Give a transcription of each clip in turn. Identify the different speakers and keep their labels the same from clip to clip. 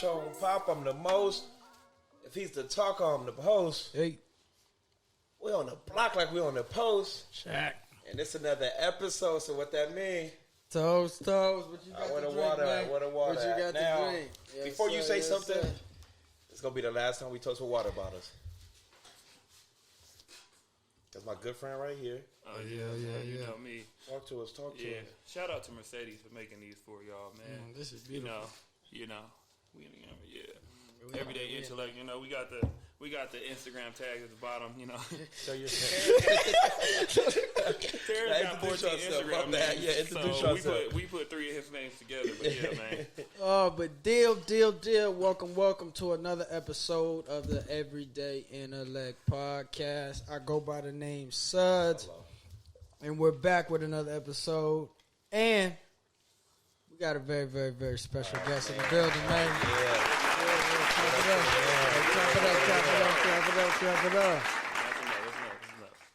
Speaker 1: Patron Pap, I'm the most. If he's the talker, I'm the host.
Speaker 2: Hey.
Speaker 1: We on the block like we on the post.
Speaker 2: Shaq.
Speaker 1: And it's another episode, so what that mean?
Speaker 2: Toast. What you got to drink,
Speaker 1: water,
Speaker 2: man?
Speaker 1: what you
Speaker 2: got
Speaker 1: now,
Speaker 2: to drink? Yes,
Speaker 1: before you say
Speaker 2: yes,
Speaker 1: something,
Speaker 2: sir.
Speaker 1: it's going to be the last time we toast with water bottles. That's my good friend right here.
Speaker 3: Oh, yeah. You know me.
Speaker 1: Talk to us.
Speaker 3: Yeah. Shout out to Mercedes for making these for y'all, man.
Speaker 2: This is beautiful.
Speaker 3: You know. Everyday Intellect, you know, we got the Instagram tag at the bottom, you know.
Speaker 1: Show your
Speaker 3: Terrence got 14 Instagram names,
Speaker 1: yeah, introduce
Speaker 3: so
Speaker 1: yourself.
Speaker 3: we put 3 of his names together, but yeah, man.
Speaker 2: But deal. Welcome to another episode of the Everyday Intellect podcast. I go by the name Sudz, and we're back with another episode, and we got a very, very, very special guest in the building, man.
Speaker 1: Yeah.
Speaker 2: Clap it up.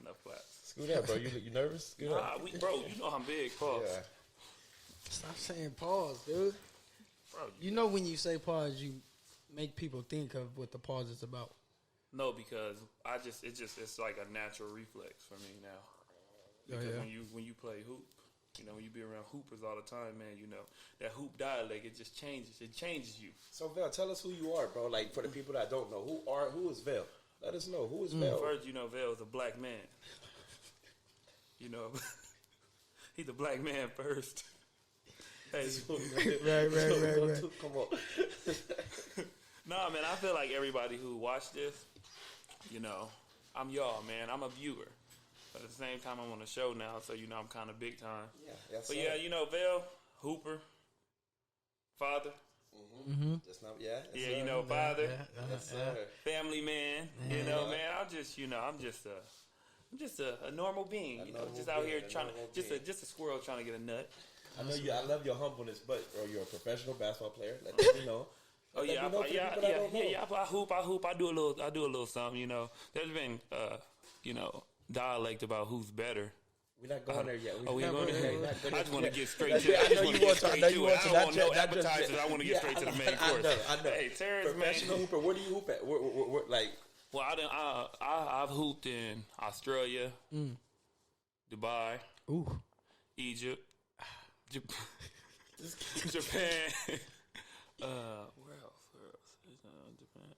Speaker 3: Enough claps.
Speaker 1: Scoot up, bro. You nervous? Scoot up.
Speaker 3: Bro, you know I'm big, pause.
Speaker 1: Yeah.
Speaker 2: Stop saying pause, dude.
Speaker 3: Bro,
Speaker 2: You know when you say pause, you make people think of what the pause is about.
Speaker 3: no, because it's like a natural reflex for me now. Because when you play hoop, you know, when you be around hoopers all the time, man, you know, that hoop dialect, it just changes. It changes you.
Speaker 1: So, Vell, tell us who you are, bro. Like, for the people that don't know, who is Vell? Let us know. Who is Vell?
Speaker 3: First, you know, Vell is a black man. You know, he's a black man first. Hey.
Speaker 2: Right.
Speaker 1: Come on.
Speaker 3: Nah, man, I feel like everybody who watched this, you know, I'm y'all, man. I'm a viewer. But at the same time, I'm on the show now, so, you know, I'm kind of big time.
Speaker 1: Yeah, yes,
Speaker 3: But,
Speaker 1: sir.
Speaker 3: yeah, you know, Vell, hooper, father.
Speaker 1: Mm-hmm. Just not,
Speaker 3: Yeah, you know, father,
Speaker 1: Yes, sir.
Speaker 3: family man. You know, man, I'm just a normal being. You know, just out here trying to, just a squirrel trying to get a nut.
Speaker 1: I love your humbleness, but you're a professional basketball player. Let me know.
Speaker 3: Oh yeah, I hoop. I do a little something. You know, there's been you know, dialect about who's better.
Speaker 1: We're not going there yet.
Speaker 3: We ain't going there. I just want to get straight
Speaker 1: That's
Speaker 3: to it.
Speaker 1: it. I know you want to. I know you want to.
Speaker 3: I don't want no appetizers. I want to get straight to the main course.
Speaker 1: I know.
Speaker 3: Hey, Terrence,
Speaker 1: professional
Speaker 3: man.
Speaker 1: hooper. Where do you hoop at? Where, like?
Speaker 3: Well, I've hooped in Australia, Dubai, Egypt, Japan. Where else? Japan.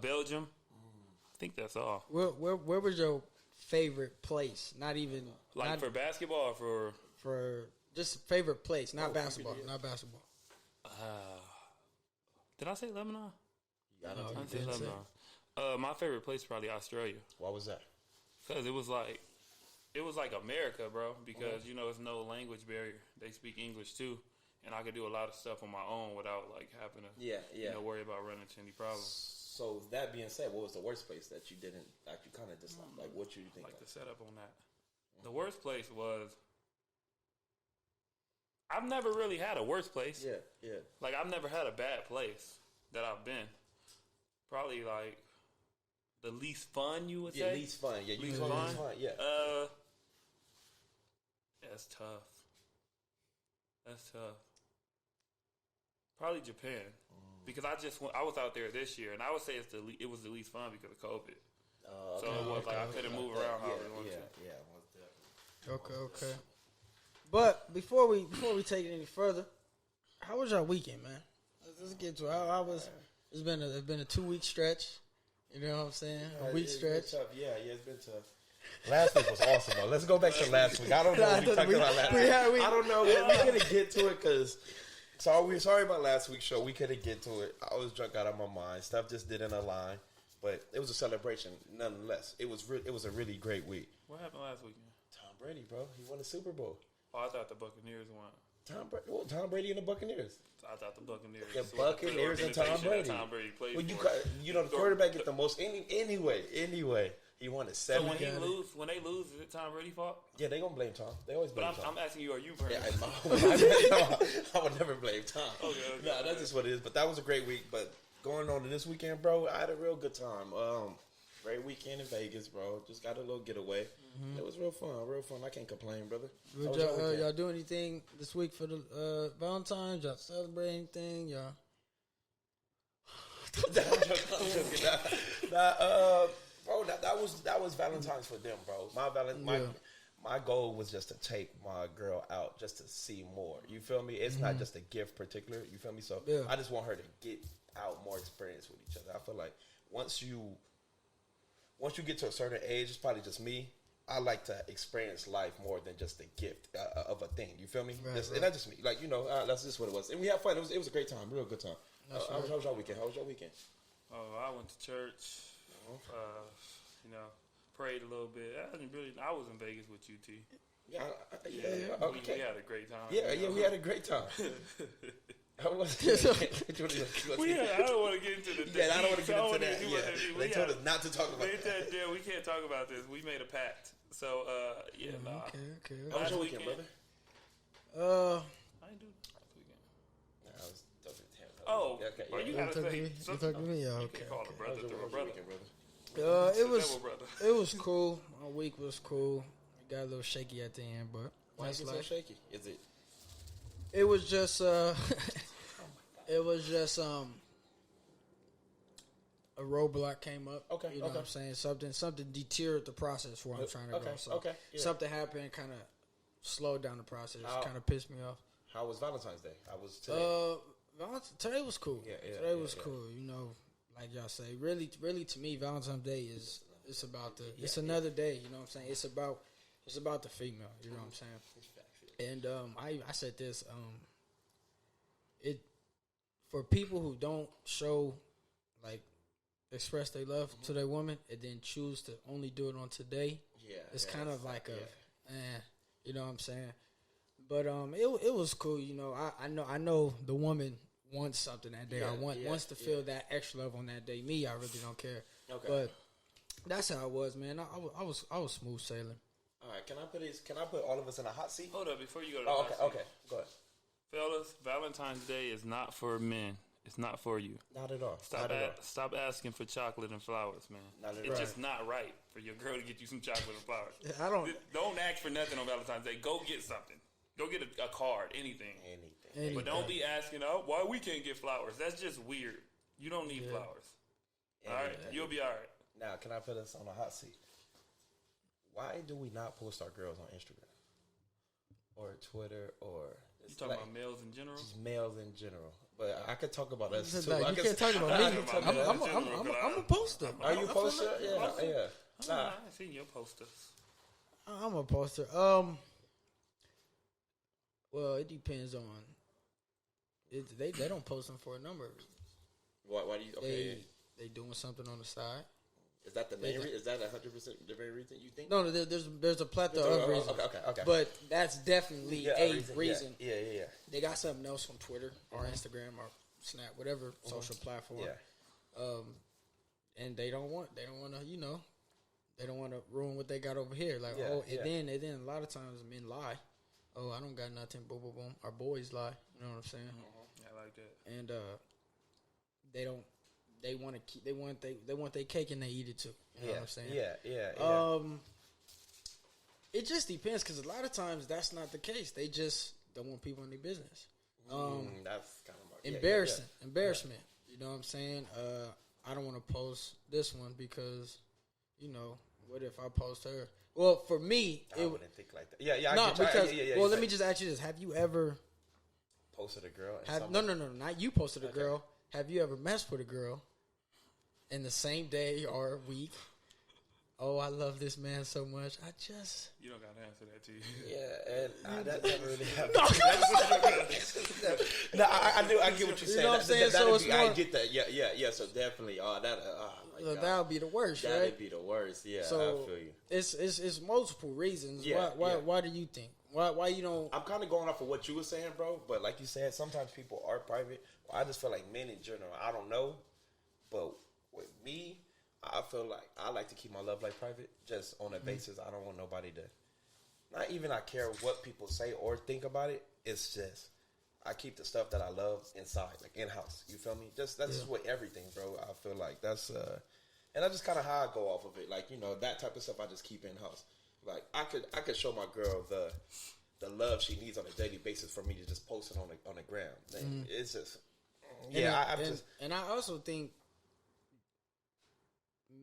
Speaker 3: Belgium. I think that's all.
Speaker 2: Where was your favorite place? Not even
Speaker 3: For basketball or
Speaker 2: for just favorite place, not basketball.
Speaker 3: Did I say Lebanon?
Speaker 1: I
Speaker 3: I
Speaker 1: don't
Speaker 3: said Lebanon. My favorite place is probably Australia.
Speaker 1: Why was that?
Speaker 3: Because it was like America, bro. Because you know it's no language barrier. They speak English too, and I could do a lot of stuff on my own without like having to you know, worry about running into any problems.
Speaker 1: So that being said, what was the worst place that you didn't like? You kind of disliked. Like, what you think?
Speaker 3: Like the setup on that. The worst place was. I've never really had a worst place.
Speaker 1: Yeah.
Speaker 3: Like I've never had a bad place that I've been. Probably like the least fun, you would say.
Speaker 1: Yeah, least fun. Yeah, least fun. Yeah.
Speaker 3: That's tough. Probably Japan. Because I was out there this year, and I would say it was the least fun because of COVID. So it was I couldn't move around how I wanted to.
Speaker 2: Okay. But before we take it any further, how was your weekend, man? Let's get to it. How was? It's been a 2-week stretch. You know what I'm saying? A week stretch.
Speaker 1: Tough. Yeah, it's been tough. Last week was awesome, though. Let's go back to last week. I don't know what we talked about last week. I don't know. We couldn't get to it because. Sorry about last week's show. We couldn't get to it. I was drunk out of my mind. Stuff just didn't align. But it was a celebration, nonetheless. It was a really great week.
Speaker 3: What happened last weekend?
Speaker 1: Tom Brady, bro. He won the Super Bowl.
Speaker 3: Oh, I thought the Buccaneers won.
Speaker 1: Tom Brady and the Buccaneers.
Speaker 3: I thought the Buccaneers.
Speaker 1: The Buccaneers and Tom Brady.
Speaker 3: Tom Brady played
Speaker 1: well,
Speaker 3: for.
Speaker 1: You know, the quarterback get the most anyway. He won it 7
Speaker 3: So when they lose, is it Tom Brady's fault?
Speaker 1: Yeah, they gonna blame Tom. They always blame Tom.
Speaker 3: I'm asking you, are you?
Speaker 1: Yeah, I would never blame Tom.
Speaker 3: Okay.
Speaker 1: No, that's just what it is. But that was a great week. But going on to this weekend, bro, I had a real good time. Great weekend in Vegas, bro. Just got a little getaway. Mm-hmm. It was real fun. I can't complain, brother.
Speaker 2: Y'all do anything this week for the Valentine's? Y'all celebrate anything? Y'all
Speaker 1: I'm joking. Bro, that was Valentine's for them, bro. My goal was just to take my girl out just to see more. You feel me? It's not just a gift particular. You feel me? So I just want her to get out more experience with each other. I feel like once you get to a certain age, it's probably just me. I like to experience life more than just a gift of a thing. You feel me?
Speaker 2: Right.
Speaker 1: And that's just me. Like, that's just what it was. And we had fun. It was a great time. Real good time. How was your weekend?
Speaker 3: Oh, I went to church. Prayed a little bit. I was in Vegas with UT.
Speaker 1: Yeah.
Speaker 3: We had a great time.
Speaker 1: Yeah, we had a great time. I don't want to get into the
Speaker 3: I don't want to get into that.
Speaker 1: They told us not to talk about that.
Speaker 3: We can't talk about this. We made a pact. So,
Speaker 2: Okay.
Speaker 1: How was your weekend, brother?
Speaker 3: I didn't do last weekend.
Speaker 1: I was talking to him.
Speaker 3: Oh,
Speaker 1: okay.
Speaker 3: Well, you gotta say.
Speaker 2: You talking to me? Yeah,
Speaker 3: You
Speaker 2: okay.
Speaker 3: can call a brother through a brother.
Speaker 2: It was cool. My week was cool. It got a little shaky at the end, but
Speaker 1: why is it so shaky? Is it?
Speaker 2: It was just a roadblock came up.
Speaker 1: Okay.
Speaker 2: You know what I'm saying? Something deterred the process where I'm trying to go. So something happened, kind of slowed down the process. Kind of pissed me off.
Speaker 1: How was Valentine's Day? How was today?
Speaker 2: Today was cool. Today was cool. Like y'all say, really to me, Valentine's Day it's about it's another day. You know what I'm saying? It's about the female. You know what I'm saying? And I said this. It for people who don't show express their love to their woman and then choose to only do it on today. Yeah, it's kind of like you know what I'm saying? But it was cool. I know the woman wants something that day. Wants to feel that extra love on that day. Me, I really don't care. Okay. But that's how it was, man. I was smooth sailing.
Speaker 1: All right, can I put all of us in a hot seat?
Speaker 3: Hold up, before you go to the hot seat.
Speaker 1: Okay, go ahead.
Speaker 3: Fellas, Valentine's Day is not for men. It's not for you.
Speaker 1: Not at all.
Speaker 3: Stop asking for chocolate and flowers, man. It's just not right for your girl to get you some chocolate and flowers. Don't ask for nothing on Valentine's Day. Go get something. Go get a card, anything. But don't be asking, why we can't get flowers? That's just weird. You don't need flowers. All right? You'll be all right.
Speaker 1: Now, can I put us on a hot seat? Why do we not post our girls on Instagram? Or Twitter or...
Speaker 3: You talking about males in general?
Speaker 1: Just males in general. But I could talk about us, too.
Speaker 2: You can't talk about me. I'm a poster.
Speaker 1: Are you a poster? Yeah.
Speaker 3: I ain't seen your posters.
Speaker 2: I'm a poster. Well, it depends on... They don't post them for a number of reasons.
Speaker 1: Why do you... Okay.
Speaker 2: They doing something on the side.
Speaker 1: Is that the main reason? Is that 100% the very reason you think?
Speaker 2: No, there's a plethora of reasons.
Speaker 1: Okay.
Speaker 2: But that's definitely a reason.
Speaker 1: Yeah.
Speaker 2: They got something else from Twitter or Instagram or Snap, whatever social platform. Yeah. And they don't want to, they don't want to ruin what they got over here. Then a lot of times men lie. Oh, I don't got nothing. Boom, boom, boom. Our boys lie. You know what I'm saying?
Speaker 3: I like that.
Speaker 2: And they don't. They want to keep. They want their cake and they eat it too. You know what I'm saying?
Speaker 1: Yeah.
Speaker 2: It just depends because a lot of times that's not the case. They just don't want people in their business.
Speaker 1: That's kind of
Speaker 2: embarrassment. You know what I'm saying? I don't want to post this one because, what if I post her? Well, for me,
Speaker 1: I wouldn't think like that. Yeah.
Speaker 2: Let me just ask you this: have you ever
Speaker 1: posted a girl?
Speaker 2: No, not you posted a girl. Have you ever messed with a girl in the same day or week? Oh, I love this man so much.
Speaker 3: You don't got to answer that, too.
Speaker 1: Yeah, and that never really happened. No, I do. I get what you're saying.
Speaker 2: You know what I'm saying?
Speaker 1: I get that. Yeah. So definitely,
Speaker 2: that would be the worst, right?
Speaker 1: That'd be the worst. Yeah,
Speaker 2: so
Speaker 1: I feel you.
Speaker 2: It's multiple reasons. Why do you think? Why you don't?
Speaker 1: I'm kind of going off of what you were saying, bro. But like you said, sometimes people are private. I just feel like men in general, I don't know. But with me, I feel like I like to keep my love life private, just on a basis. I don't want nobody to, not even I care what people say or think about it. It's just, I keep the stuff that I love inside, like in-house. You feel me? That's just with everything, bro. I feel like that's, and that's just kind of how I go off of it. Like, that type of stuff I just keep in-house. Like, I could show my girl the love she needs on a daily basis for me to just post it on the gram. It's just,
Speaker 2: and I also think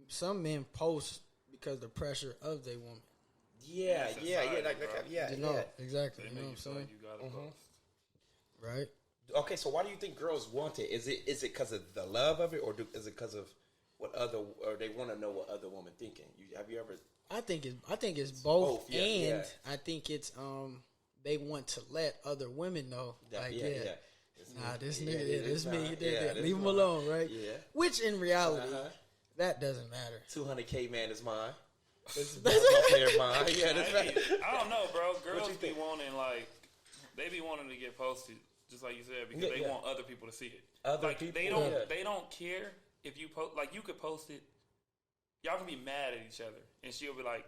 Speaker 2: some men post because the pressure of their woman.
Speaker 1: Yeah.
Speaker 2: You know, exactly. You know what I'm saying?
Speaker 3: You gotta post.
Speaker 2: Right.
Speaker 1: Okay, so why do you think girls want it? Is it because of the love of it, or is it because of or they want to know what other women thinking? Have you ever?
Speaker 2: I think it's both,
Speaker 1: yeah,
Speaker 2: and I think it's they want to let other women know, this nigga, this me, leave him alone, right?
Speaker 1: Yeah.
Speaker 2: Which in reality, that doesn't matter.
Speaker 1: 200K man is mine. This is my player mine. Yeah, that's right.
Speaker 3: I don't know, bro. Girls be wanting they be wanting to get posted, just like you said, because they want other people to see it. They don't care if you post. Like, you could post it. Y'all can be mad at each other, and she'll be like,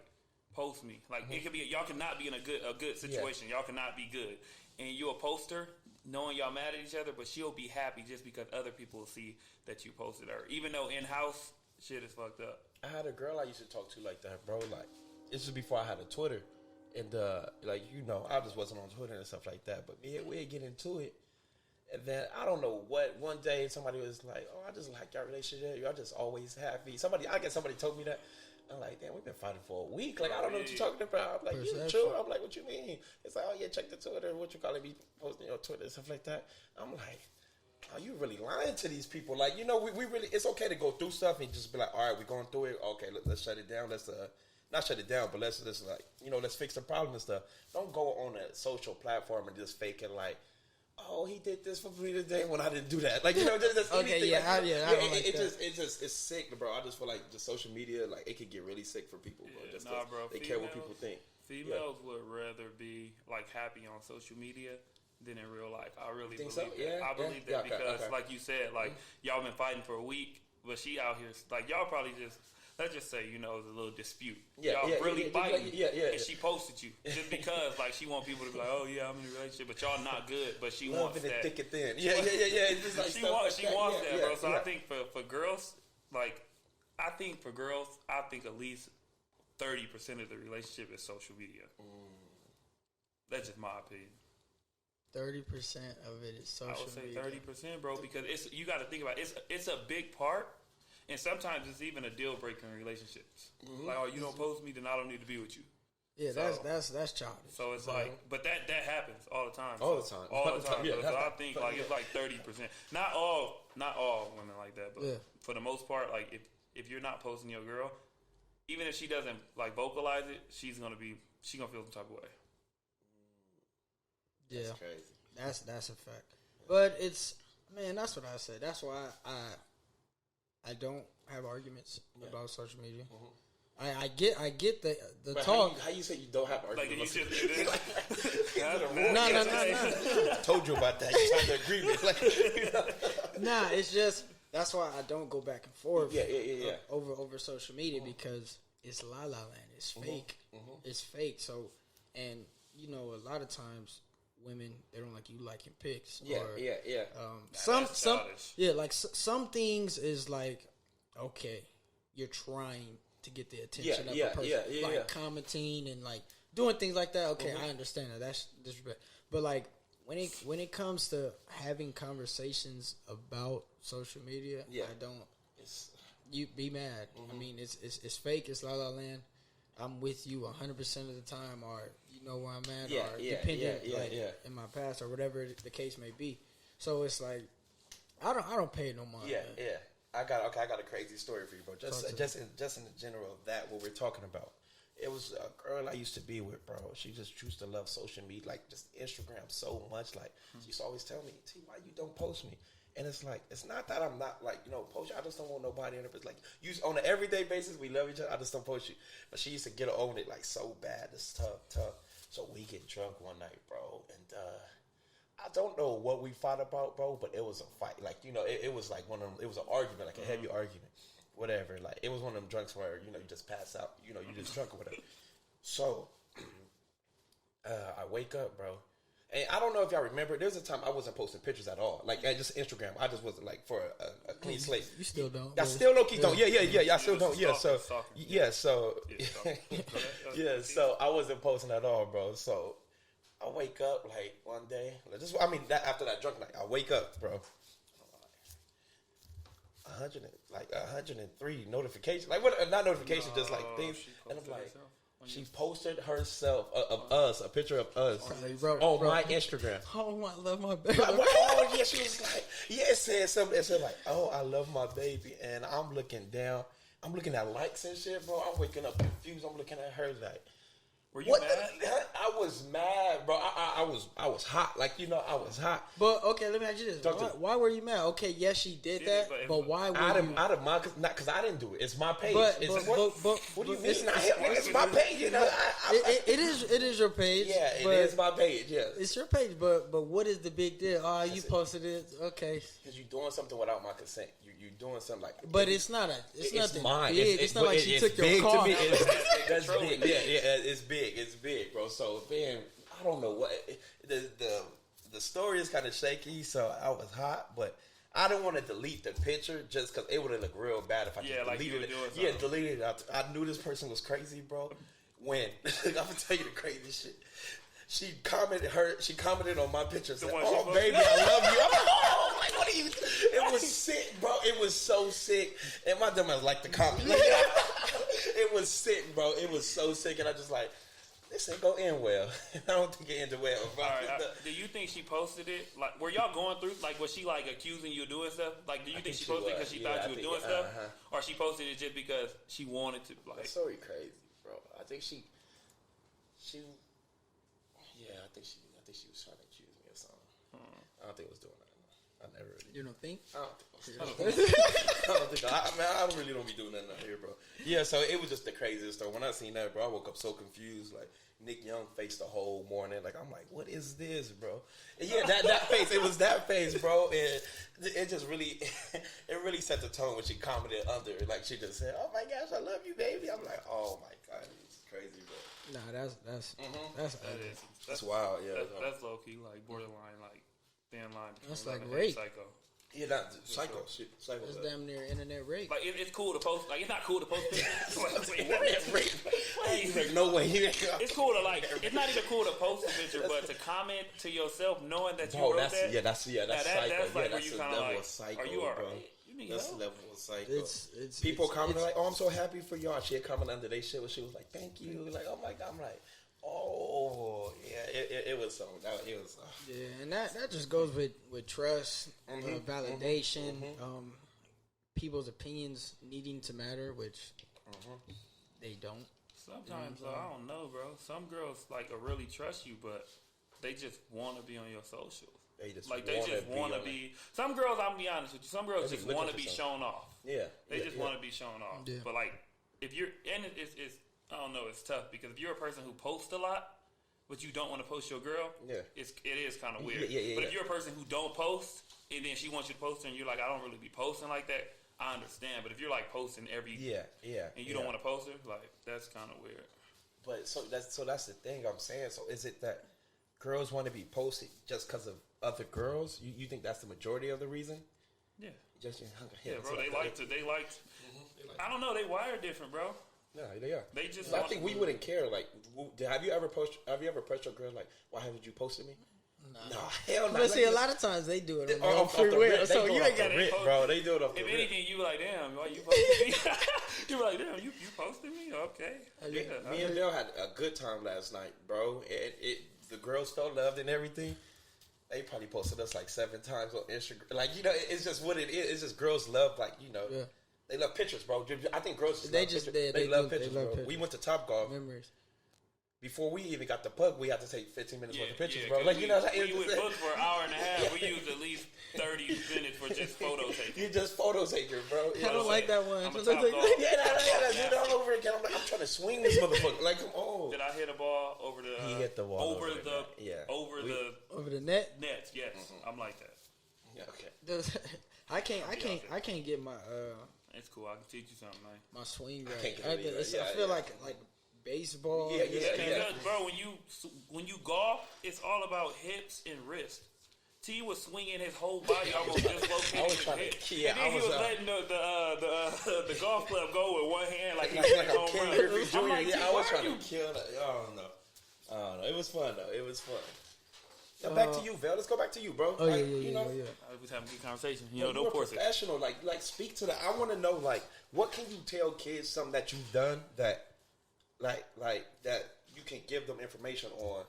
Speaker 3: "Post me." Like, it could be y'all cannot be in a good situation. Y'all cannot be good, and you'll post her knowing y'all mad at each other, but she'll be happy just because other people will see that you posted her, even though in house shit is fucked up.
Speaker 1: I had a girl I used to talk to like that, bro. Like, this was before I had a Twitter, and I just wasn't on Twitter and stuff like that. But we'd get into it, and then I don't know what. One day somebody was like, "Oh, I just like your relationship. Y'all just always happy." I guess somebody told me that. I'm like, "Damn, we've been fighting for a week. Like, I don't know what you're talking about." I'm like, "You true?" I'm like, "What you mean?" It's like, "Oh yeah, check the Twitter. What you call it? Be posting your Twitter and stuff like that." I'm like, "Are you really lying to these people?" Like, we really, it's okay to go through stuff and just be like, "All right, we're going through it. Okay, let's shut it down. Let's not shut it down, but let's let's fix the problem and stuff." Don't go on a social platform and just fake it like, "Oh, he did this for me today," when I didn't do that. Like, just anything. It's sick, bro. I just feel like just social media, like, it could get really sick for people, bro. Just bro. They care what people think.
Speaker 3: Females would rather be like happy on social media than in real life. I really believe
Speaker 1: so?
Speaker 3: that.
Speaker 1: Yeah,
Speaker 3: I believe that because, like you said, like, y'all been fighting for a week, but she out here, like, y'all probably just, let's just say, it was a little dispute. Y'all really fighting, and she posted you just because, like, she want people to be like, "Oh yeah, I'm in a relationship," but y'all not good, but she wants that.
Speaker 1: Thick and thin. It's just like
Speaker 3: she wants that, bro. So I think for girls, I think at least 30% of the relationship is social media. That's just my opinion.
Speaker 2: 30% of it is social media.
Speaker 3: I would say 30%, bro, because you got to think about it. It's a big part, and sometimes it's even a deal breaker in relationships. Like, "Oh, you don't post me, then I don't need to be with you."
Speaker 2: Yeah, that's childish.
Speaker 3: So it's like, but that happens all the time.
Speaker 1: All the time.
Speaker 3: Yeah, so I think it's like 30%. Not all women like that, but for the most part, like, if you're not posting your girl, even if she doesn't like vocalize it, she's gonna feel some type of way.
Speaker 2: Yeah,
Speaker 1: that's crazy.
Speaker 2: That's a fact. But that's what I said. That's why I don't have arguments about social media. I get the but talk.
Speaker 1: How you say you don't have arguments?
Speaker 3: Like, you just
Speaker 2: No.
Speaker 1: I told you about that. You signed the agreement.
Speaker 2: Nah, it's just that's why I don't go back and forth.
Speaker 1: Yeah.
Speaker 2: Over social media because it's la la land. It's fake. It's fake. So, and a lot of times, women, they don't like you liking pics. Some things is like, okay, you're trying to get the attention of a person, commenting and like doing things like that. Okay, I understand that. That's disrespect. But like when it comes to having conversations about social media, I don't. You be mad. I mean, it's fake. It's la la land. I'm with you 100% of the time, or you know where I'm at, or dependent in my past, or whatever the case may be. So it's like I don't pay no mind.
Speaker 1: Yeah. I got a crazy story for you, bro. Just in the general of that, what we're talking about. It was a girl I used to be with, bro. She just used to love social media, like just Instagram so much. Like she used to always tell me, "T, why you don't post me?" And it's like, it's not that I'm not like, post you. I just don't want nobody in it. It's like, on an everyday basis, we love each other. I just don't post you. But she used to get on it like so bad. It's tough. So we get drunk one night, bro. And I don't know what we fought about, bro, but it was a fight. Like, it was like one of them, it was an argument, like a heavy argument. Whatever. Like, it was one of them drunks where, you just pass out. You just drunk or whatever. So, I wake up, bro. And I don't know if y'all remember, there was a time I wasn't posting pictures at all. Like, just Instagram. I just wasn't, like, for a clean slate.
Speaker 2: You still don't.
Speaker 1: I still low-key don't. Yeah. I still don't. So I wasn't posting at all, bro. So I wake up, like, one day. After that drunk night, I wake up, bro. 103 notifications. Like what? Not notifications, just like things. And I'm like, she posted herself of us, a picture of us on my Instagram.
Speaker 2: Oh, I love my baby.
Speaker 1: Oh yeah, she was like, yeah, it said something. It said like, oh, I love my baby, and I'm looking down. I'm looking at likes and shit, bro. I'm waking up confused. I'm looking at her like.
Speaker 3: Were you mad?
Speaker 1: I was mad, bro. I was hot. Like, I was hot.
Speaker 2: But, okay, let me ask you this. Why were you mad? Okay, yes, she did that, but why were you...
Speaker 1: Out of my... Because I didn't do it. It's my page.
Speaker 2: But
Speaker 1: what do you mean? It's not him. It's my page,
Speaker 2: It is your page.
Speaker 1: Yeah, it is my page, yeah.
Speaker 2: It's your page, but what is the big deal? Oh, you posted it. Okay.
Speaker 1: Because you're doing something without my consent. You're doing something like...
Speaker 2: But it's not nothing
Speaker 1: mine.
Speaker 2: Big. It's not like she took your car.
Speaker 1: That's big. Yeah, it's big. It's big, bro. So, man, I don't know what... The story is kind of shaky, so I was hot, but... I didn't want to delete the picture just because it would have looked real bad if I just deleted it. Yeah, deleted it. I knew this person was crazy, bro. When I'm gonna tell you the crazy shit. She commented on my picture. Said, "Oh, baby, I love you." I'm like, "Oh, like what are you?" It was sick, bro. It was so sick. And my dumbass liked the comment. Like, it was sick, bro. It was so sick, and I just like. This ain't go end well. I don't think it ended well.
Speaker 3: All right, do you think she posted it? Like, were y'all going through? Like, was she like accusing you of doing stuff? Like, do you think she posted it because she thought you were doing stuff, or she posted it just because she wanted to? Like,
Speaker 1: that story crazy, bro. I think she was trying to accuse me of something. I don't think it was doing that. I never really.
Speaker 2: You don't think?
Speaker 1: I don't think. I really don't be doing nothing out here, bro. Yeah, so it was just the craziest stuff. When I seen that, bro, I woke up so confused. Like Nick Young faced the whole morning. Like I'm like, what is this, bro? And yeah, that face. It was that face, bro. And it just really, it really set the tone when she commented under. Like she just said, "Oh my gosh, I love you, baby." I'm like, oh my god, it's crazy, bro.
Speaker 2: Nah,
Speaker 1: that's wild. Yeah,
Speaker 3: that's low key, like borderline, like thin line.
Speaker 2: That's like rape.
Speaker 3: Psycho.
Speaker 1: Yeah, not psycho shit. Psycho.
Speaker 2: That's damn near internet rape.
Speaker 3: Like it's cool to post. Like it's not cool to post pictures.
Speaker 1: No way.
Speaker 3: It's cool to like. It's not even cool to post a picture, but to comment to yourself knowing that you wrote that.
Speaker 1: Yeah, that's psycho.
Speaker 3: That's like
Speaker 1: yeah,
Speaker 3: where you kind of like.
Speaker 1: Psycho,
Speaker 3: are you alright?
Speaker 1: That's the level of psycho.
Speaker 2: It's
Speaker 1: people commenting like, "Oh, I'm so happy for y'all." She had comment under their shit where she was like, "Thank you." Like, oh my god, I'm like. Oh yeah, it was so. It was.
Speaker 2: Yeah, and that just goes with trust, validation, people's opinions needing to matter, which they don't.
Speaker 3: Sometimes I don't know, bro. Some girls like really trust you, but they just want to be on your socials. They just want to be. Some girls, I'm gonna be honest with you. Some girls just want to be shown off.
Speaker 1: Yeah,
Speaker 3: they just want to be shown off. Yeah. But like, if you're and it's I don't know. It's tough because if you're a person who posts a lot, but you don't want to post your girl, it is kind of weird. But if you're a person who don't post, and then she wants you to post, and you're like, I don't really be posting like that, I understand. But if you're like posting every and you don't want to post her, like that's kind of weird.
Speaker 1: But that's the thing I'm saying. So is it that girls want to be posted just because of other girls? You think that's the majority of the reason?
Speaker 3: Yeah.
Speaker 1: Bro.
Speaker 3: They liked. I don't know. They wired different, bro.
Speaker 1: Yeah, they are.
Speaker 3: They just.
Speaker 1: I think we wouldn't care. Like, have you ever approached your girl like, why haven't you posted me? No, hell no.
Speaker 2: But see, a lot of times they do it on free will, so you ain't got it,
Speaker 1: bro. They do it off the
Speaker 3: rip.
Speaker 1: If
Speaker 3: anything, you be like, damn, why you posted me? You be like, damn, you posted me? Okay.
Speaker 1: Me and Vell had a good time last night, bro. The girls felt loved and everything. They probably posted us like 7 times on Instagram. Like, it's just what it is. It's just girls love, like,
Speaker 2: Yeah.
Speaker 1: They love pictures, bro. I think girls
Speaker 2: they
Speaker 1: love pictures, bro. Pictures. We went to Topgolf.
Speaker 2: Memories.
Speaker 1: Before we even got the puck, we had to take 15 minutes worth of pictures, bro.
Speaker 3: Like, we would book for an hour and a half. We used at least 30 minutes for just photo taking.
Speaker 1: You just photo taking, bro.
Speaker 2: I don't like that one.
Speaker 1: Do it all over again. I'm trying to swing this motherfucker. Like, come on.
Speaker 3: Did I hit a ball over the?
Speaker 1: He hit the ball
Speaker 3: over the
Speaker 2: net.
Speaker 3: Nets, yes. I'm like that.
Speaker 1: Yeah, okay.
Speaker 2: I can't get my
Speaker 3: It's cool. I can teach you something, man.
Speaker 2: My swing right. I feel like baseball.
Speaker 1: Yeah.
Speaker 3: Because, bro, when you golf, it's all about hips and wrist. T was swinging his whole body almost dislocated his hip. And then he was letting the golf club go with one hand like he was like a King Griffey Jr.
Speaker 1: I was trying to kill that. I don't know. It was fun though. It was fun. Now back to you, Vell. Let's go back to you, bro.
Speaker 2: Oh,
Speaker 1: like,
Speaker 2: yeah.
Speaker 3: We was having a good conversation.
Speaker 1: You're a professional. Like, speak to that. I want to know, like, what can you tell kids something that you've done that, like that you can give them information on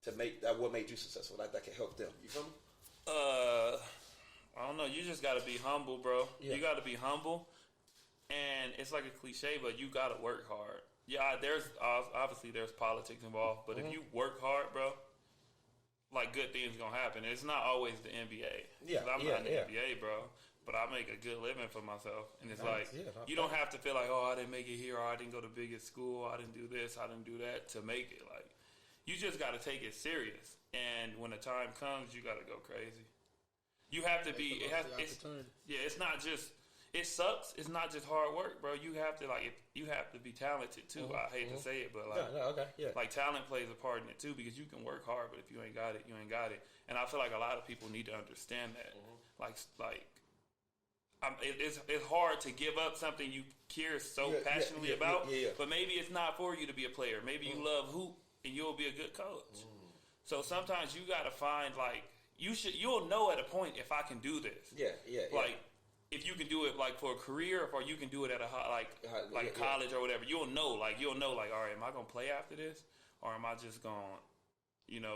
Speaker 1: to make that what made you successful, like that can help them. You feel me?
Speaker 3: I don't know. You just got to be humble, bro.
Speaker 1: Yeah.
Speaker 3: You got to be humble, and it's like a cliche, but you got to work hard. Yeah, there's obviously there's politics involved, but if you work hard, bro, like good things gonna happen. It's not always the NBA.
Speaker 1: Yeah,
Speaker 3: I'm not in the NBA, bro. But I make a good living for myself, and it's you don't have to feel like, oh, I didn't make it here, or I didn't go to biggest school, I didn't do this, I didn't do that to make it. Like, you just got to take it serious, and when the time comes, you got to go crazy. You have to be. It's not just. It sucks. It's not just hard work, bro. You have to you have to be talented too. I hate to say it, but like talent plays a part in it too, because you can work hard, but if you ain't got it, you ain't got it. And I feel like a lot of people need to understand that. It's hard to give up something you care so passionately about, but maybe it's not for you to be a player. Maybe you love hoop and you'll be a good coach. So sometimes you got to find you'll know at a point if I can do this. If you can do it for a career, or you can do it at a college or whatever, you'll know. All right, am I gonna play after this, or am I just gonna,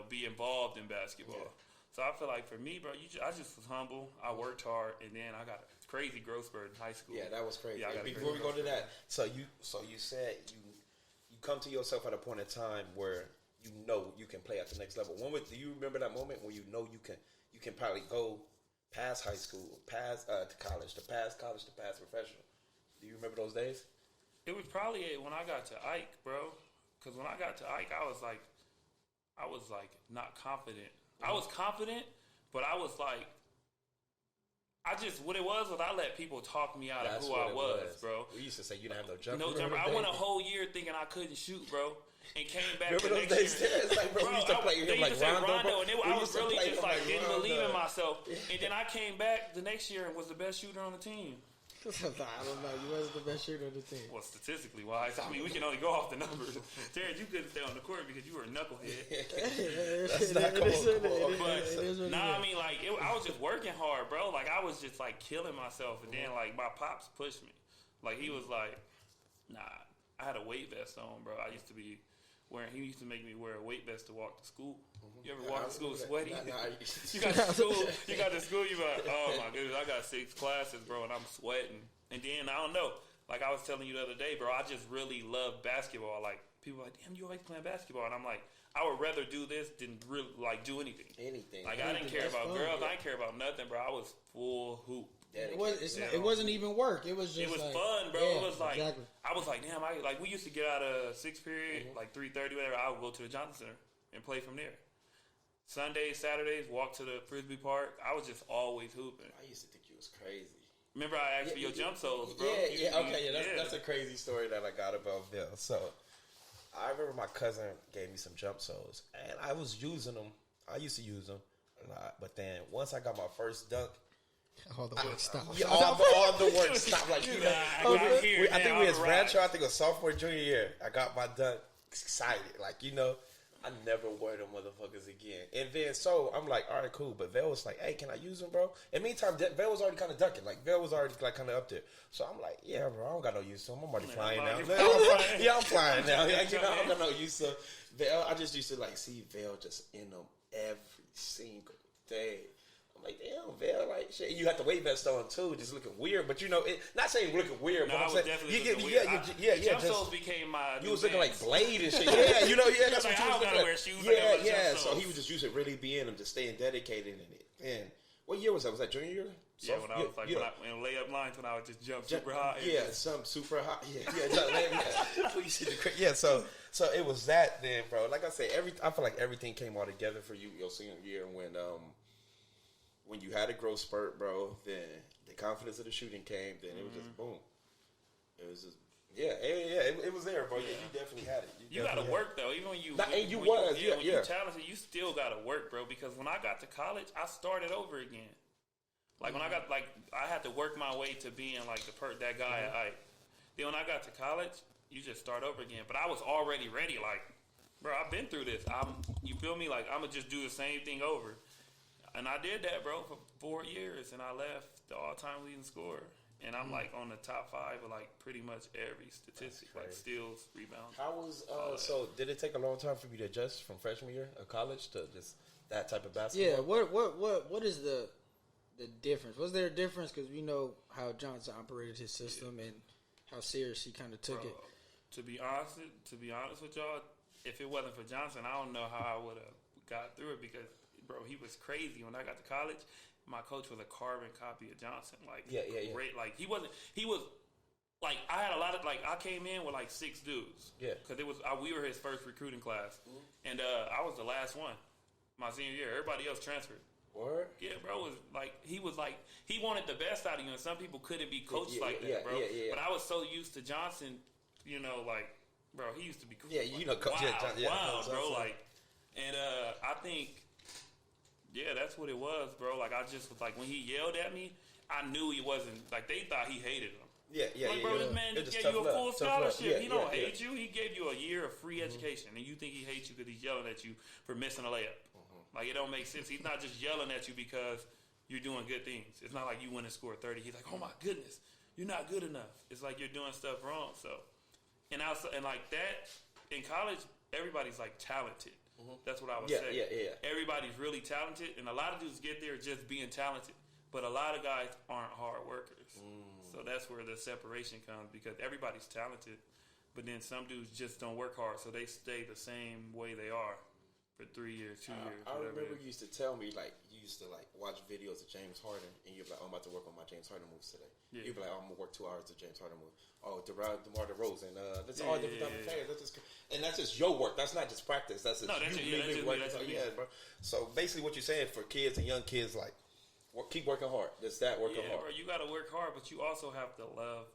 Speaker 3: be involved in basketball? Yeah. So I feel like for me, bro, I just was humble. I worked hard, and then I got a crazy growth spurt in high school.
Speaker 1: Yeah, that was crazy. Yeah, before we go to that, so you said you come to yourself at a point in time where you know you can play at the next level. Do you remember that moment where you know you can probably go past high school, past to college, to past professional? Do you remember those days?
Speaker 3: It was probably when I got to Ike, bro. Because when I got to Ike, I was not confident. I was confident, but I was like, what it was I let people talk me out of who I was, bro.
Speaker 1: We used to say you didn't have no jumper.
Speaker 3: No jumper. I went a whole year thinking I couldn't shoot, bro. And came back
Speaker 1: the
Speaker 3: next
Speaker 1: days
Speaker 3: year.
Speaker 1: It's like, bro, we used to play him like Rondo,
Speaker 3: and I was really just didn't believe in myself. And then I came back the next year and was the best shooter on the team.
Speaker 2: I don't know. You wasn't the best shooter on the team.
Speaker 3: Well, statistically wise, I mean, we can only go off the numbers. Terrence, you couldn't stay on the court because you were a knucklehead.
Speaker 1: That's not cool.
Speaker 3: I was just working hard, bro. Like, I was just, killing myself. And then, my pops pushed me. He was like, nah. I had a weight vest on, bro. He used to make me wear a weight vest to walk to school. You ever walk to school sweaty? You got to school, you like, oh my goodness, I got 6 classes, bro, and I'm sweating. And then, I don't know, I was telling you the other day, bro, I just really love basketball. People are like, damn, you always playing basketball. And I'm like, I would rather do this than really, do anything. I didn't care about girls. I didn't care about nothing, bro. I was full hoop.
Speaker 2: It wasn't even work. It was just
Speaker 3: fun, bro.
Speaker 2: Yeah,
Speaker 3: it was
Speaker 2: exactly.
Speaker 3: I was like, damn, we used to get out of 6th period, 3:30, whatever. I would go to the Johnson Center and play from there. Sundays, Saturdays, walk to the Frisbee Park. I was just always hooping.
Speaker 1: I used to think you was crazy.
Speaker 3: Remember, I asked for your jump soles, bro.
Speaker 1: That's a crazy story that I got about Vell. So, I remember my cousin gave me some jump soles, and I was using them. I used to use them a lot, but then once I got my first dunk,
Speaker 2: all the work stopped.
Speaker 1: Yeah, all the work stopped. I think we was Rancho. I think it was sophomore, junior year. I got my dunk, excited. I never wear them motherfuckers again. And then, so, I'm like, all right, cool. But Vell was like, hey, can I use them, bro? And meantime, Vell was already kind of dunking. Vell was already, kind of up there. So, I'm like, yeah, bro, I don't got no use to them. I'm already flying now. I'm flying now. I don't got no use to Vell. I just used to, see Vell just in them every single day. I'm like, damn, Vell, shit. You have to weight vest on, too, just looking weird. But, not saying looking weird, but I'm saying,
Speaker 3: jump soles became my
Speaker 1: you was looking like Blade and shit. Yeah, that's what you was looking
Speaker 3: like. Shoes,
Speaker 1: yeah. So he was just used to really be in them, just staying dedicated in it. And what year was that? Was that junior year?
Speaker 3: Yeah, when I was in layup lines, when I would just jump super high.
Speaker 1: Yeah, some super high. Yeah. So it was that then, bro. Like I said, I feel like everything came all together for you your senior year when you had a growth spurt, bro. Then the confidence of the shooting came. Then it was just boom. It was just. Yeah, it was there, bro. Yeah, you definitely had it.
Speaker 3: You got to work though, even when you you're talented, you still got to work, bro. Because when I got to college, I started over again. When I got I had to work my way to being that guy at Ike. Then when I got to college, you just start over again. But I was already ready. Bro, I've been through this. You feel me? Like, I'm going to just do the same thing over. And I did that, bro, for 4 years, and I left the all-time leading scorer. And I'm, like, on the top 5 of, like, pretty much every statistic, like steals, rebounds.
Speaker 1: How was, so did it take a long time for you to adjust from freshman year of college to just that type of basketball?
Speaker 2: Yeah, what is the difference? Was there a difference? Because we know how Johnson operated his system and how serious he kind of took it.
Speaker 3: To be honest with y'all, if it wasn't for Johnson, I don't know how I would have got through it because, bro, he was crazy. When I got to college, my coach was a carbon copy of Johnson. Like, great. Like, he was, like, I had a lot of, like, I came in with, like, 6 dudes. Yeah. Because we were his first recruiting class. Mm-hmm. And I was the last one my senior year. Everybody else transferred.
Speaker 1: Word?
Speaker 3: Yeah, bro. He wanted the best out of you, and some people couldn't be coached like that, bro. But I was so used to Johnson, you know, like, bro, he used to be
Speaker 1: cool. Yeah, you know, Coach
Speaker 3: wild, bro. Like, and I think, yeah, that's what it was, bro. Like, I just was like, when he yelled at me, I knew he wasn't, like, they thought he hated him. Like, bro, this man just gave you a full scholarship. He don't hate you. He gave you a year of free education, and you think he hates you because he's yelling at you for missing a layup. Like, it don't make sense. He's not just yelling at you because you're doing good things. It's not like you went and scored 30. He's like, oh, my goodness, you're not good enough. It's like you're doing stuff wrong. So, and like that, in college, everybody's, like, talented. Mm-hmm. That's what I would say. Everybody's really talented, and a lot of dudes get there just being talented. But a lot of guys aren't hard workers. So that's where the separation comes because everybody's talented, but then some dudes just don't work hard, so they stay the same way they are for 3 years, 2 years.
Speaker 1: I remember you used to tell me, like, you used to, like, watch videos of James Harden, and you'd be like, oh, I'm about to work on my James Harden moves today. Yeah. You'd be like, oh, I'm going to work 2 hours of James Harden moves. Oh, DeMar DeRozan. That's all different type of players. And that's just your work. That's not just practice. That's just you work. Bro. So basically what you're saying for kids and young kids, like, keep working hard. Just that working hard.
Speaker 3: Bro, you got to work hard, but you also have to love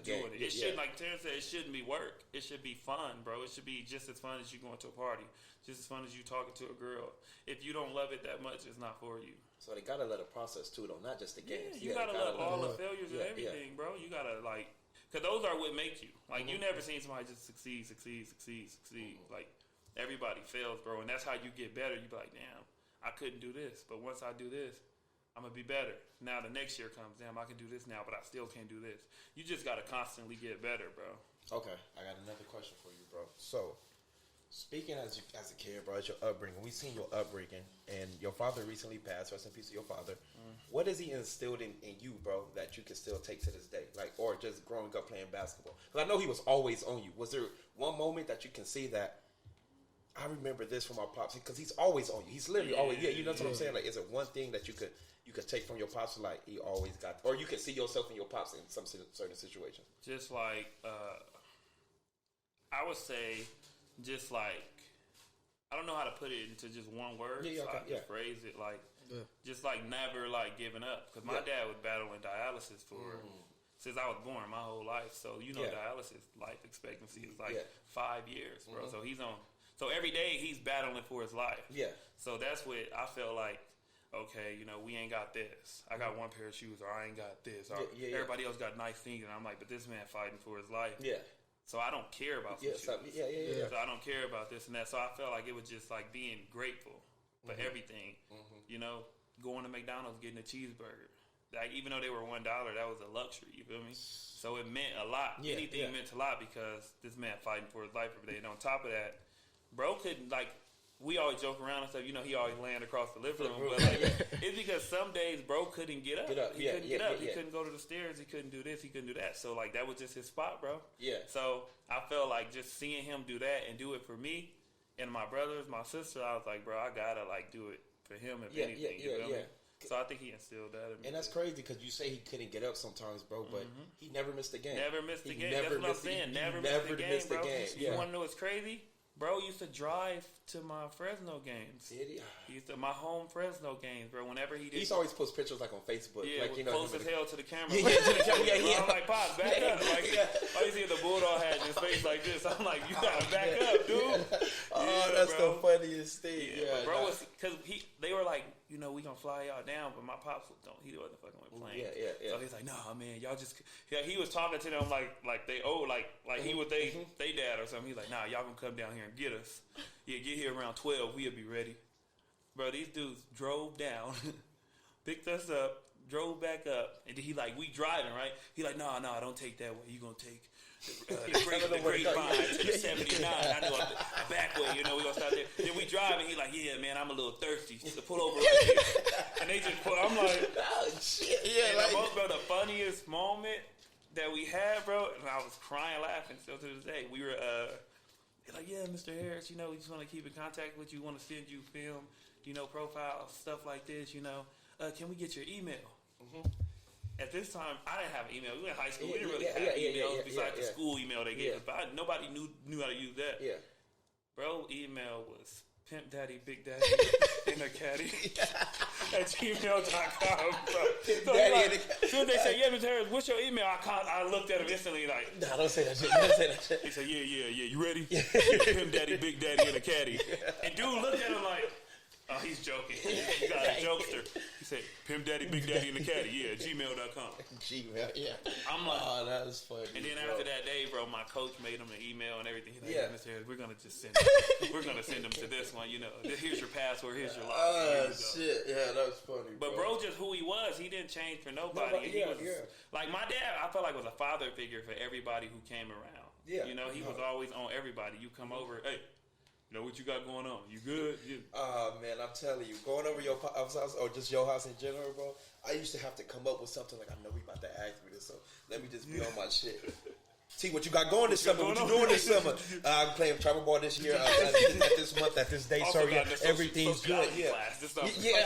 Speaker 3: doing it. It shouldn't, like Terrence said, it shouldn't be work. It should be fun, bro. It should be just as fun as you going to a party, just as fun as you talking to a girl. If you don't love it that much, it's not for you.
Speaker 1: So they gotta let it process too, though, not just the games.
Speaker 3: You gotta love all the failures and everything, bro. You gotta like, cause those are what make you. Like you never seen somebody just succeed. Like everybody fails, bro, and that's how you get better. You be like, damn, I couldn't do this, but once I do this, I'm going to be better. Now the next year comes, damn, I can do this now, but I still can't do this. You just got to constantly get better, bro.
Speaker 1: Okay, I got another question for you, bro. So, speaking as a kid, bro, as your upbringing, we've seen your upbringing, and your father recently passed. Rest in peace to your father. What has he instilled in you, bro, that you can still take to this day? Like, or just growing up playing basketball? Because I know he was always on you. Was there one moment that you can see that, I remember this from my pops, because he's always on you. He's literally always, you know what I'm saying? Like, is it one thing that you could take from your pops, like he always got, or you could see yourself in your pops in some certain situations?
Speaker 3: Just like, I would say, just like, I don't know how to put it into just one word, so I just phrase it like, just like never like giving up. Because my dad was battling dialysis since I was born, my whole life. So, you know, dialysis life expectancy is like 5 years, bro. So he's on. So every day he's battling for his life. Yeah. So that's what I felt like. Okay, you know, we ain't got this. I got one pair of shoes, or I ain't got this. Everybody else got nice things, and I'm like, but this man fighting for his life. Yeah. So I don't care about some shoes. So I don't care about this and that. So I felt like it was just like being grateful for everything. You know, going to McDonald's, getting a cheeseburger. Like, even though they were $1, that was a luxury. You feel me? So it meant a lot. Anything meant a lot because this man fighting for his life every day. And on top of that, bro couldn't, like, we always joke around and stuff. You know, he always land across the living room. But, like, it's because some days bro couldn't get up. He couldn't get up. He couldn't go to the stairs. He couldn't do this. He couldn't do that. So, like, that was just his spot, bro. Yeah. So, I felt like just seeing him do that and do it for me and my brothers, my sister, I was like, bro, I got to, like, do it for him if anything. You feel me? So I think he instilled that in me.
Speaker 1: And that's crazy because you say he couldn't get up sometimes, bro, but he never missed a game.
Speaker 3: Never missed a game. That's what I'm saying. Never missed a game, bro. You want to know what's crazy? Bro used to drive to my Fresno games. Did he? He used to my home Fresno games, bro. Whenever he did,
Speaker 1: he always posts pictures like on Facebook.
Speaker 3: Yeah,
Speaker 1: like, you know,
Speaker 3: close as hell to the camera. Yeah, to the camera. I'm like, Pops, back up. Like, I used to get the Bulldog hat and his face like this. I'm like, you gotta back up, dude.
Speaker 1: That's the funniest thing.
Speaker 3: Yeah, bro, because they were like, we gonna fly y'all down, but my pops he wasn't fucking with planes.
Speaker 1: Yeah.
Speaker 3: So he's like, nah, man, y'all just. Yeah, he was talking to them like they he was they dad or something. He's like, nah, y'all gonna come down here and get us. Yeah, get here around 12. We'll be ready. Bro, these dudes drove down, picked us up, drove back up, and then we driving, right? He like, nah, don't take that way. You gonna take the grapevine to the 79. I know a back way, we gonna stop there. Then we drive, and he like, yeah, man, I'm a little thirsty. So pull over right here. And they just pull. I'm like,
Speaker 1: oh shit, yeah.
Speaker 3: Bro, the funniest moment that we had, bro, and I was crying, laughing still to this day. We were like, yeah, Mr. Harris, we just want to keep in contact with you. Want to send you film, profiles, stuff like this. Can we get your email? Mm-hmm. At this time, I didn't have an email. We were in high school. We didn't really have emails besides the school email they gave us. But nobody knew how to use that. Yeah. Bro, email was Pimp Daddy, Big Daddy, in a caddy at gmail.com, bro. So as soon as they say, yeah, Mr. Harris, what's your email? I looked at him instantly like,
Speaker 1: nah, don't say that shit. Don't say that shit.
Speaker 3: He said, yeah. You ready? Pimp Daddy, Big Daddy, in a caddy. And dude looked at him like, oh, he's joking. He's got a jokester. He said, Pimp Daddy, Big Daddy, in the caddy. Yeah, gmail.com.
Speaker 1: Gmail, yeah.
Speaker 3: I'm like,
Speaker 1: oh, that was funny.
Speaker 3: And then after that day, bro, my coach made him an email and everything. He's like, yeah, Mr. Harris, we're going to just send him to this one. Here's your password. Here's your login.
Speaker 1: Oh, shit. Yeah, that was funny.
Speaker 3: But bro, just who he was, he didn't change for nobody. Like, my dad, I felt like was a father figure for everybody who came around. Yeah. He was always on everybody. You come over, hey, what you got going on? You good?
Speaker 1: Man, I'm telling you, going over your house or just your house in general, bro, I used to have to come up with something like, I know we about to ask me this, so let me just be on my shit. See what you got going this summer. What you doing this summer? I'm playing travel ball this year. At this month, at this day. Sorry, everything's good. Yeah,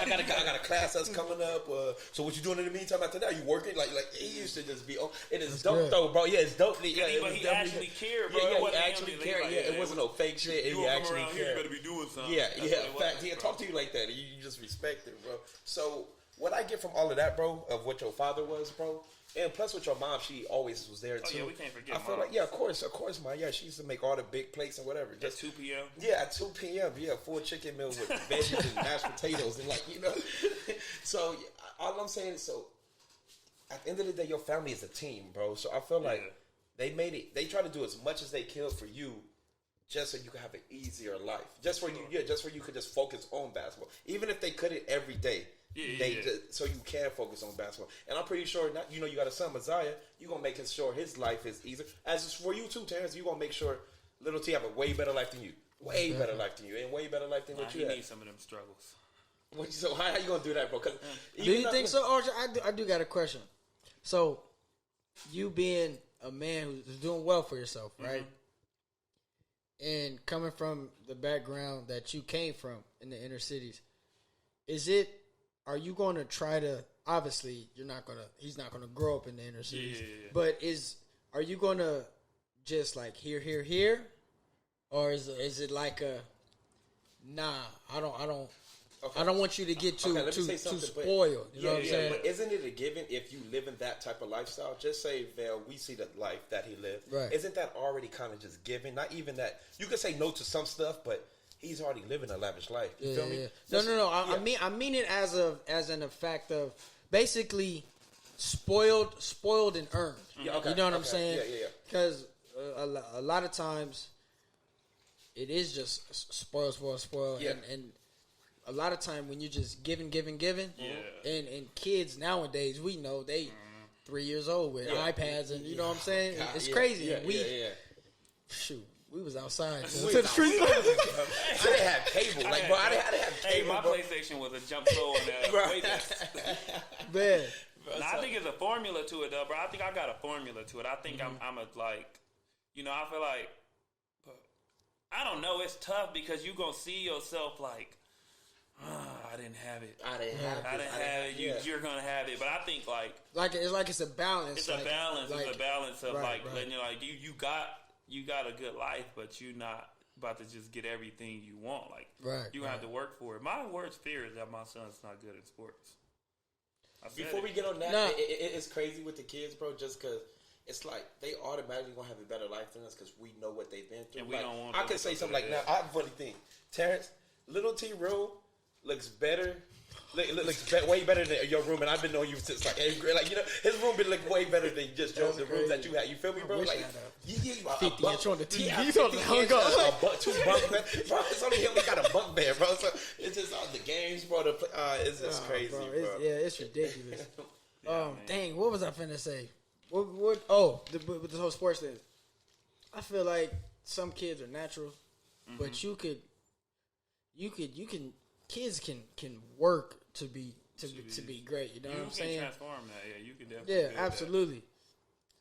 Speaker 1: I got a class that's coming up. So what you doing in the meantime after that? You working? Like he used to just be. It is dope though, bro. Yeah, it's dope. Yeah,
Speaker 3: but he actually cared, bro.
Speaker 1: Yeah, he actually cared. Yeah, it wasn't no fake shit. He actually cared.
Speaker 3: You better be doing something.
Speaker 1: Yeah. In fact, he talk to you like that. You just respect it, bro. So what I get from all of that, bro, of what your father was, bro. And plus with your mom, she always was there too.
Speaker 3: Oh yeah, we can't forget.
Speaker 1: I feel like, of course, Mom. Yeah, she used to make all the big plates and whatever.
Speaker 3: Just 2 p.m.
Speaker 1: Yeah, at 2 p.m. Yeah, full chicken meal with veggies and mashed potatoes and So all I'm saying is, so at the end of the day, your family is a team, bro. So I feel like they made it. They try to do as much as they can for you, just so you can have an easier life. Just for you could just focus on basketball, even if they couldn't every day. So you can focus on basketball. And I'm pretty sure, you got a son, Messiah, you're going to make sure his life is easier. As it's for you too, Terrence, you're going to make sure little T have a way better life than you. Way better life than you. And way better life than what you have.
Speaker 3: He needs some of them struggles.
Speaker 1: So how you going to do that, bro?
Speaker 2: Do you think so, Archer? I do got a question. So, you being a man who's doing well for yourself, right? Mm-hmm. And coming from the background that you came from in the inner cities, are you going to try to? Obviously, he's not gonna grow up in the inner cities. Yeah. But are you going to just like here, or is it like a nah? I don't. Okay. I don't want you to get too spoiled. You know what I'm saying?
Speaker 1: But isn't it a given if you live in that type of lifestyle? Just say, Vell, we see the life that he lived. Right. Isn't that already kind of just given? Not even that. You could say no to some stuff, but he's already living a lavish life. You feel me?
Speaker 2: No. I mean it as an effect of basically spoiled and earned. Yeah, okay. You know what I'm saying? Yeah. Because a lot of times it is just spoiled. Yeah. And a lot of time when you're just giving, and kids nowadays, we know they 3 years old with iPads, and you know what I'm saying? It's crazy. Shoot. We was outside. To the street.
Speaker 1: I didn't have cable. Like, bro, I didn't have cable.
Speaker 3: My PlayStation was a jump flow and wait.
Speaker 2: Man.
Speaker 3: I think it's a formula to it, though, bro. I think I got a formula to it. I think I'm a, like, I feel like, I don't know. It's tough because you going to see yourself like, I didn't have it. I didn't have it. You're gonna have it, but I think
Speaker 2: it's a balance.
Speaker 3: It's a balance. It's a balance of letting you you got a good life, but you're not about to just get everything you want. You have to work for it. My worst fear is that my son's not good at sports.
Speaker 1: Before we get on that, it's crazy with the kids, bro. Just because it's like they automatically gonna have a better life than us because we know what they've been through.
Speaker 3: And we
Speaker 1: like,
Speaker 3: don't want
Speaker 1: I could say something like, now, I have a funny thing. Terrence, Little T room looks better. Way better than your room, and I've been knowing you since like 8th grade. Like, you know, his room been looking way better than just the rooms that you had. You feel me, bro? Like, you
Speaker 2: 50 inch on the TV.
Speaker 1: Yeah,
Speaker 2: 50 inch,
Speaker 1: two bunk bed. Bro, it's only him. We got a bunk bed, bro. So it's just all the games, bro. It's just crazy, bro.
Speaker 2: It's ridiculous. Dang, what was I finna say? With the whole sports thing. I feel like some kids are natural, but kids can work to be great. You know what I'm saying?
Speaker 3: You can transform that. Yeah, you can definitely.
Speaker 2: Yeah, absolutely.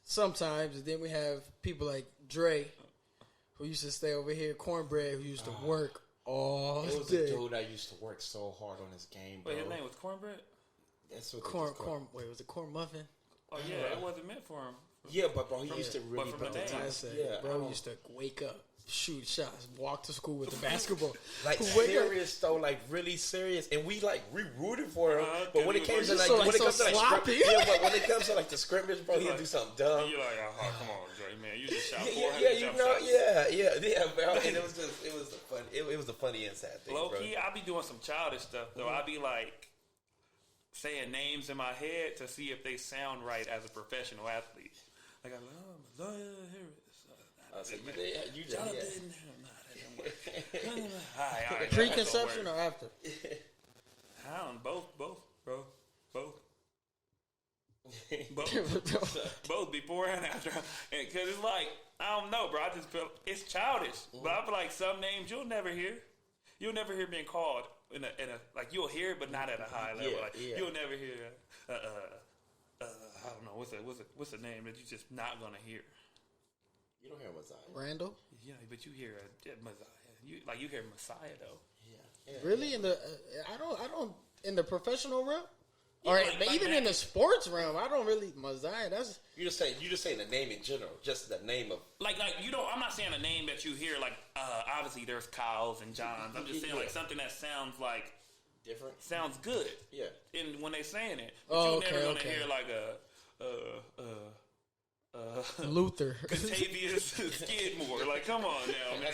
Speaker 2: Sometimes, and then we have people like Dre, who used to stay over here, Cornbread, who used to work all day.
Speaker 1: It was a dude that used to work so hard on his game, bro.
Speaker 3: Wait, his name was Cornbread?
Speaker 1: That's what
Speaker 2: Wait, was it Corn Muffin?
Speaker 3: Oh, yeah, it wasn't meant for him.
Speaker 1: Yeah, but bro, he used to really
Speaker 3: put the time.
Speaker 2: Bro used to wake up, shoot shots, walk to school with the basketball.
Speaker 1: Like serious though, like really serious, and we rooted for him. But when it came to
Speaker 2: but when
Speaker 1: it comes to like the scrimmage, bro, he'd do something dumb.
Speaker 3: You're like, oh, come on, Dre, man, you just shot 400
Speaker 1: bro. And it was a funny and sad thing.
Speaker 3: Low
Speaker 1: bro.
Speaker 3: key, I be doing some childish stuff though. I be like saying names in my head to see if they sound right as a professional athlete. Like I'm like,
Speaker 1: you did.
Speaker 2: Preconception or after?
Speaker 3: Both, bro. Both. Both before and after. Because it's like, I don't know, bro. I just feel it's childish. But I feel like some names you'll never hear. You'll never hear being called in a like you'll hear it, but not at a high level. You'll never hear. I don't know what's a name that you're just not gonna hear.
Speaker 1: You don't hear Messiah.
Speaker 2: Randall?
Speaker 3: Yeah, but you hear Messiah. You hear Messiah though.
Speaker 1: Yeah.
Speaker 2: Really? In the I don't in the professional realm?
Speaker 3: Yeah,
Speaker 2: or even in the sports realm, I don't really Messiah. That's
Speaker 1: you just saying the name in general, just the name of
Speaker 3: like you don't. I'm not saying a name that you hear like obviously there's Kyles and Johns. I'm just saying like something that sounds like
Speaker 1: different,
Speaker 3: sounds good.
Speaker 1: Yeah,
Speaker 3: and when they saying it, but you're never gonna hear like
Speaker 2: Luther,
Speaker 3: Catavius Skidmore. Like, come on now, man.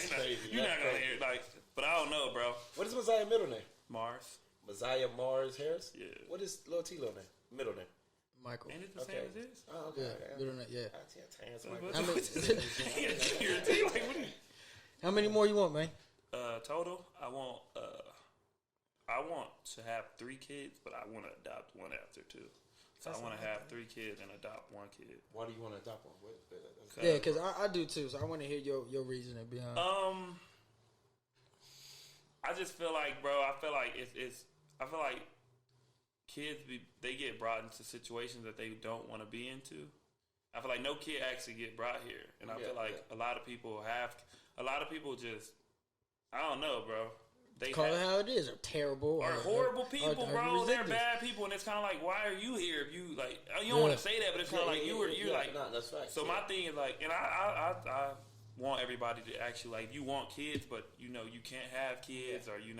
Speaker 3: You're not gonna hear like. But I don't know, bro.
Speaker 1: What is Messiah's middle name?
Speaker 3: Mars.
Speaker 1: Messiah Mars Harris?
Speaker 3: Yeah.
Speaker 1: What is Lil T name? Middle name?
Speaker 2: Michael.
Speaker 3: Ain't it the same as his?
Speaker 1: Oh, okay.
Speaker 2: Middle name, yeah. How many more you want, man?
Speaker 3: Total, I want to have 3 kids, but I want to adopt one after 2. So I want to have 3 kids and adopt 1 kid.
Speaker 1: Why do you want to adopt one?
Speaker 2: Yeah, because I do too. So I want to hear your reasoning behind.
Speaker 3: I just feel like, bro. I feel like I feel like kids they get brought into situations that they don't want to be into. I feel like no kid actually get brought here, and I feel like a lot of people just I don't know, bro. They
Speaker 2: call it how it is, or terrible,
Speaker 3: or horrible people, bro. They're bad people, and it's kind of like, why are you here? If you like, you don't want to say that, but it's kind of like you're like.
Speaker 1: No, that's right.
Speaker 3: So my thing is like, and I want everybody to actually like, you want kids, but you can't have kids, or you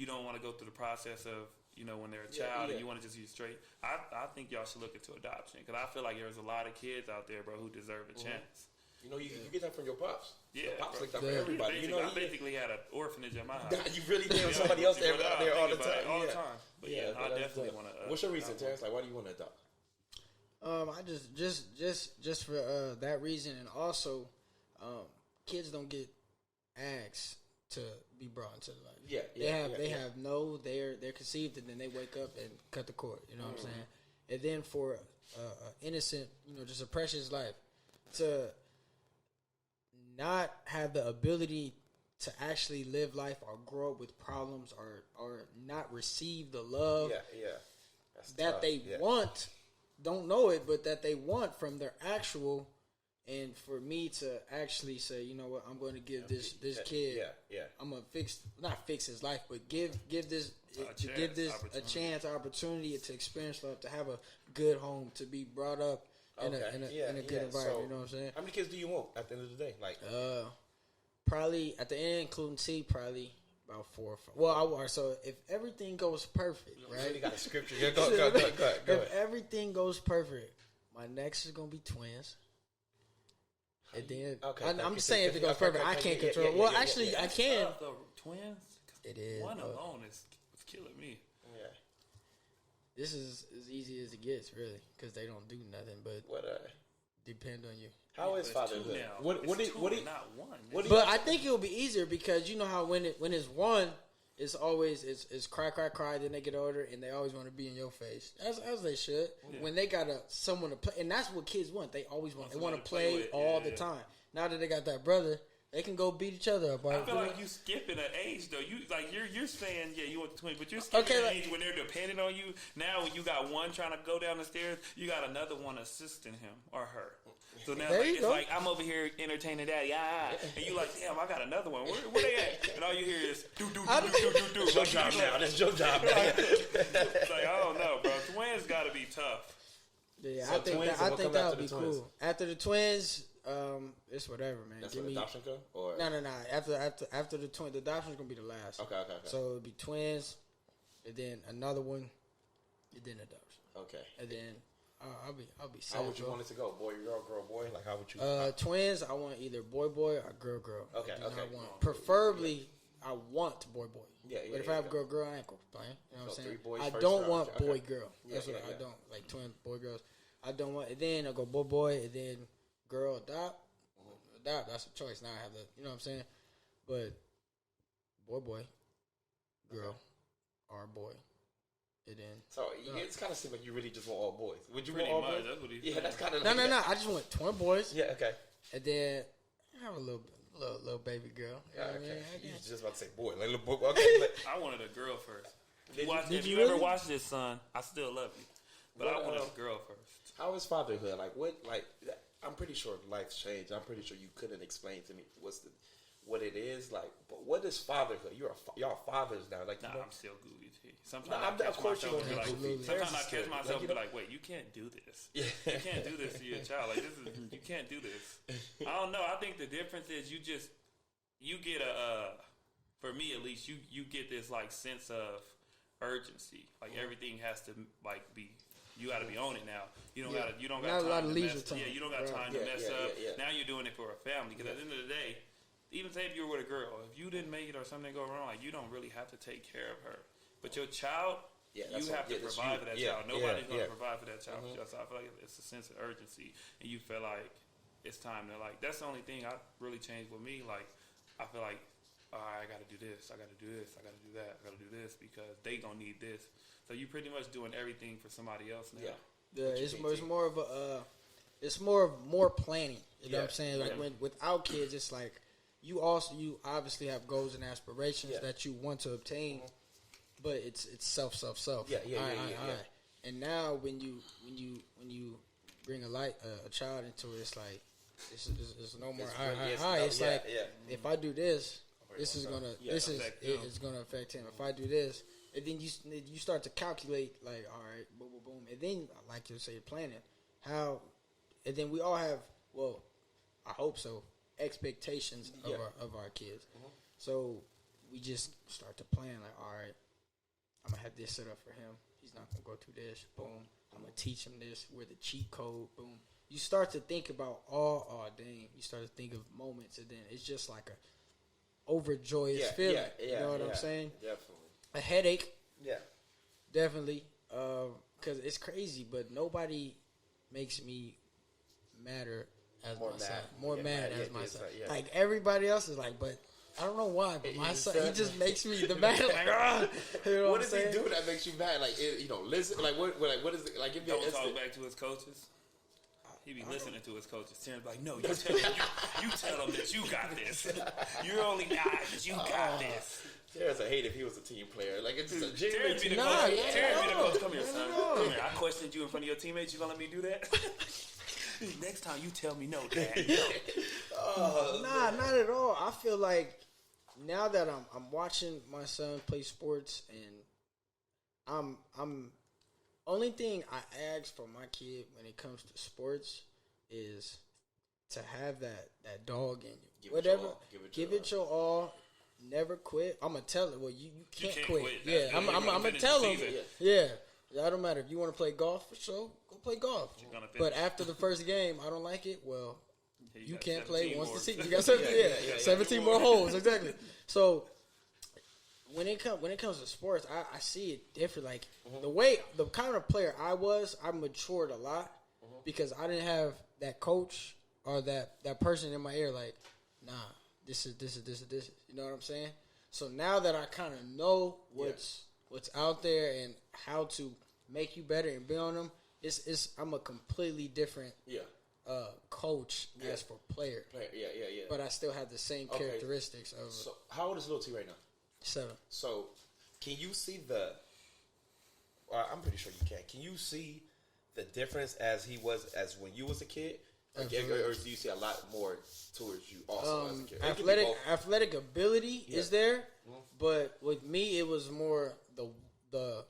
Speaker 3: don't want to go through the process of when they're a child and you want to just use straight. I think y'all should look into adoption because I feel like there's a lot of kids out there, bro, who deserve a chance.
Speaker 1: You get that from your pops.
Speaker 3: Yeah,
Speaker 1: pops looked out for everybody.
Speaker 3: I basically had an orphanage at my house.
Speaker 1: You really did. Somebody else there all the time.
Speaker 3: All the time. But I definitely want to.
Speaker 1: What's your reason, Terrence? Like, why do you want to adopt?
Speaker 2: I just for that reason, and also, kids don't get asked to be brought into life. They're conceived and then they wake up and cut the cord. You know what I'm saying? And then for innocent, just a precious life to not have the ability to actually live life or grow up with problems or not receive the love that they want, don't know it, but that they want from their actual. And for me to actually say, you know what, I'm going to give this kid, I'm going to not fix his life, but give this a chance, opportunity to experience love, to have a good home, to be brought up in a good environment. So, you know what I'm saying?
Speaker 1: How many kids do you want at the end of the day? Like,
Speaker 2: probably at the end, including T, probably about 4 or 5. Well, so if everything goes perfect, right?
Speaker 1: You got a scripture. Go ahead.
Speaker 2: If everything goes perfect, my next is going to be twins. And then
Speaker 1: Okay,
Speaker 2: I'm just saying if it goes perfect, I can't control. Well, actually, I can.
Speaker 3: The twins.
Speaker 2: It is.
Speaker 3: One alone is killing me.
Speaker 1: Yeah.
Speaker 2: This is as easy as it gets, really, because they don't do nothing but depend on you.
Speaker 1: How is fatherhood? What do you,
Speaker 3: not one?
Speaker 2: But I think it'll be easier because you know how when it's one, it's always it's cry. Then they get older and they always want to be in your face, as they should. Yeah. When they got someone to play, and that's what kids want. They always want. They want to play all the time. Now that they got that brother, they can go beat each other up.
Speaker 3: I feel like you skipping an age though. You like you're saying you want the twins, but you're skipping an age when they're dependent on you. Now when you got one trying to go down the stairs, you got another one assisting him or her. So now it's like I'm over here entertaining daddy, and you like, damn, I got another one. Where they at? And all you hear is do.
Speaker 1: It's your job now. That's your job now.
Speaker 3: It's like I don't know, bro. Twins got to be tough.
Speaker 2: Yeah, so I think that would be cool. After the twins, it's whatever, man.
Speaker 1: That's when adoption go? Or
Speaker 2: no. After the twins, the adoption's gonna be the last.
Speaker 1: Okay.
Speaker 2: So it'll be twins, and then another one, and then adoption.
Speaker 1: Okay.
Speaker 2: And then I'll be sad.
Speaker 1: How would you want it to go? Boy, girl, boy? Like how would you?
Speaker 2: Twins. I want either boy or girl.
Speaker 1: Okay.
Speaker 2: Preferably, I want boy.
Speaker 1: Yeah.
Speaker 2: But if I have girl, I ain't playing. You know what I'm saying?
Speaker 1: 3 boys,
Speaker 2: I
Speaker 1: first
Speaker 2: don't
Speaker 1: round.
Speaker 2: want boy, girl. That's what
Speaker 1: I
Speaker 2: don't like. Twin boy, girls. I don't want. And then I'll go boy, and then girl adopt. That's a choice. Now I have the. You know what I'm saying? But boy, girl, or boy. And then,
Speaker 1: so it's kind of seems like you really just want all boys. Would you
Speaker 3: Pretty
Speaker 1: want all
Speaker 3: much,
Speaker 1: boys?
Speaker 3: That's what he's
Speaker 1: Yeah, that's kind of
Speaker 2: no. I just want twin boys.
Speaker 1: Yeah, okay.
Speaker 2: And then I have a little baby girl. You know what
Speaker 1: okay.
Speaker 2: I mean?
Speaker 1: You was just about to say boy, like little boy. Okay.
Speaker 3: I wanted a girl first.
Speaker 2: Did
Speaker 3: If
Speaker 2: you
Speaker 3: you ever
Speaker 2: really?
Speaker 3: watched this, son, I still love you, but I wanted a girl first.
Speaker 1: How is fatherhood? Like what? Like I'm pretty sure life's changed. I'm pretty sure you couldn't explain to me what it is like. But what is fatherhood? Y'all fathers now. Like
Speaker 3: I'm still goofy. Sometimes
Speaker 1: of course you're gonna be goofy.
Speaker 3: Sometimes I catch myself and be like, wait, you can't do this. You can't do this to your child. Like you can't do this. I don't know. I think the difference is you get for me at least, you get this like sense of urgency. Like everything has to like be. You got to be on it now. You don't got time to mess. Yeah, you don't got time to mess up.
Speaker 1: Yeah.
Speaker 3: Now you're doing it for a family. Because at the end of the day, even say if you were with a girl, if you didn't make it or something go wrong, like you don't really have to take care of her. But your child, you have to provide for that child. Nobody's going to provide for that child. So I feel like it's a sense of urgency, and you feel like it's time to like. That's the only thing I really changed with me. Like I feel like I got to do this. I got to do this. I got to do that. I got to do this because they gonna need this. So you pretty much doing everything for somebody else now.
Speaker 2: Yeah. It's more of a. It's more planning. You know what I'm saying? Like without kids, it's like you obviously have goals and aspirations that you want to obtain, but it's self.
Speaker 1: Yeah.
Speaker 2: And now when you bring a child into it, it's like it's no more. It's like if I do this, this is gonna affect him. If I do this, and then you start to calculate like, all right, boom, boom, boom, and then like you say, planning how, and then we all have, well, I hope so, expectations of our kids. Mm-hmm. So we just start to plan like, all right, I'm gonna have this set up for him. He's not gonna go through this. Boom. I'm gonna teach him this. We're the cheat code. Boom. You start to think about you start to think of moments, and then it's just like a overjoyous feeling. You know what I'm saying?
Speaker 1: Definitely.
Speaker 2: A headache.
Speaker 1: Yeah.
Speaker 2: Definitely. Because it's crazy, but nobody makes me madder as my son. More mad as my son. Yeah. Like everybody else is like, but I don't know why, but my son, he just makes me the mad. Like, you know
Speaker 1: what does he do that makes you mad? Like, listen. Like, what is it? Like, give me
Speaker 3: don't talk back to his coaches. He be listening to his coaches. Terrence like, no, you tell him that you got this. You're only guy, but you got this.
Speaker 1: Terrence would hate if he was a team player. Like, it's a
Speaker 3: Terrence be the coach. Terrence be the coach. Come here, son. Come here. I questioned you in front of your teammates. You gonna let me do that? Next time you tell me no, Dad. No.
Speaker 2: Not at all. I feel like now that I'm watching my son play sports, and I'm only thing I ask for my kid when it comes to sports is to have that dog in you. Give it your all. Never quit. I'm gonna tell it. Well, you can't quit. Yeah, I'm gonna tell him. Yeah, that don't matter. If you want to play golf, for sure, go play golf. But after the first game, I don't like it. Well, You can't play once the season. You got 17, 17 more holes, exactly. So when it comes to sports, I see it different. Like the kind of player I matured a lot because I didn't have that coach or that person in my ear. Like, nah, this is. You know what I'm saying? So now that I kind of know what's out there and how to make you better and build on them, I'm a completely different coach as for player.
Speaker 1: Yeah.
Speaker 2: But I still have the same characteristics of.
Speaker 1: So how old is Lil T right now?
Speaker 2: 7.
Speaker 1: So can you see I'm pretty sure you can. Can you see the difference as when you was a kid? Or do you see a lot more towards you also as a kid?
Speaker 2: Athletic ability is there, but with me it was more the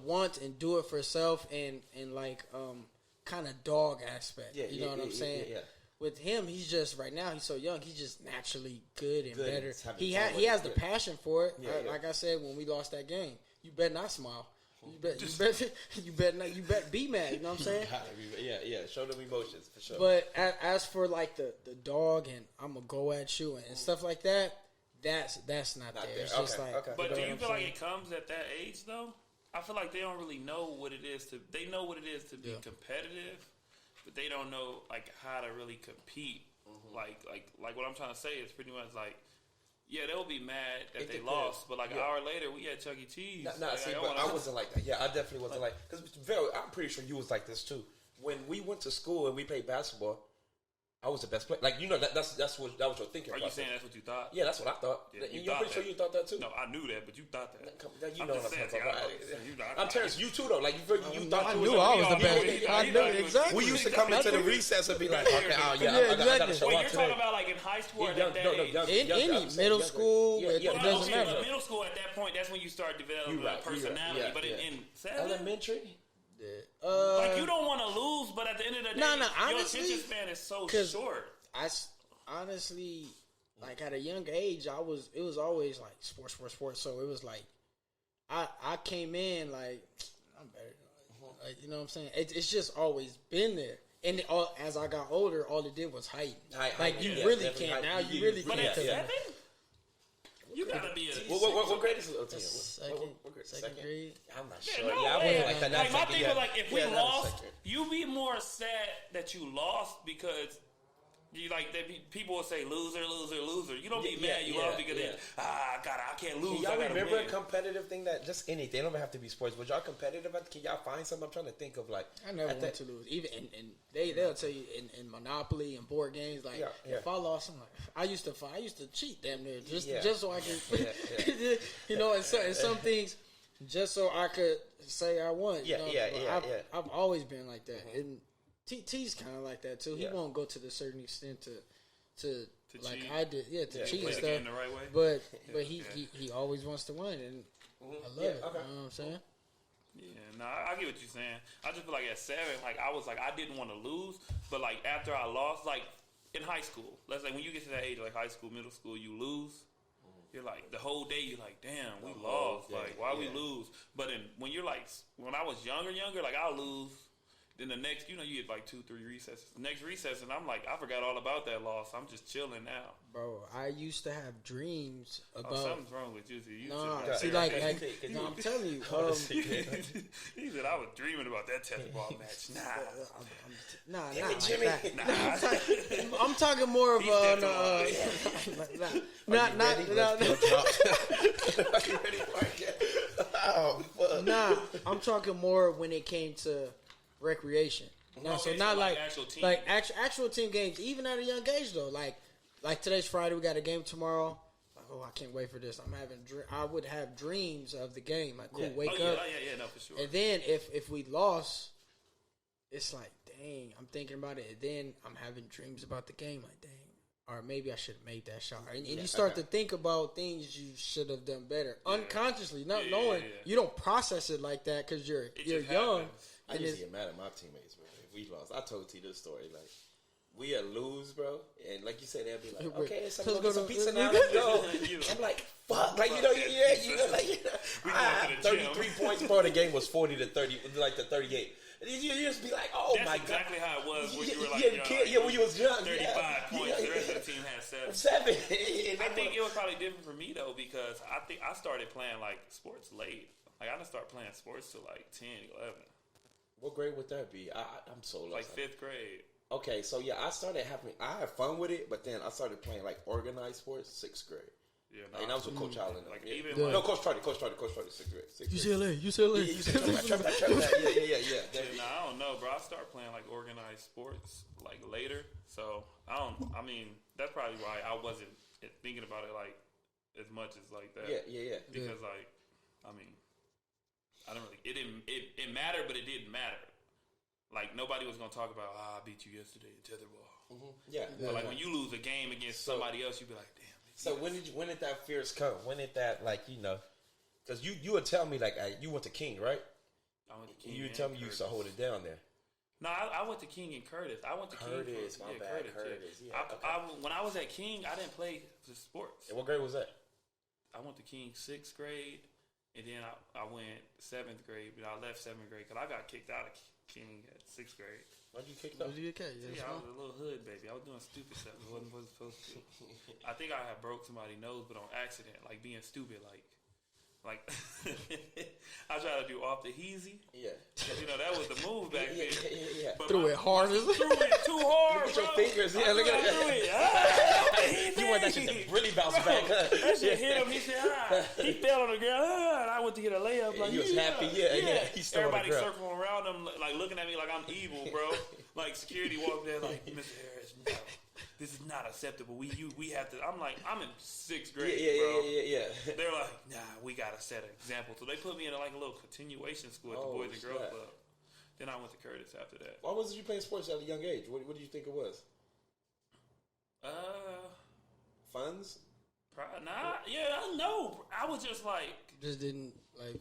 Speaker 2: want and do it for self and like kind of dog aspect. You know what I'm saying? Yeah. With him, he's just right now. He's so young. He's just naturally good and better. He has the passion for it. Like I said when we lost that game, you better not smile. You bet be mad. You know what I'm saying?
Speaker 1: Yeah. Show them emotions for sure.
Speaker 2: But as for like the dog and I'm gonna go at you and stuff like that, that's not there. It's just like.
Speaker 3: Okay. But do you feel like it comes at that age though? I feel like they don't really know what it is to. They know what it is to be competitive, but they don't know like how to really compete. Like what I'm trying to say is pretty much like. Yeah, they'll be mad that they lost, but like an hour later, we had Chuck E. Cheese.
Speaker 1: I wasn't like that. Yeah, I definitely wasn't like because Vell, I'm pretty sure you was like this too. When we went to school and we played basketball, I was the best player. Like that was your thinking.
Speaker 3: Are you saying that's what you thought?
Speaker 1: Yeah, that's what I thought.
Speaker 3: Yeah,
Speaker 1: you're pretty sure you thought that too.
Speaker 3: No, I knew that, but you thought that.
Speaker 1: You know what I'm talking about. I'm Terrence, you too though. Like you thought
Speaker 2: I knew I was the best. I knew exactly.
Speaker 1: We used to come into the recess and be like, okay, I gotta show
Speaker 3: Wait,
Speaker 1: up
Speaker 3: you're talking about like in high school at that age?
Speaker 2: In any middle school, it doesn't matter.
Speaker 3: Middle school at that point, that's when you start developing personality. But in
Speaker 1: elementary.
Speaker 3: Like you don't want to lose, but at the end of the day, your attention span is so short.
Speaker 2: I honestly, like at a young age, it was always like sports. So it was like, I came in like, I'm better. Like, you know what I'm saying? It's just always been there. And as I got older, all it did was heighten. Like you really can't now. You really can't.
Speaker 3: But at 7, you gotta be a.
Speaker 1: What grade is it?
Speaker 2: Second grade.
Speaker 1: I'm not sure. I wasn't like that.
Speaker 3: Like my thing was like, if we lost, you be more sad that you lost because. You like that people will say loser. You don't be mad you lost because I can't lose.
Speaker 1: Can y'all remember a competitive thing that just anything? It don't even have to be sports. Was y'all competitive? Can y'all find something? I'm trying to think of like.
Speaker 2: I never want to lose. Even and they'll tell you in Monopoly and board games like if I lost, I'm like I used to cheat damn near just so I could you know and some things just so I could say I won. I've always been like that. And T's kind of like that too. He won't go to the certain extent to like cheat. I did, to cheat and stuff. The right way. But he always wants to win, and I love it. Okay. You know what I'm saying?
Speaker 3: Yeah, I get what you're saying. I just feel like at 7, like I was like I didn't want to lose, but like after I lost, like in high school, let's say when you get to that age, like high school, middle school, you lose. You're like the whole day. You're like, damn, we lost. Like why we lose? But when you're like when I was younger, like I'll lose. Then the next, you get like 2-3 recesses. The next recess, and I'm like, I forgot all about that loss. I'm just chilling now.
Speaker 2: Bro, I used to have dreams about...
Speaker 3: something's wrong with you.
Speaker 2: I'm telling you.
Speaker 3: He said, I was dreaming about that test ball match.
Speaker 2: Nah, Jimmy. I'm talking more of... I'm talking more when it came to... recreation. So not like actual team games. Even at a young age though, like today's Friday, we got a game tomorrow. Like, I can't wait for this. I would have dreams of the game. Like, wake up.
Speaker 3: No, for sure.
Speaker 2: And then if we lost, it's like, dang, I'm thinking about it. And then I'm having dreams about the game. Like, dang, or maybe I should have made that shot. And you start to think about things you should have done better unconsciously, not knowing. You don't process it like that because you're young.
Speaker 1: I used to get mad at my teammates, bro. If we lost, I told T this story. Like, we'd lose, bro, and like you said, they'd be like, "Okay, let's go some pizza now. Let's go." I'm like, "Fuck!" Like I had 33 points, bro. The game was 40-30, like the 38. You just be like, oh
Speaker 3: That's
Speaker 1: my
Speaker 3: exactly
Speaker 1: God.
Speaker 3: how it was when you were like
Speaker 1: when you was young.
Speaker 3: 35 points. The rest of the team had 7.
Speaker 1: 7.
Speaker 3: I think it was probably different for me though because I think I started playing like sports late. Like I didn't start playing sports till like 10, 11.
Speaker 1: What grade would that be? I'm so lost.
Speaker 3: Like 5th grade.
Speaker 1: Okay, so yeah, I had fun with it, but then I started playing like organized sports 6th grade.
Speaker 3: Yeah,
Speaker 1: and that was with Coach Allen.
Speaker 3: Like
Speaker 1: yeah.
Speaker 3: even
Speaker 1: No, Coach Charlie, 6th grade.
Speaker 2: UCLA.
Speaker 1: Yeah, trap that. Yeah.
Speaker 3: No, I don't know, bro. I started playing like organized sports like later, so I mean, that's probably why I wasn't thinking about it like as much as like that.
Speaker 1: Yeah.
Speaker 3: Because like, I mean, I don't really. It mattered, but it didn't matter. Like nobody was gonna talk about. I beat you yesterday in tetherball.
Speaker 1: Mm-hmm. Yeah.
Speaker 3: But like when you lose a game against somebody else, you'd be like, damn.
Speaker 1: So when did that fears come? When did that because you would tell me like you went to King, right?
Speaker 3: I went to King.
Speaker 1: You would tell me you used to hold it down there.
Speaker 3: No, I went to King and Curtis. I went to
Speaker 1: Curtis.
Speaker 3: King.
Speaker 1: My bad, Curtis. Yeah.
Speaker 3: When I was at King, I didn't play the sports.
Speaker 1: And what grade was that?
Speaker 3: I went to King 6th grade, and then I went 7th grade, but I left 7th grade because I got kicked out of King at 6th grade.
Speaker 1: Why'd you kick out?
Speaker 3: Yeah, I was a little hood baby. I was doing stupid stuff. I wasn't supposed to. I think I had broke somebody's nose, but on accident, like being stupid, like I tried to do off the heezy.
Speaker 1: Yeah.
Speaker 3: You know, that was the move back then.
Speaker 1: Yeah.
Speaker 3: But
Speaker 2: threw it hard.
Speaker 3: Threw it too hard,
Speaker 1: Look at
Speaker 3: bro.
Speaker 1: your fingers. Yeah, look at that. You want that shit to really bounce back.
Speaker 3: That shit hit him. He said, he fell on the ground. And I went to get a layup. Like,
Speaker 1: he was happy. Yeah. He still
Speaker 3: everybody circling around him, like looking at me like I'm evil, bro. Like security walked there, like Mr. Harris, no, this is not acceptable. We have to. I'm like, I'm in 6th grade, bro.
Speaker 1: Yeah.
Speaker 3: They're like, nah, we gotta set an example. So they put me in like a little continuation school at the Boys and Girls Club. Then I went to Curtis after that.
Speaker 1: Why wasn't you playing sports at a young age? What did you think it was? Funds?
Speaker 3: Nah, yeah, I know. I was just like,
Speaker 2: just didn't like.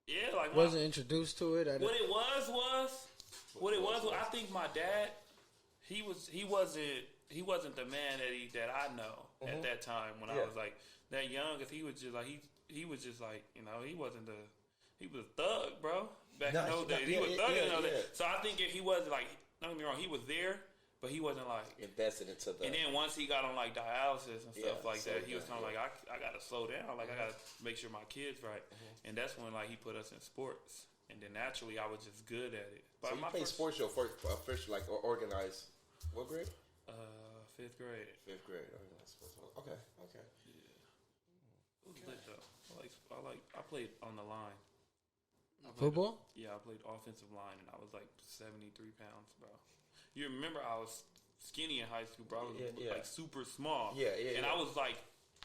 Speaker 3: Yeah, like
Speaker 2: wasn't introduced to it.
Speaker 3: What it was. I think my dad, he wasn't the man that I know at that time when I was like that young. Cause he was just like he was just like, you know, he was a thug, bro. Back in those days, he was thugging. So I think if he wasn't like, don't get me wrong, he was there, but he wasn't like
Speaker 1: invested into the.
Speaker 3: And then once he got on like dialysis and stuff like that, he was kind of like, I gotta slow down. Like I gotta make sure my kid's right. And that's when like he put us in sports. And then naturally, I was just good at it. But
Speaker 1: so you played sports your first like organized. What grade?
Speaker 3: 5th grade.
Speaker 1: 5th grade. Organized sports. Okay.
Speaker 3: Yeah. It was lit though. I played on the line.
Speaker 2: Football?
Speaker 3: I played offensive line, and I was like 73 pounds, bro. You remember I was skinny in high school, bro. I was like super small. And I was like,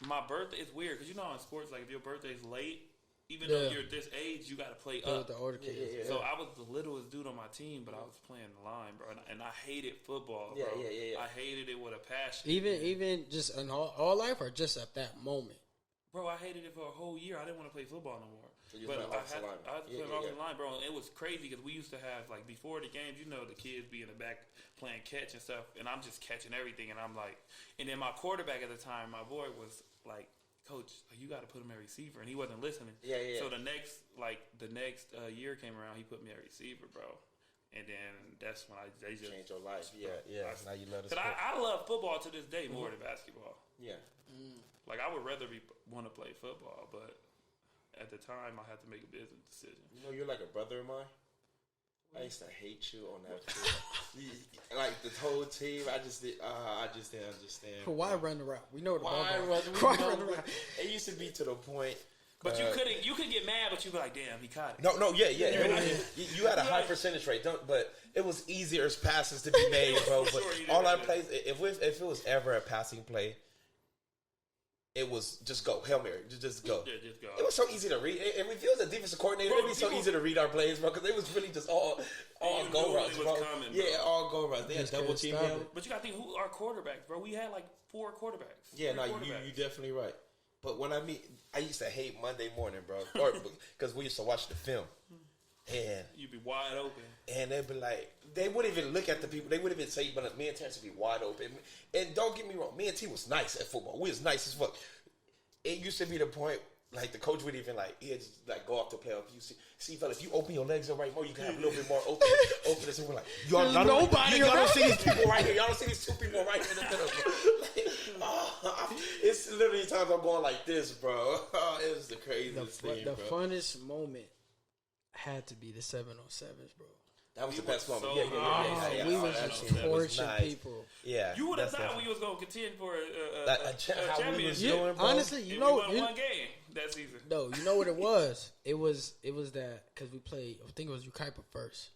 Speaker 3: my birthday is weird because you know in sports, like if your birthday's late. Even though you're this age, you got to play up.
Speaker 2: The order
Speaker 3: So I was the littlest dude on my team, but I was playing the line, bro. And I hated football, bro. I hated it with a passion.
Speaker 2: Even just in all life or just at that moment?
Speaker 3: Bro, I hated it for a whole year. I didn't want to play football no more.
Speaker 1: So
Speaker 3: but I had to play off the line, bro. And it was crazy because we used to have, like, before the games, you know, the kids be in the back playing catch and stuff. And I'm just catching everything. And I'm like, and then my quarterback at the time, my boy was like, Coach, you got to put him at receiver, and he wasn't listening. So the next year came around, he put me at receiver, bro, and then that's when they just
Speaker 1: changed your life. Now you love it.
Speaker 3: Because I love football to this day more than basketball. Like I would rather want to play football, but at the time I had to make a business decision.
Speaker 1: You know, you're like a brother of mine. I used to hate you on that field. Like the whole team, I just didn't understand.
Speaker 2: Why run the route? We know the ball.
Speaker 1: Why run the route? It used to be to the point.
Speaker 3: But you could get mad, but you'd be like, damn, he caught it.
Speaker 1: No, You had a high percentage rate, but it was easier passes to be made, bro. But all our plays, if it was ever a passing play, it was just go. Hail Mary. Just go.
Speaker 3: Yeah, just go.
Speaker 1: It was so easy to read. And if you was a defensive coordinator, it would be so easy to read our plays, bro, because it was really just all go routes, bro. All go routes. They had double team him.
Speaker 3: But you got to think, who are quarterbacks, bro? We had like 4 quarterbacks.
Speaker 1: Yeah, no, you definitely right. But when I used to hate Monday morning, bro, because we used to watch the film. And
Speaker 3: you'd be wide open.
Speaker 1: And they'd be like, they wouldn't even look at the people. They wouldn't even say, but me and Terrence would be wide open. And don't get me wrong, me and T was nice at football. We was nice as fuck. It used to be the point like the coach would even like he'd just like go off to play. You see, fella, if you open your legs up right more, you can have a little bit more openness. And we're like, y'all don't see these people right here. Y'all don't see these two people right here in the middle. Like, it's literally times I'm going like this, bro. It was the craziest thing.
Speaker 2: The funnest moment had to be the 7-on-7s, bro.
Speaker 1: That was the best moment.
Speaker 3: So
Speaker 1: Yeah.
Speaker 2: We was just torching people.
Speaker 1: Yeah.
Speaker 3: You would have thought we was going to contend for a championship.
Speaker 2: Honestly,
Speaker 3: we won one game that season.
Speaker 2: No, you know what it was? It was that because we played. I think it was Ukaipa first.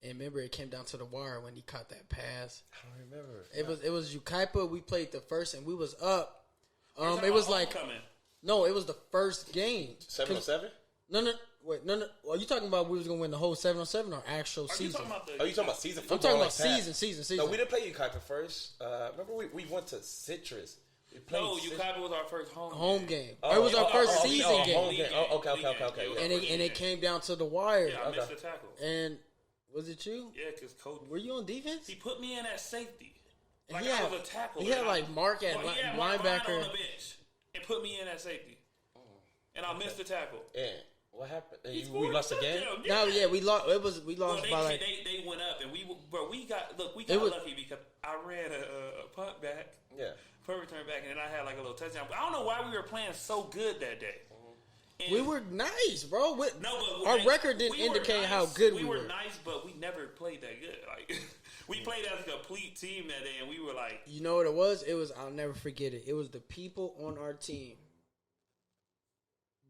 Speaker 2: And remember, it came down to the wire when he caught that pass.
Speaker 1: I don't remember.
Speaker 2: It was Ukaipa. We played the first, and we was up. It was like no, it was the first game.
Speaker 1: 7-on-7?
Speaker 2: No. Are you talking about we was gonna win the whole 7-on-7 or actual season?
Speaker 1: Are you talking about season football?
Speaker 2: I'm talking about season.
Speaker 1: No, we didn't play Ukaipa first. Remember we went to Citrus.
Speaker 3: Ukaipa was our first
Speaker 2: home game. It was our first season game.
Speaker 1: Okay.
Speaker 2: And it came down to the wire.
Speaker 3: Yeah, I missed the tackle.
Speaker 2: And was it you?
Speaker 3: Yeah, because Coach.
Speaker 2: Were you on defense?
Speaker 3: He put me in at safety. Like
Speaker 2: I
Speaker 3: was a tackle.
Speaker 2: He had like Mark at linebacker
Speaker 3: on the bench and put me in at safety. And I missed the tackle.
Speaker 1: Yeah. What happened? We lost again?
Speaker 2: No, we lost. We lost by like
Speaker 3: they went up and we got lucky because I ran a punt back.
Speaker 1: Yeah.
Speaker 3: Punt return back, and then I had like a little touchdown. But I don't know why we were playing so good that day.
Speaker 2: And we were nice, bro. Our record didn't indicate how good we were.
Speaker 3: We were nice, but we never played that good. Like we played as a complete team that day, and we were like,
Speaker 2: you know what it was? I'll never forget it. It was the people on our team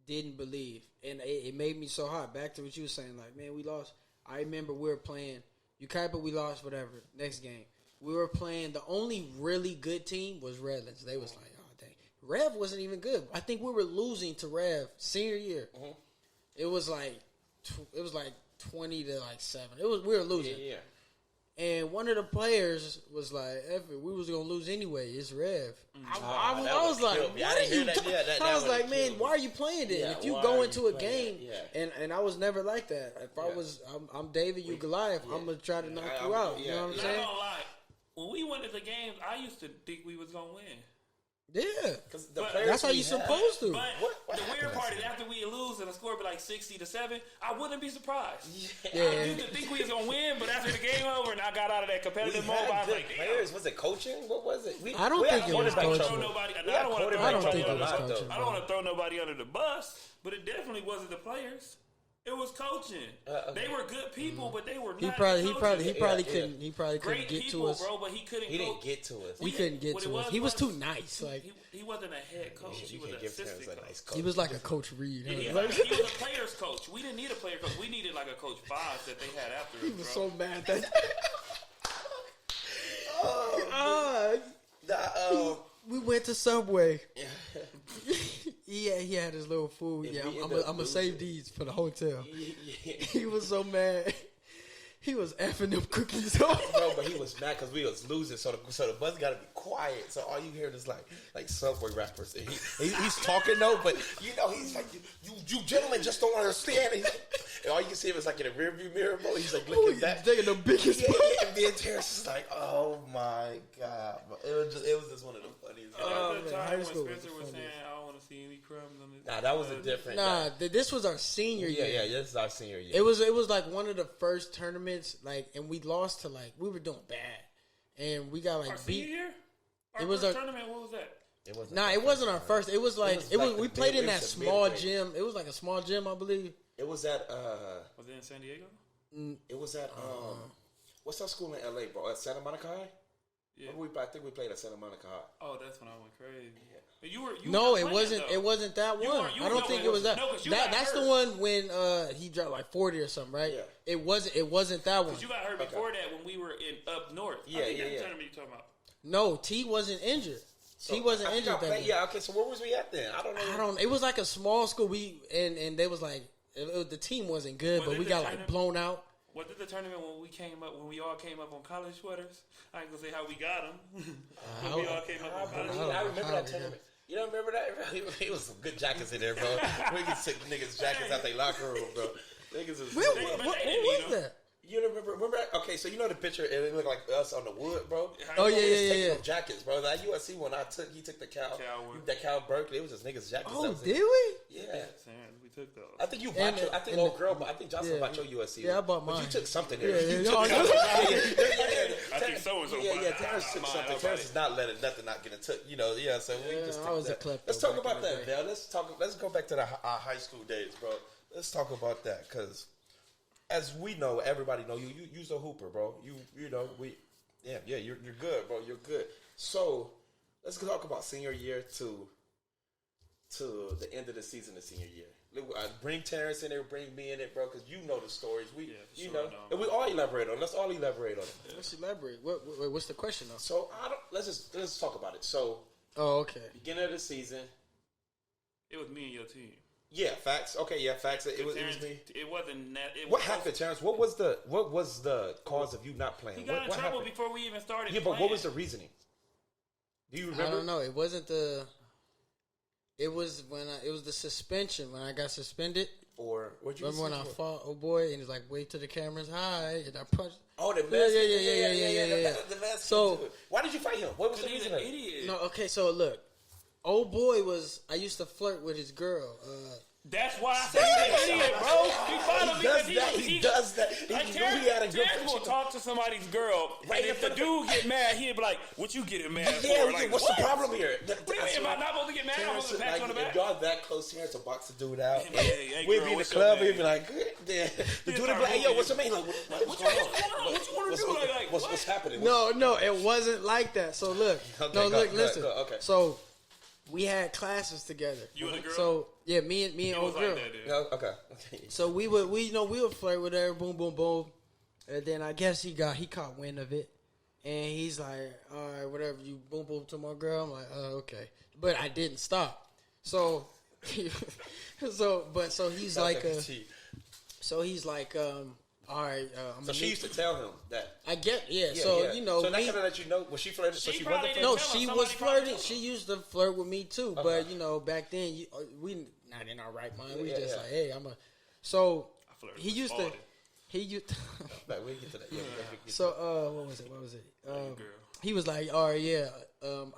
Speaker 2: didn't believe, and it made me so hot. Back to what you were saying, like, man, we lost. I remember we were playing Ukaipa, we lost, whatever. Next game, we were playing. The only really good team was Redlands. They was like, oh dang, Rev wasn't even good. I think we were losing to Rev senior year. It was like 20 to like 7. We were losing. Yeah. And one of the players was like, we was going to lose anyway. It's Rev. I was like, what are you doing? I was like, man, why are you playing it? If you go into a game, and I was never like that. If I'm David, you Goliath, I'm going to try to knock you out. You know what I'm saying?
Speaker 3: Not gonna lie. When we went to the games, I used to think we was going to win.
Speaker 2: Yeah, that's how you supposed to.
Speaker 3: But the weird part is after we lose and the score be like 60-7, I wouldn't be surprised.
Speaker 2: Yeah.
Speaker 3: I used to think we was gonna win, but after the game over and I got out of that competitive mode, I was like,
Speaker 1: players. Was it coaching? What was it?
Speaker 2: I don't think it was coaching.
Speaker 3: I don't want to throw nobody under the bus, but it definitely wasn't the players. It was coaching. They were good people, but they were not. He
Speaker 2: probably couldn't get
Speaker 3: people,
Speaker 2: to us,
Speaker 3: bro. But he couldn't.
Speaker 1: He didn't get to us.
Speaker 2: He couldn't get to us. He was too nice. Like
Speaker 3: he wasn't a head coach. He was an assistant coach.
Speaker 1: Nice coach.
Speaker 2: He was like a Coach Reed.
Speaker 3: He was a player's coach. We didn't need a player coach. We needed like a Coach Foz that they had after.
Speaker 2: He was so mad that. We went to Subway. He had his little food. Yeah, I'm gonna save these for the hotel. He was so mad. He was effing them cookies off.
Speaker 1: Bro, but he was mad because we was losing, so the bus got to be quiet. So all you hear is like Subway rappers. And he's talking though, but you know he's like, you gentlemen just don't understand. And all you can see is like in a rearview mirror, bro. He's like looking at that,
Speaker 2: he's taking the biggest.
Speaker 1: And then Terrence is like, oh my god, bro. It was just one of the funniest.
Speaker 3: High school when Spencer was saying, I don't want to see any crumbs on this.
Speaker 1: Nah, that was a different.
Speaker 2: Nah, this was our senior year.
Speaker 1: Yeah, this is our senior year.
Speaker 2: It was like one of the first tournaments, like, and we lost to like we were doing bad, and we got like
Speaker 3: our
Speaker 2: beat.
Speaker 3: Senior year?
Speaker 2: It was
Speaker 3: our tournament. What was that?
Speaker 2: It wasn't our first. It was we played in that small gym. It was like a small gym, I believe.
Speaker 1: It was at
Speaker 3: Was it in San Diego?
Speaker 1: It was at what's that school in LA, bro? At Santa Monica High? Yeah. I think we played at Santa Monica High.
Speaker 3: Oh, that's when I went crazy. Yeah.
Speaker 2: It wasn't. It wasn't that one. I don't think it was that. No, that's the one when he dropped like 40 or something, right? Yeah. It wasn't that one.
Speaker 3: Because you got hurt before that when we were up north.
Speaker 1: Yeah,
Speaker 3: I think that's the tournament you talking about.
Speaker 2: No, T wasn't injured. He wasn't injured that day.
Speaker 1: Yeah, okay. So where was we at then? I don't know.
Speaker 2: It was like a small school. And they was like the team wasn't good, but we got like blown out.
Speaker 3: What did the tournament when we all came up on college sweaters? I ain't gonna say how we got them. We all came up on college sweaters.
Speaker 1: I remember that tournament. You don't remember that? He was some good jackets in there, bro. We can take niggas' jackets out their locker room, bro. Niggas is
Speaker 2: what was that?
Speaker 1: You remember? Okay, so you know the picture, and it looked like us on the wood, bro.
Speaker 2: Oh yeah.
Speaker 1: Jackets, bro. That USC one he took the Cal Berkeley. It was just niggas jackets.
Speaker 2: Oh, did we?
Speaker 1: Yeah.
Speaker 3: We took those.
Speaker 1: I think you bought your. I think I think Johnson bought your USC.
Speaker 2: Yeah, I bought mine.
Speaker 1: But you took something there.
Speaker 2: Yeah.
Speaker 1: I
Speaker 3: think so.
Speaker 1: Yeah, Terrence took something. Terrence is not letting nothing not getting took. You know, yeah. So we just.
Speaker 2: I was a klepto.
Speaker 1: Let's talk about that, Vell. Let's go back to our high school days, bro. Let's talk about that because. As we know, everybody know you's a hooper, bro. You know you're good, bro. You're good. So let's talk about senior year to the end of the season of senior year. Bring Terrence in there, bring me in it, bro, because you know the stories. And we all elaborate on it. Let's all elaborate on it.
Speaker 2: Let's elaborate. What's the question though?
Speaker 1: So let's talk about it. So
Speaker 2: okay.
Speaker 1: Beginning of the season,
Speaker 3: it was me and your team.
Speaker 1: Yeah, facts. Okay, yeah, facts. It was me.
Speaker 3: It wasn't that.
Speaker 1: What happened, Terrence? What was the cause of you not playing?
Speaker 3: He got in trouble
Speaker 1: happened?
Speaker 3: Before we even started.
Speaker 1: Yeah, but what was the reasoning? Do you remember?
Speaker 2: I don't know. It wasn't the. It was it was the suspension when I got suspended.
Speaker 1: Or what you
Speaker 2: remember when I fought oh boy and he's like wait till the camera's high and I punched.
Speaker 1: Oh, the mask. Yeah. The mask.
Speaker 2: So
Speaker 1: why did you fight him? What was the reason?
Speaker 3: Idiot.
Speaker 2: No, okay. So look. Old boy I used to flirt with his girl.
Speaker 3: That's why I said he's an idiot, bro. He followed me because
Speaker 1: he does that.
Speaker 3: Like
Speaker 1: Terrence
Speaker 3: will talk to somebody's girl, and if the dude get mad, he'd be like, "What you getting mad for?" Like,
Speaker 1: what's the problem here?
Speaker 3: What do you mean? Am I not supposed to get mad? I'm supposed to pat you on the back.
Speaker 1: If y'all that close, Terrence will box the dude out.
Speaker 3: We'd
Speaker 1: be in the club. We'd be like, "Good." The dude would be like, "Hey, yo, what's the main? Like, what's going on?
Speaker 3: What you want to do? Like,
Speaker 1: what's happening?"
Speaker 2: No, it wasn't like that. So look, listen.
Speaker 1: Okay.
Speaker 2: So. We had classes together.
Speaker 3: You and the girl?
Speaker 2: So yeah, me and old girl.
Speaker 1: Okay.
Speaker 2: So we would flirt with her, boom, boom, boom, and then I guess he caught wind of it, and he's like, all right, whatever, you boom, boom to my girl. I'm like, oh, okay, but I didn't stop. So, so he's like, all right.
Speaker 1: So she used to tell him that.
Speaker 2: I get, yeah. So you know,
Speaker 1: so that kind of let you know was she flirting? So she wasn't.
Speaker 2: No, she was flirting. She used to flirt with me too, but you know, back then we not in our right mind. We just like, hey, I'm a. So he used to. He used.
Speaker 1: Like, we'll get to that. Yeah,
Speaker 2: so what was it? He was like, all right, yeah.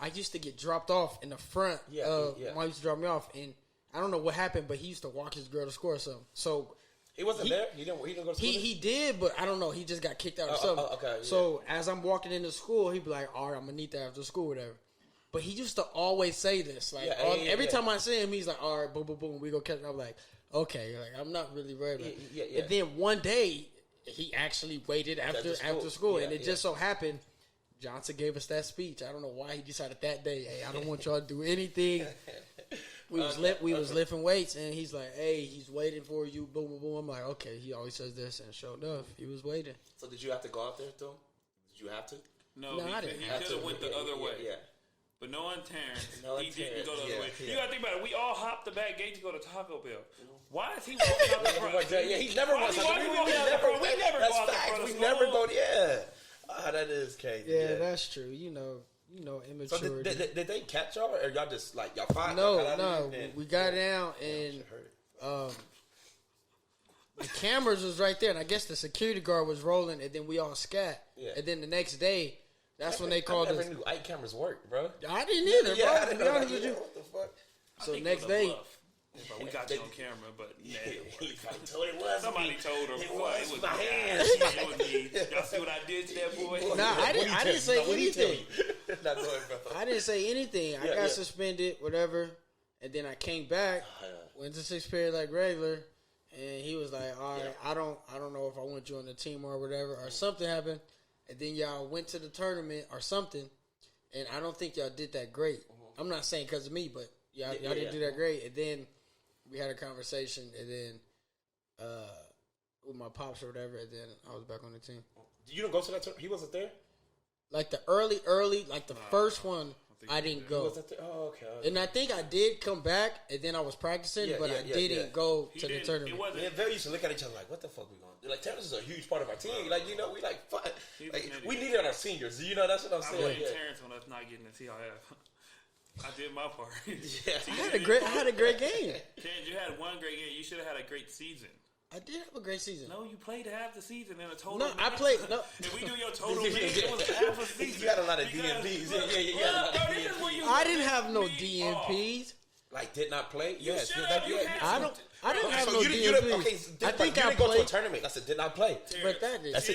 Speaker 2: I used to get dropped off in the front. Mom used to drop me off, and I don't know what happened, but he used to walk his girl to school or something. So.
Speaker 1: He wasn't there? He didn't go to school?
Speaker 2: He did, but I don't know. He just got kicked out or something.
Speaker 1: Okay, yeah.
Speaker 2: So as I'm walking into school, he'd be like, all right, I'm going to need that after school, whatever. But he used to always say this. Like every time I see him, he's like, all right, boom, boom, boom, we go catch him. I'm like, okay. Like, I'm not really worried about it. And then one day, he actually waited after school. And it just so happened, Johnson gave us that speech. I don't know why he decided that day, hey, I don't want y'all to do anything. We was lifting weights, and he's like, "Hey, he's waiting for you." Boom, boom, boom. I'm like, "Okay." He always says this, and sure enough, he was waiting.
Speaker 1: So did you have to go out there to him? Did you have to?
Speaker 3: No, I didn't. He could have went the other way. Yeah. But knowing Terrence, he didn't go the other way. You gotta think about it. We all hopped the back gate to go to Taco Bell. Why is he walking out the front?
Speaker 1: Yeah, he never wants to. We never go out the front. We never go. Yeah. That is crazy.
Speaker 2: Yeah, that's true. You know, immaturity.
Speaker 1: So did they catch y'all, or y'all just like y'all fine?
Speaker 2: No. We got down, and the cameras was right there, and I guess the security guard was rolling, and then we all scat. Yeah. And then the next day, that's when they called us. I never knew
Speaker 1: eye cameras work, bro.
Speaker 2: I didn't either, bro.
Speaker 1: To be honest with you. What the fuck?
Speaker 2: So next day.
Speaker 3: We got you on camera, but
Speaker 1: somebody
Speaker 3: told her
Speaker 1: it was
Speaker 3: my hands. Y'all see what I did to that boy?
Speaker 2: Nah, I didn't say anything.
Speaker 1: Not going, bro.
Speaker 2: I didn't say anything. I got suspended, whatever, and then I came back, went to sixth period like regular, and he was like, "All right, I don't know if I want you on the team or whatever, or something happened." And then y'all went to the tournament or something, and I don't think y'all did that great. I'm not saying because of me, but y'all didn't do that great. And then we had a conversation, and then with my pops or whatever, and then I was back on the team.
Speaker 1: You didn't go to that tournament? He wasn't there?
Speaker 2: Like the early, like the first one, I didn't go.
Speaker 1: Oh, okay.
Speaker 2: And I think I did come back, and then I was practicing, but I didn't go to the tournament.
Speaker 1: Vell used to look at each other like, what the fuck we going to do? Like, Terrence is a huge part of our team. Like, you know, we like, fun. Like, we needed our seniors. You know, that's what I'm saying.
Speaker 3: I blame Terrence on us not getting the TIF. I did my part.
Speaker 2: I had a great game.
Speaker 3: Terrence, you had one great game. You should have had a great season.
Speaker 2: I did have a great season.
Speaker 3: No, you played half the season in a total.
Speaker 2: No, I played. No,
Speaker 3: if we do your total minutes, it was half a season.
Speaker 1: You got a lot of DMPs.
Speaker 2: I didn't have no DMPs.
Speaker 1: Like, did not play? Yes.
Speaker 2: I didn't have no DMPs. I think I
Speaker 1: didn't go to a
Speaker 2: played.
Speaker 1: tournament. I said, did not play.
Speaker 2: But that is.
Speaker 1: That's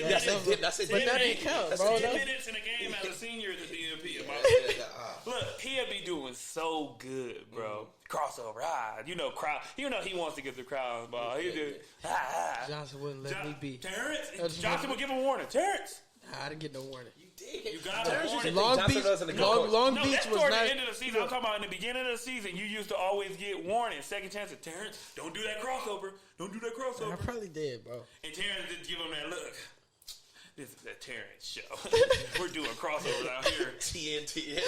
Speaker 1: it.
Speaker 2: But that didn't count, bro.
Speaker 3: 10 minutes in a game as a senior at the DMP. Look, he'll be doing so good, bro. Crossover, crowd. He wants to get the crowd involved. He just
Speaker 2: Johnson wouldn't let me be.
Speaker 3: Terrence, Johnson would give him a warning. Terrence,
Speaker 2: I didn't get no warning.
Speaker 1: You did.
Speaker 3: You got a warning.
Speaker 2: Long Beach was
Speaker 3: toward
Speaker 2: not.
Speaker 3: the end of the season. I'm talking about in the beginning of the season. You used to always get warning, second chances. Terrence, don't do that crossover. Don't do that crossover.
Speaker 2: I probably did, bro.
Speaker 3: And Terrence just give him that look. This is a Terrence show. We're doing crossovers out here.
Speaker 1: TNT.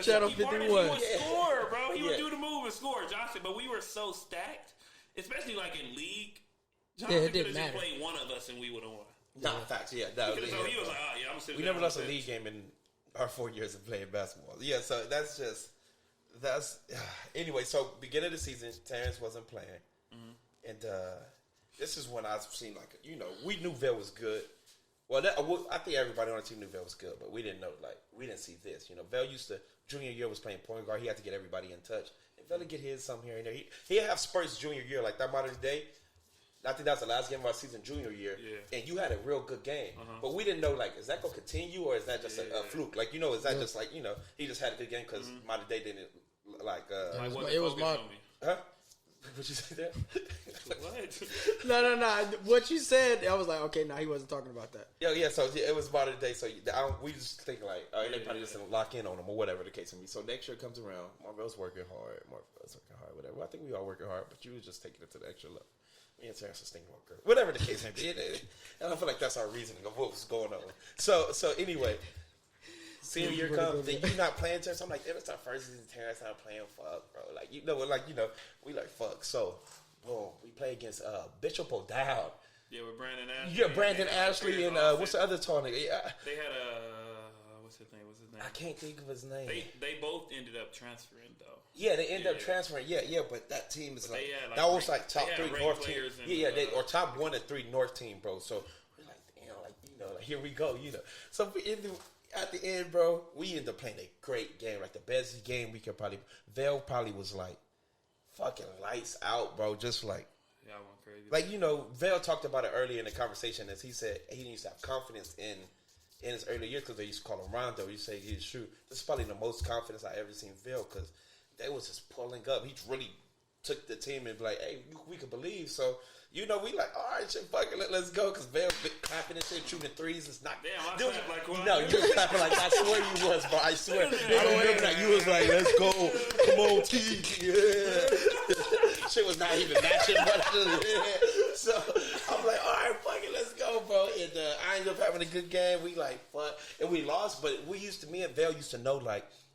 Speaker 2: Channel 51.
Speaker 3: He would score, bro. He would do the move and score, Johnson. But we were so stacked, especially like in league. Johnson could have just played one of us and we would have won.
Speaker 1: Facts. Yeah.
Speaker 3: He was like, oh, yeah, I'm sitting.
Speaker 1: We never lost a league game in our 4 years of playing basketball. Yeah, so that's anyway. So beginning of the season, Terrence wasn't playing, and this is when I've seen we knew Vell was good. Well, I think everybody on the team knew Vell was good, but we didn't know we didn't see this. Vell used to junior year was playing point guard. He had to get everybody in touch. And Vell would get his some here and there. He'd have spurts junior year like that modern day. I think that was the last game of our season junior year, and you had a real good game. But we didn't know, is that going to continue, or is that just a fluke? Is that just he just had a good game because modern day didn't,
Speaker 2: it was modern.
Speaker 1: Huh? What you say there?
Speaker 3: What?
Speaker 2: No. What you said, I was like, okay, he wasn't talking about that.
Speaker 1: Yeah. So it was modern day. So we just think they probably just lock in on him or whatever the case may be. So next year comes around, Marvell's working hard, whatever. Well, I think we all working hard, but you was just taking it to the extra level. Me and Terrence was thinking about girl. Whatever the case may be. And I feel like that's our reasoning of what was going on. So anyway, senior year comes, then you not playing Terrence. I'm like, it's our first season, Terrence not playing, fuck, bro. We like, fuck. So, boom, we play against Bishop O'Dowd.
Speaker 3: Yeah, with Brandon Ashley.
Speaker 1: Yeah, Brandon Ashley and what's the other tournament? Yeah.
Speaker 3: They had what's his name?
Speaker 1: I can't think of his name.
Speaker 3: They both ended up transferring though.
Speaker 1: Yeah, they ended up transferring. Yeah, but that team is that was top 3 North team. Or top 1 and 3 North team, bro. So we're like, damn, here we go, So at the end, bro, we ended up playing a great game, the best game we could probably. Vell probably was fucking lights out, bro. Just
Speaker 3: yeah, I went crazy.
Speaker 1: Vell talked about it earlier in the conversation as he said he used to have confidence in his early years because they used to call him Rondo. He say he's true. This is probably the most confidence I ever seen Vell because they was just pulling up. He really took the team and be like, hey, we could believe. So, we all right, shit, fuck it, let's go. Because Vell clapping and shit, shooting threes. It's not.
Speaker 3: Damn, I clapped like what?
Speaker 1: No, you were clapping like I swear you was, bro. I swear. I don't remember that. You was like, let's go. Come on, T. Yeah. Shit was not even matching. But So, I'm like, all right, fuck it, let's go, bro. And I ended up having a good game. We fuck. And we lost, but me and Vell used to know,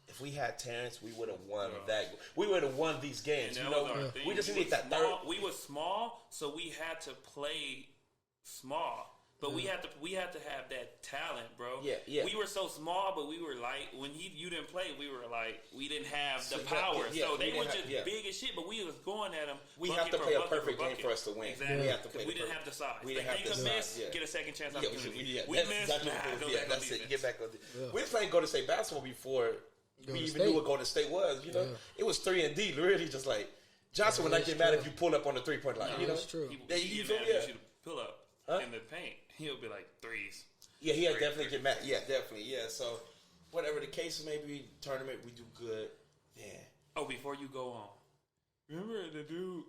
Speaker 1: if we had Terrence, we would have won that. We would have won these games. We just needed that third.
Speaker 3: We were small, so we had to play small. But we had to have that talent, bro.
Speaker 1: Yeah.
Speaker 3: We were so small, but we were when you didn't play, we were we didn't have the power. So they were just big as shit, but we was going at them.
Speaker 1: We have to play a perfect game for us to win.
Speaker 3: Exactly.
Speaker 1: We have to play.
Speaker 3: We didn't have the size.
Speaker 1: We didn't have the size.
Speaker 3: Get a second chance.
Speaker 1: We missed. That's it. Get back on. We were playing Golden State basketball before we even knew what Golden State was. It was 3-and-D. Really, just Johnson would not get mad if you pull up on the 3-point line.
Speaker 2: That's true.
Speaker 3: He get mad if you pull up in the paint. He'll be like threes.
Speaker 1: Yeah, he'll definitely get mad. Yeah, definitely. Yeah, so whatever the case may be, tournament, we do good. Yeah.
Speaker 3: Oh, before you go on, remember the dude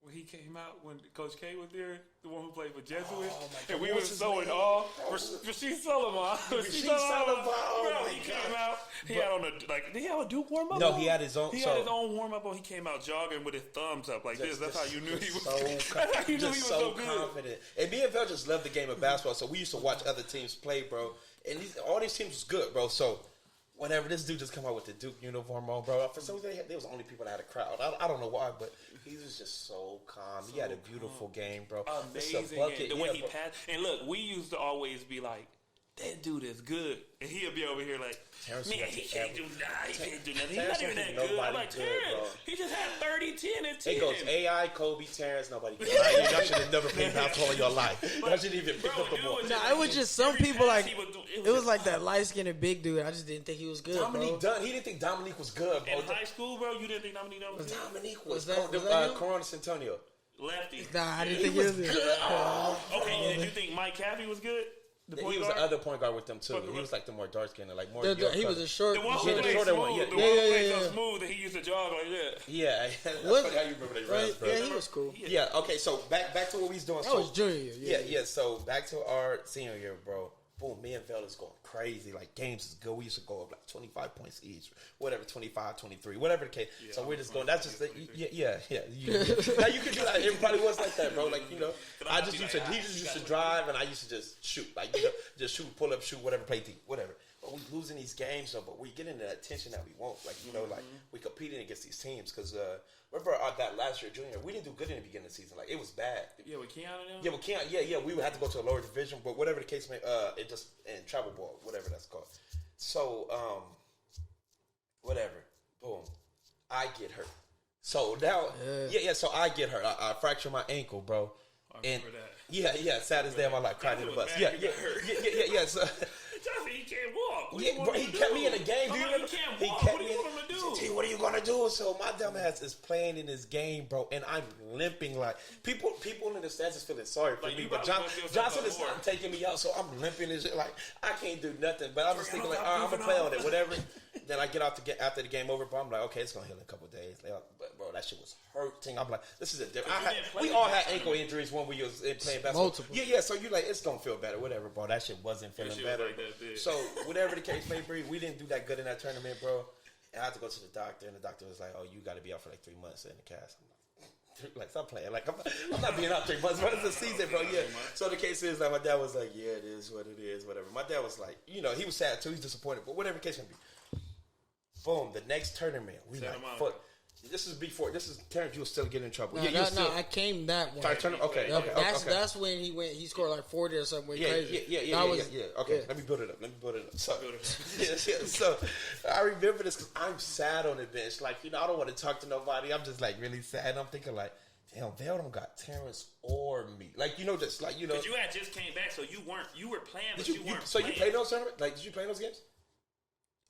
Speaker 3: when he came out when Coach K was there, the one who played for Jesuit? Oh, my God. And we were so in awe. Rasheed Sullivan.
Speaker 1: Rasheed Sullivan.
Speaker 3: Bro, he came out. He had on did he have a Duke warm up?
Speaker 1: No, he had his own.
Speaker 3: He had his own warm up on. He came out jogging with his thumbs up like this. That's how you knew he was. That's how you knew he was so
Speaker 1: confident. And me and Vell just loved the game of basketball, so we used to watch other teams play, bro. And all these teams was good, bro. So whenever this dude just come out with the Duke uniform on, bro, for some reason they was the only people that had a crowd. I don't know why, but he was just so calm. He had a beautiful game, bro.
Speaker 3: Amazing game. The way he passed. And look, we used to always be like, that dude is good. And he'll be over here like,
Speaker 1: Terrence,
Speaker 3: man, he can't do nothing. He can't do nothing. He's not even that good. I'm like, Terrence, he just had 30, 10, and 10.
Speaker 1: It goes AI, Kobe, Terrence, nobody good. Y'all should have never played basketball in your life. Y'all shouldn't even pick up the ball.
Speaker 2: Nah, it was just some people like, it was like that light-skinned big dude. I just didn't think he was good,
Speaker 1: Dominique Dunn, he didn't think Dominique was good, bro.
Speaker 3: In high school, bro, you didn't think Dominique Dunn was good?
Speaker 1: Dominique was Corona Centennial.
Speaker 3: Lefty.
Speaker 2: Nah, I didn't think he was good.
Speaker 3: Okay, did you think Mike Caffey was good?
Speaker 1: He was the other point guard with them too. He was like the more dark skinned, like more.
Speaker 2: He was a short.
Speaker 3: The one who played
Speaker 1: shorter one. Yeah,
Speaker 3: the one who played so smooth that he used to jog like that.
Speaker 1: Yeah, that's funny how you remember that,
Speaker 2: right?
Speaker 1: bro.
Speaker 2: Yeah, he was cool.
Speaker 1: Yeah. Okay, so back to what we was doing.
Speaker 2: That was junior year.
Speaker 1: Yeah. So back to our senior year, bro. Boom, me and Vell is going crazy. Like, games is good. We used to go up like 25 points each. Whatever, 25, 23, whatever the case. Yeah, so we're just going, that's just, yeah. Now, you could do that. It probably was like that, bro. Like, he just used to drive, and I used to just shoot. Like, just shoot, pull up, shoot, whatever, play deep, whatever. But we losing these games, though, but we getting the attention that we want. Like, like, we competing against these teams. Because, remember that last year, junior, we didn't do good in the beginning of the season. Like, it was bad.
Speaker 3: Yeah, with Keanu now?
Speaker 1: Yeah, with Keanu. Yeah. We would have to go to a lower division, but whatever the case may, it just, and travel ball, whatever that's called. So, whatever. Boom. I get hurt. So now, so I get hurt. I fracture my ankle, bro.
Speaker 3: I remember that.
Speaker 1: Yeah, saddest day of my life, cried in the bus. Yeah. So,
Speaker 3: Johnson, he can't walk.
Speaker 1: Yeah, bro, he kept me in the game. Do you remember?
Speaker 3: He can't walk. What do you want him to do?
Speaker 1: He said, what are you gonna do? So my dumb ass is playing in this game, bro, and I'm limping like people in the stands is feeling sorry for me, but Johnson is not taking me out, so I'm limping and shit. Like I can't do nothing. But I'm just thinking like, all right, I'm gonna play on it, whatever. Then I get out after the game over, but I'm like, okay, it's gonna heal in a couple of days. But bro, that shit was hurting. I'm like, this is a different. We all had ankle injuries when we was playing basketball.
Speaker 2: Multiple.
Speaker 1: Yeah. So you like, it's gonna feel better, whatever, bro. That shit wasn't feeling better. So whatever the case may be, we didn't do that good in that tournament, bro. And I had to go to the doctor, and the doctor was like, "Oh, you got to be out for like 3 months in the cast." I'm like, stop playing. Like, I'm not being out 3 months. But it's a season, bro. Yeah. So the case is, like, my dad was like, "Yeah, it is what it is, whatever." My dad was like, he was sad too. He's disappointed, but whatever the case may be. Boom. The next tournament, we like, fuck. This is Terrence. You were still getting in trouble.
Speaker 2: No, I came that one.
Speaker 1: Okay.
Speaker 2: That's when he scored like 40 or something. Crazy.
Speaker 1: Yeah. Okay, let me build it up. So I remember this because I'm sad on the bench. Like, I don't want to talk to nobody. I'm just like really sad. I'm thinking like, damn, Vell don't got Terrence or me. Like, just like,
Speaker 3: But you had just came back, so you were playing, but you weren't.
Speaker 1: So you played those tournaments? Like, did you play those games?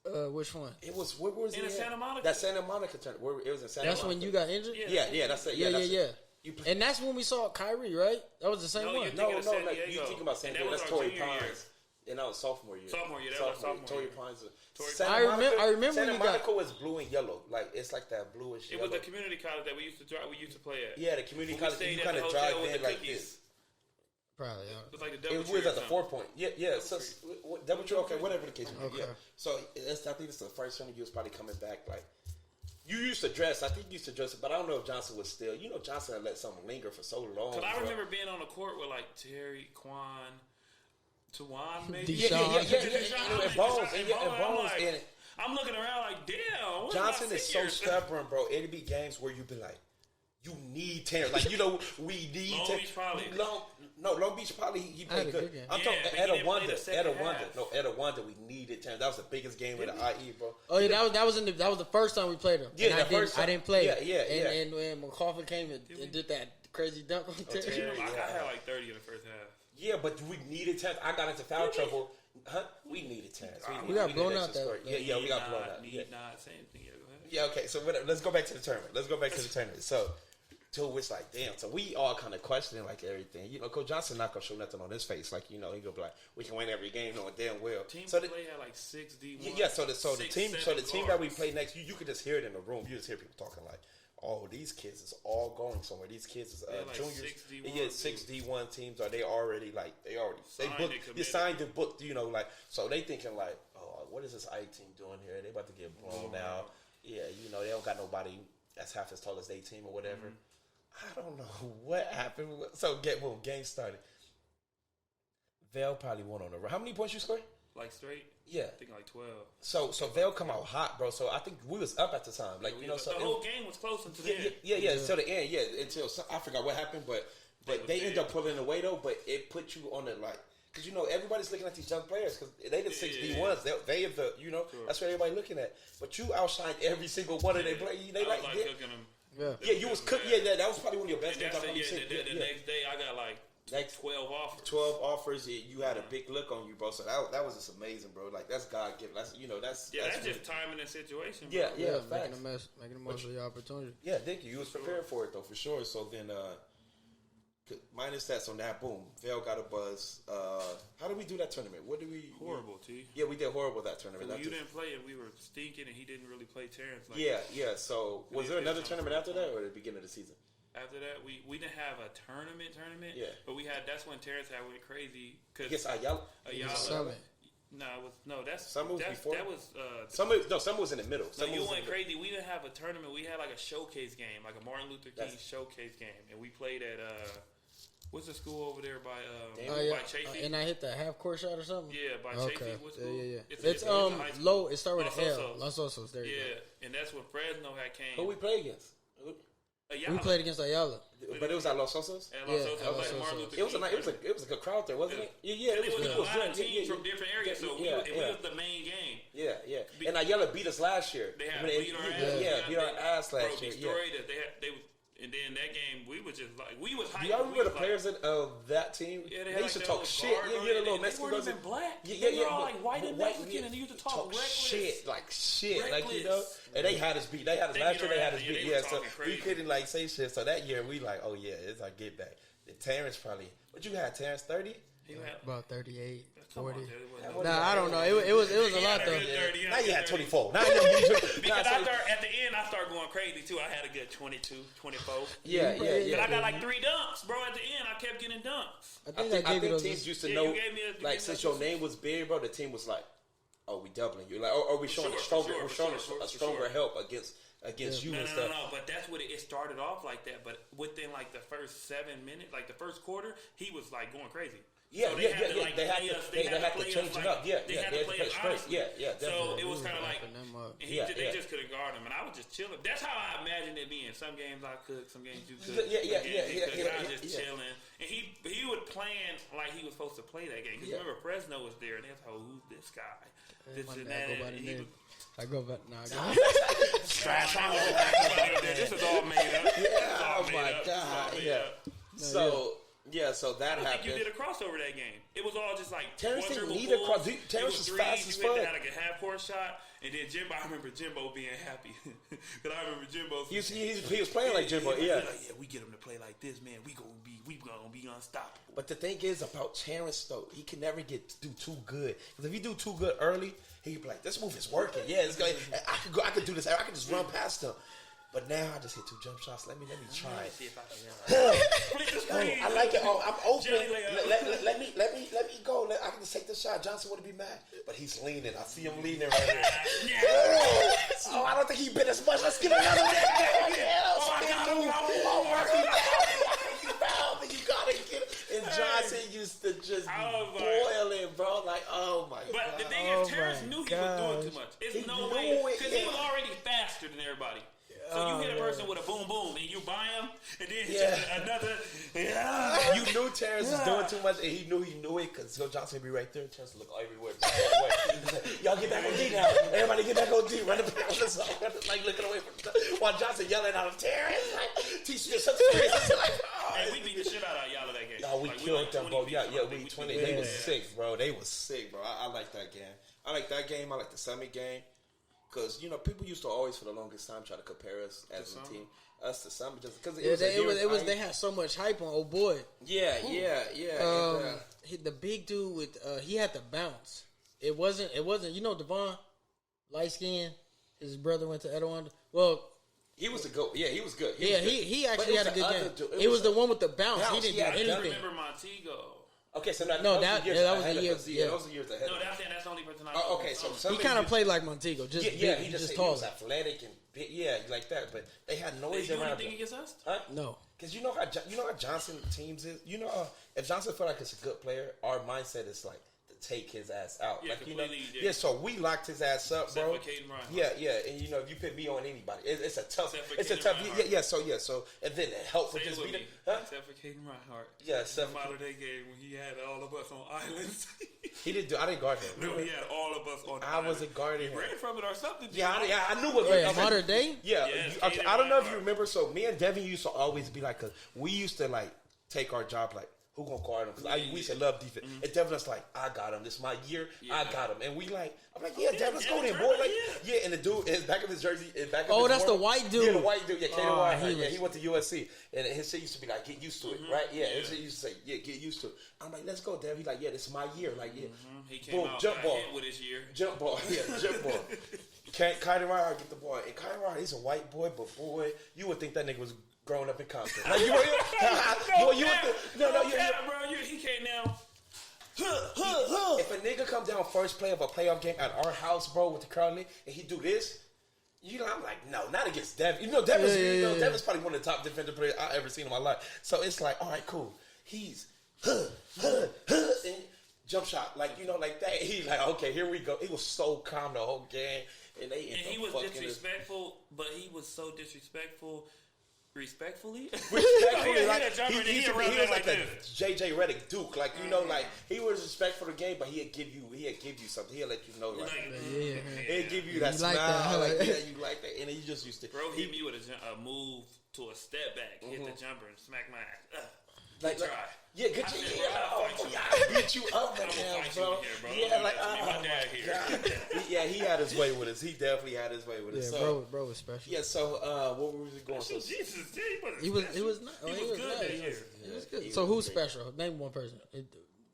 Speaker 2: Which one?
Speaker 1: It was where was it?
Speaker 3: In Santa Monica.
Speaker 1: That Santa Monica tournament. It was in Santa Monica.
Speaker 2: That's when you got injured.
Speaker 1: Yeah. That's it.
Speaker 2: Yeah. And that's when we saw Kyrie, right? That was the same one.
Speaker 1: No. Like, you think about San Diego? That's Torrey Pines. And that was sophomore year. Torrey Pines.
Speaker 2: I remember
Speaker 1: Santa Monica was blue and yellow. Like, it's like that bluish yellow.
Speaker 3: It was the community college that we used to play at.
Speaker 1: Yeah, the community college. You kind of drive in like this.
Speaker 2: Probably.
Speaker 3: It
Speaker 1: was at the 4 point. Yeah. So double tree. Okay, whatever the case may be. Yeah. So I think it's the first time you was probably coming back. Like, you used to dress. I think you used to dress, but I don't know if Johnson was still. Johnson had let something linger for so long.
Speaker 3: Because I remember being on the court with like Terry, Tawan, maybe.
Speaker 2: Deshaun.
Speaker 1: And Bones. And
Speaker 3: I'm looking around like, damn.
Speaker 1: Johnson is so stubborn, bro. It'd be games where you be like, you need Terrence. Like, we need
Speaker 3: Long Beach probably.
Speaker 1: Long Beach probably he played good. I'm talking Etta Wonder. We needed Terrence. That was the biggest game of the IE, bro.
Speaker 2: Oh yeah, that was the first time we played him.
Speaker 1: Yeah,
Speaker 2: I didn't play.
Speaker 1: Yeah.
Speaker 2: And when McCauley came and did that crazy dunk on Terrence.
Speaker 3: I had like 30 in the first half.
Speaker 1: Yeah, but we needed Terrence. I got into foul trouble. We needed Terrence.
Speaker 2: We got blown out that.
Speaker 1: Yeah, we got blown out.
Speaker 3: Not saying anything. Go ahead.
Speaker 1: Yeah, okay. So let's go back to the tournament. So it's like, damn. So we all kind of questioning like everything. Coach Johnson not gonna show nothing on his face. Like, he gonna be like, we can win every game, knowing damn well.
Speaker 3: Team
Speaker 1: so
Speaker 3: play had like 6D1.
Speaker 1: Yeah. So the team that we play next, you could just hear it in the room. You just hear people talking like, oh, these kids is all going somewhere. These kids is
Speaker 3: like
Speaker 1: juniors. 6D1 teams. Are they already signed the book? So they thinking like, oh, what is this I team doing here? They about to get blown out. Yeah, they don't got nobody that's half as tall as their team or whatever. Mm-hmm. I don't know what happened. So game started. Vell probably won on the run. How many points you scored?
Speaker 3: Like straight?
Speaker 1: Yeah.
Speaker 3: I think like 12.
Speaker 1: So Vell come out hot, bro. So I think we was up at the time. Like,
Speaker 3: so the whole game was close until the end.
Speaker 1: Yeah, until the end. Yeah, until I forgot what happened, but they ended up pulling away though. But it put you on the like. Because, everybody's looking at these young players because they the 6D1s. They have the, that's what everybody looking at. But you outshined every single one of their players. They like
Speaker 3: cooking them.
Speaker 1: Yeah, you was cooking. Yeah, that was probably one of your best games I've ever seen.
Speaker 3: The next day, I got like 12 offers.
Speaker 1: 12 offers. Yeah, you had a big look on you, bro. So that was just amazing, bro. Like, that's God given. That's
Speaker 3: that's just timing and situation. Bro.
Speaker 1: Yeah,
Speaker 2: making the most of the opportunity.
Speaker 1: Yeah, thank you. You was prepared for it though, for sure. So then, minus that, so now boom, Vell got a buzz. How did we do that tournament? What did we?
Speaker 3: Horrible, T.
Speaker 1: Yeah, we did horrible that tournament.
Speaker 3: You didn't play and we were stinking, and he didn't really play Terrence.
Speaker 1: Yeah. So was there another tournament after that, or at the beginning of the season?
Speaker 3: After that, we didn't have a tournament.
Speaker 1: Yeah.
Speaker 3: But that's when Terrence went crazy.
Speaker 1: Yes, Ayala.
Speaker 3: Summer was before. That was
Speaker 1: Summer was in the middle.
Speaker 3: No, you went crazy. We didn't have a tournament. We had like a showcase game, like a Martin Luther King showcase game, and we played at what's the school over there by Chafee?
Speaker 2: And I hit the half court shot or something.
Speaker 3: Yeah, by Chafee. What's school?
Speaker 2: Yeah. It's low. It started with an L. Los Osos. There you
Speaker 3: go. And that's when Fresno came.
Speaker 1: Who we play against?
Speaker 2: Ayala. We played against Ayala.
Speaker 1: But it was at Los Osos?
Speaker 3: At Los Osos.
Speaker 1: It was a good crowd there, wasn't it? Yeah,
Speaker 3: it was a lot of teams from different areas, so we was the main game.
Speaker 1: Yeah. And Ayala beat us last year.
Speaker 3: They had beat our ass.
Speaker 1: Yeah, beat our ass last year.
Speaker 3: Destroyed us. And then that game, we was just like, we was hyped.
Speaker 1: Do y'all remember the players of that team?
Speaker 3: Yeah,
Speaker 1: they used to talk shit. You a little Mexican.
Speaker 3: They weren't even black. They were all like white and Mexican, and they used to talk reckless.
Speaker 1: Shit. Like, and they had us beat. They had us last year. They had us beat. Yeah, so we couldn't say shit. So that year, we like, oh yeah, it's our get back. Terrence probably. What you had, Terrence? 30?
Speaker 2: About 38. 40.
Speaker 3: I
Speaker 2: don't know. It was a lot though.
Speaker 1: Now you had 24. Now
Speaker 3: because at the end I started going crazy too. I had a good 22, 24.
Speaker 1: Yeah.
Speaker 3: But I got like 3 dunks, bro. At the end, I kept getting dunks.
Speaker 1: I think teams used to know. Since your name was big, bro, the team was like, "Oh, we doubling you." Like, "Oh, we showing a stronger help against you and stuff."
Speaker 3: No. But that's what it started off like that. But within like the first 7 minutes, like the first quarter, he was like going crazy.
Speaker 1: Yeah. They had to change it up. Yeah, they had to play straight. Yeah.
Speaker 3: So it was kind of like, they just couldn't guard him, and I was just chilling. That's how I imagined it being. Some games I could, some games you could. I was just chilling, and he would plan like he was supposed to play that game. Because remember, Fresno was there, and they was like, "Who's this guy?" This and that.
Speaker 2: I go back now.
Speaker 3: This is all made up.
Speaker 1: Yeah. Oh my God. Yeah. So that happened.
Speaker 3: I think you did a crossover that game. It was all just like
Speaker 1: Terrence didn't need a cross. Terrence was fast as fuck.
Speaker 3: You had like a half court shot, and then Jimbo. I remember Jimbo being happy because I remember Jimbo.
Speaker 1: He was playing like Jimbo. Yeah,
Speaker 3: we get him to play like this, man. We gonna be unstoppable.
Speaker 1: But the thing is about Terrence though, he can never do too good. Because if you do too good early, he'd be like, "This move is working. Yeah, it's going. I could do this. I could just run past him." But now I just hit 2 jump shots. Let me try it.
Speaker 3: See if I can.
Speaker 1: I like it. Oh, I'm open. Let me go. I can just take the shot. Johnson wouldn't be mad, but he's leaning. I see him leaning right here. Oh, I don't think he bit as much. Let's give another one. You gotta get it. And Johnson used to just boil it, bro. Like, oh my god.
Speaker 3: But the thing is, Terrence knew he was doing too much. There's no way because he was already faster than everybody. So you hit a person with a boom boom and you buy him and then another. Yeah.
Speaker 1: You knew Terrence was doing too much and he knew it because Johnson would be right there. Terrence would look everywhere. Y'all get back on D now. Everybody get back on D. Run the like looking away from while Johnson yelling out of Terrence. Like, teach you some experience.
Speaker 3: And we beat the shit out of y'all of that game.
Speaker 1: Oh, we killed them, bro. Yeah, we 20. They was sick, bro. They was sick, bro. I like that game. I like the Summit game. Because, people used to always, for the longest time, try to compare us as a team. Us to Summit. Just because
Speaker 2: they had so much hype on old boy.
Speaker 1: Yeah.
Speaker 2: The big dude he had to bounce. It wasn't, Devon, light skin, his brother went to Edwanda. Well,
Speaker 1: he was a goat. Yeah, he was good.
Speaker 2: He actually had a good game. It was the one with the bounce. He didn't do anything.
Speaker 3: I remember Montego.
Speaker 1: Okay, so that
Speaker 2: was
Speaker 1: the years ahead. That was the years ahead.
Speaker 3: No, that's the only person I know.
Speaker 1: Okay, so
Speaker 2: he kind of played like Montego, just big,
Speaker 1: he just
Speaker 2: tall.
Speaker 1: He was athletic and like that. But they had noise around.
Speaker 3: Did you do anything against us?
Speaker 2: No,
Speaker 1: because you know how Johnson teams is. If Johnson feel like it's a good player, our mindset is like take his ass out.
Speaker 3: Yeah,
Speaker 1: like, you know,
Speaker 3: yeah.
Speaker 1: So we locked his ass up, bro.
Speaker 3: Yeah,
Speaker 1: and you know, if you put me on anybody, it's a tough. So and then the help with this beat,
Speaker 3: except for Caden Reinhardt.
Speaker 1: Yeah,
Speaker 3: the modern day game when he had all of us on islands.
Speaker 1: He didn't do. I didn't guard him.
Speaker 3: No, he had all of us on.
Speaker 1: I wasn't guarding him.
Speaker 3: He ran from it or something.
Speaker 1: I knew what.
Speaker 2: Wait, modern day?
Speaker 1: Yeah, I don't know if you remember. So me and Devin used to always be like, cause we used to like take our job like. Who gonna guard him? Because we used to love defense. And Devin was like, I got him. This is my year. I got him. And we like, I'm like, yeah, Devin, let's go then, boy. Like, and the dude is back of his jersey.
Speaker 2: That's the white dude.
Speaker 1: Yeah, the white dude. Yeah, Kaden White. He went to USC. And his shit used to be like, get used to it, right? Yeah, his shit used to say, get used to it. I'm like, let's go, Devin. He's like, this is my year. Like,
Speaker 3: He came out
Speaker 1: jump ball
Speaker 3: with his year.
Speaker 1: Jump ball. Yeah, jump ball. Kaden Reinhardt get the ball. And Kaden Reinhardt, he's a white boy, but boy, you would think that nigga was growing up in Compton. Like, bro,
Speaker 3: he came down.
Speaker 1: If a nigga come down first play of a playoff game at our house, bro, with the crowd and he do this, I'm like, no, not against Devin. You know, Devin's probably one of the top defensive players I ever seen in my life. So it's like, all right, cool. He's and jump shot, like, like that. He's like, okay, here we go. He was so calm the whole game, and he was
Speaker 3: disrespectful, but he was so disrespectful. Respectfully,
Speaker 1: like he was like a JJ Redick Duke, like like he was respectful of the game, but he'd give you something. He'll let you know, like he'd give you that smile, you like that, and then you just used to.
Speaker 3: Bro, hit me with a move to a step back, hit the jumper, and smack my ass.
Speaker 1: Good try. Yeah, good job. I beat you up right now, bro. Yeah, like, oh my God. Yeah, he had his way with us. He definitely had his way with us.
Speaker 2: Yeah, bro was special.
Speaker 1: Yeah, so what were we going to?
Speaker 3: Jesus,
Speaker 2: he was good. So who's special? Name one person.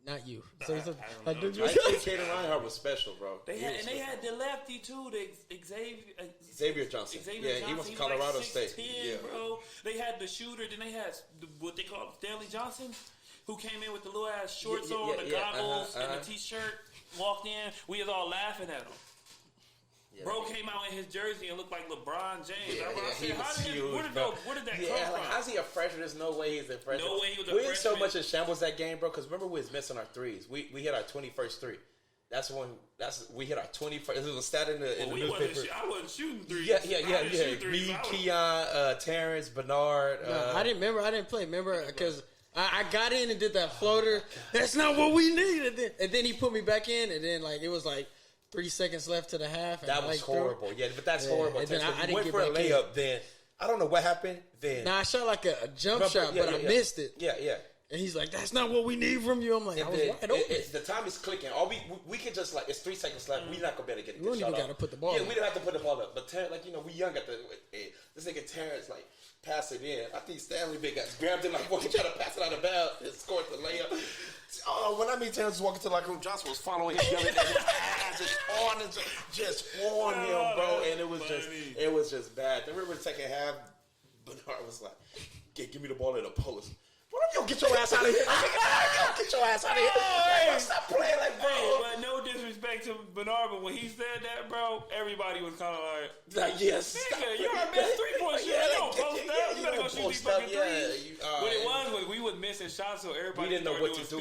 Speaker 2: Not you. So
Speaker 1: I think Kaden Reinhardt was special, bro.
Speaker 3: They had the lefty too, the
Speaker 1: Xavier Johnson. He was Colorado State.
Speaker 3: Yeah, bro. They had the shooter. Then they had what they call Stanley Johnson, who came in with the little ass shorts on, the goggles, and the t-shirt. Walked in. We was all laughing at him. Yeah, bro came out in his jersey and looked like LeBron James. Where did that come from?
Speaker 1: How's he a freshman? There's no way he's a freshman.
Speaker 3: No way he was a freshman.
Speaker 1: We had so much in shambles that game, bro, because remember we was missing our threes. We hit our 21st three. We hit our 21st. It was a stat in the newspaper.
Speaker 3: I wasn't shooting threes.
Speaker 1: Yeah. Me, Keon, Terrence, Bernard.
Speaker 2: I didn't remember. I didn't play. Remember, because I got in and did that floater. That's not what we needed. And then he put me back in, and then it was 3 seconds left to the half. And
Speaker 1: that was horrible. Yeah, but that's horrible.
Speaker 2: And then I didn't
Speaker 1: went
Speaker 2: get
Speaker 1: for a layup. Then I don't know what happened. Then
Speaker 2: I shot like a jump shot, but I missed it.
Speaker 1: Yeah.
Speaker 2: And he's like, "That's not what we need from you." I'm like, "I was wide open."
Speaker 1: The time is clicking. All we can just it's 3 seconds left. We're not gonna be able to get.
Speaker 2: We don't even got to put the ball.
Speaker 1: Yeah, we don't have to put the ball up. But Terrence, we young at this nigga Terrence pass it in. I think Stanley big guys grabbed it he tried to pass it out of bounds and scored the layup. Oh, when Terrence was walking to the locker room, Johnson was following him, yelling at his ass, just on him, bro. And it was just bad. I remember the second half, Bernard was like, "Give me the ball in the post." What if you get your ass out of here? Get your ass out of here. Stop playing bro.
Speaker 3: Hey, but no disrespect to Bernard, but when he said that, bro, everybody was kind of like,
Speaker 1: yes.
Speaker 3: Nigga, you're our best 3-point shooter. You don't post up. You gotta go shoot these fucking threes. What it was we was missing shots, so everybody
Speaker 1: didn't know what to do.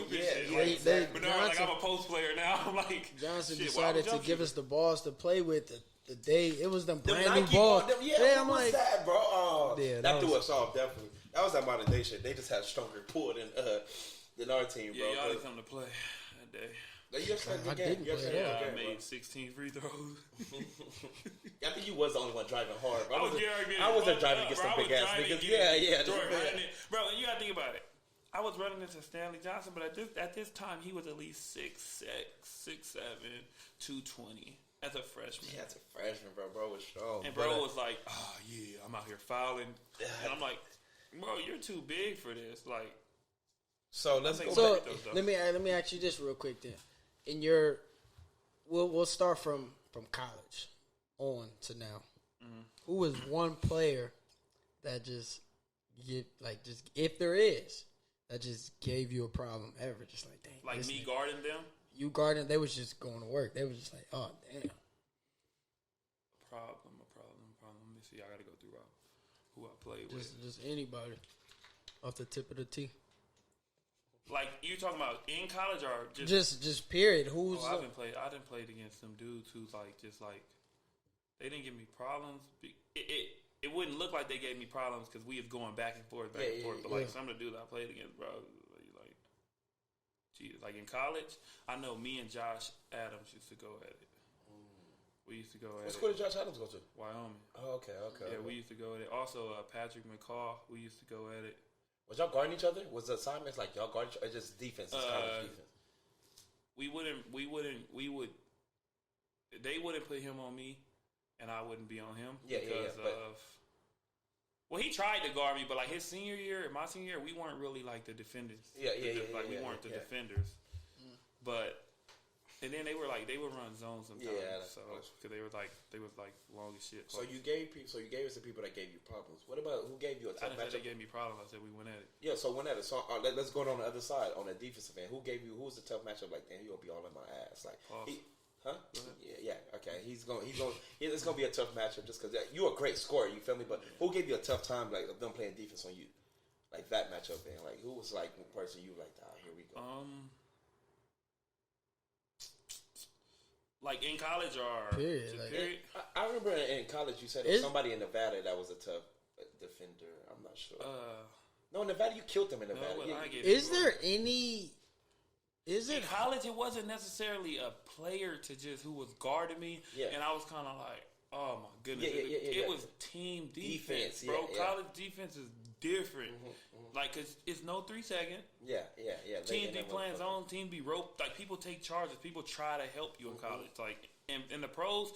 Speaker 3: Bernard, I'm a post player now. I'm like,
Speaker 2: Johnson decided to give us the balls to play with the day. It was them brand new balls.
Speaker 1: I'm like, that, bro? Oh, that threw us off, definitely. That was that modern day shit. They just had stronger pull than our team, bro.
Speaker 3: Yeah, y'all didn't come to play that day.
Speaker 1: I didn't play.
Speaker 3: I made 16 free throws.
Speaker 1: I think you was the only one driving hard. Bro. I wasn't driving against some big ass niggas. Yeah.
Speaker 3: Bro, and you gotta think about it. I was running into Stanley Johnson, but at this time he was at least 6'6", 6'7", 220 as a freshman.
Speaker 1: Yeah, as a freshman, bro. Bro was strong.
Speaker 3: And bro was like, "Oh yeah, I'm out here fouling," and I'm like, "Bro, you're too big for this."
Speaker 1: So let's go.
Speaker 2: So let me ask you this real quick then. In your, we'll start from college on to now. Mm-hmm. Who was one player that just if there is that just gave you a problem ever? Just like, dang,
Speaker 3: me guarding them.
Speaker 2: You guarding? They was just going to work. They was just like, oh damn.
Speaker 3: A problem. Let me see. I got to go through who I played with.
Speaker 2: Just anybody off the tip of the T.
Speaker 3: Like you talking about in college or
Speaker 2: just period? Who's
Speaker 3: I didn't play against some dudes who's like they didn't give me problems. It wouldn't look like they gave me problems because we was going back and forth. But like some of the dudes I played against, bro, like Jesus. Like in college, I know me and Josh Adams used to go at it. We used to go at it.
Speaker 1: What school did Josh Adams go to?
Speaker 3: Wyoming.
Speaker 1: Oh, okay.
Speaker 3: Yeah, we used to go at it. Also, Patrick McCaw, we used to go at it.
Speaker 1: Was y'all guarding each other? Was the assignments like y'all guarding each other? Or just defense? College defense?
Speaker 3: They wouldn't put him on me, and I wouldn't be on him well, he tried to guard me, but like his senior year and my senior year, we weren't really like the defenders. We weren't the defenders. But and then they would run zones sometimes. Yeah, because they was like long as shit.
Speaker 1: So you gave us the people that gave you problems. What about who gave you a tough matchup?
Speaker 3: I didn't say they gave me problems. I said we went at it.
Speaker 1: Yeah, so went at it. So let's go on the other side on the defensive end. Who was the tough matchup? Like, damn, you'll be all in my ass. Like, huh? Yeah. Okay, it's gonna be a tough matchup just because you're a great scorer. You feel me? But who gave you a tough time like of them playing defense on you? Like that matchup, man. Like who was like the person you like? Here we go.
Speaker 3: Like in college or
Speaker 2: period.
Speaker 1: I remember in college you said there was somebody in Nevada that was a tough defender. I'm not sure. No, Nevada, you killed them in Nevada.
Speaker 3: In college, it wasn't necessarily a player who was guarding me, and I was kind of like, oh my goodness, it was team defense, bro. College defense is different, like cause it's no 3 second. Team be playing zone, team be rope. Like people take charges, people try to help you in college. Like in the pros,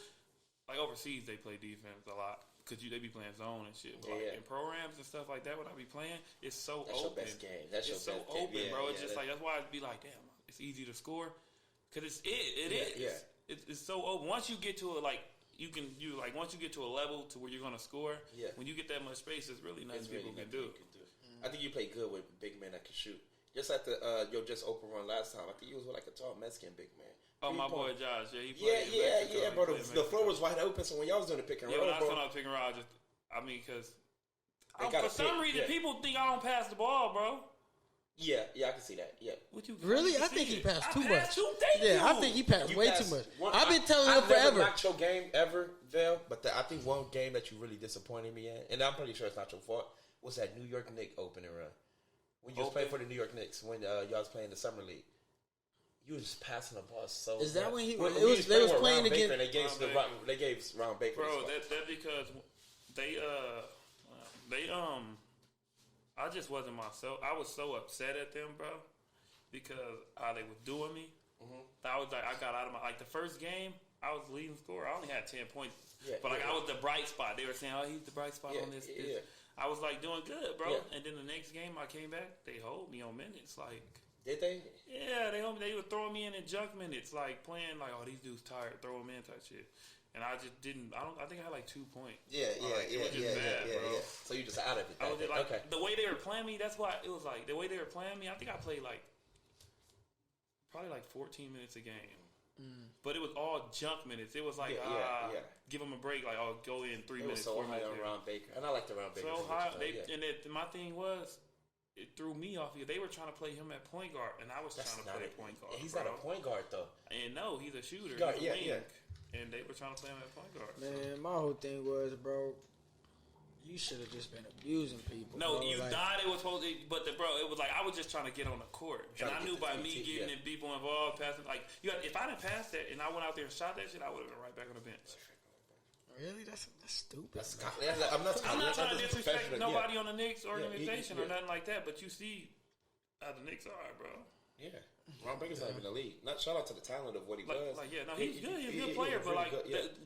Speaker 3: like overseas, they play defense a lot. Because they be playing zone and shit. But like in programs and stuff like that, when I be playing, it's so
Speaker 1: that's
Speaker 3: open.
Speaker 1: That's your best game. That's your
Speaker 3: so
Speaker 1: best
Speaker 3: open,
Speaker 1: game.
Speaker 3: bro. It's just like, that's why I'd be like, damn, it's easy to score. Because it is. It's so open. Once you get to once you get to a level to where you're going to score, when you get that much space, there's really nothing people can do.
Speaker 1: I think you play good with big men that can shoot. Just like just open run last time. I think he was with like a tall Mexican big man.
Speaker 3: Oh, my boy Josh. Yeah, he played
Speaker 1: bro. The floor was wide open, so when y'all was doing the pick and roll,
Speaker 3: when I was doing pick and roll, because for some reason people think I don't pass the ball, bro.
Speaker 1: Yeah, I can see that. Yeah.
Speaker 2: Really? I think he passed too much. I think he passed way too much.
Speaker 1: I've been telling him forever. I've never knocked your game ever, Vell, but I think one game that you really disappointed me in, and I'm pretty sure it's not your fault, was that New York Knicks opening run. When you was playing for the New York Knicks, when y'all was playing the Summer League. You was just passing the ball so.
Speaker 2: Is that when they was playing against?
Speaker 1: They gave Ron Baker.
Speaker 3: Bro, that's because they I just wasn't myself. I was so upset at them, bro, because how they was doing me. I was like, I got out of my the first game. I was leading scorer. I only had 10 points, but I was the bright spot. They were saying, "Oh, he's the bright spot on this." I was like doing good, bro. And then the next game I came back, they hold me on minutes, like.
Speaker 1: Did they?
Speaker 3: Yeah, they were throwing me in junk minutes, like playing like, oh, these dudes tired, throw them in type shit. And I just didn't. I think I had like 2 points.
Speaker 1: It was just bad, bro. So you just out of it.
Speaker 3: I was just, like, the way they were playing me. That's why it was like the way they were playing me. I think I played probably 14 minutes a game. But it was all junk minutes. It was like, give them a break. Like, oh, go in 3 minutes.
Speaker 1: So high on Ron Baker, and I like the Ron Baker.
Speaker 3: So high. My thing was. It threw me off because they were trying to play him at point guard, and I was trying to play point guard.
Speaker 1: He's not a point guard though.
Speaker 3: And no, he's a shooter. He's a wing. And they were trying to play him at point guard.
Speaker 2: Man, my whole thing was, bro, you should have just been abusing people.
Speaker 3: No,
Speaker 2: bro.
Speaker 3: you thought it was supposed to, but it was like I was just trying to get on the court, and I knew by me getting people involved, passing if I didn't pass that and I went out there and shot that shit, I would have been right back on the bench.
Speaker 2: Really? That's stupid.
Speaker 1: I'm not
Speaker 3: trying to disrespect nobody on the Knicks organization or nothing like that, but you see how the Knicks are, bro.
Speaker 1: Yeah. Ron Baker's not even in the league. Not shout out to the talent of what he was.
Speaker 3: He's good. He's a good player, but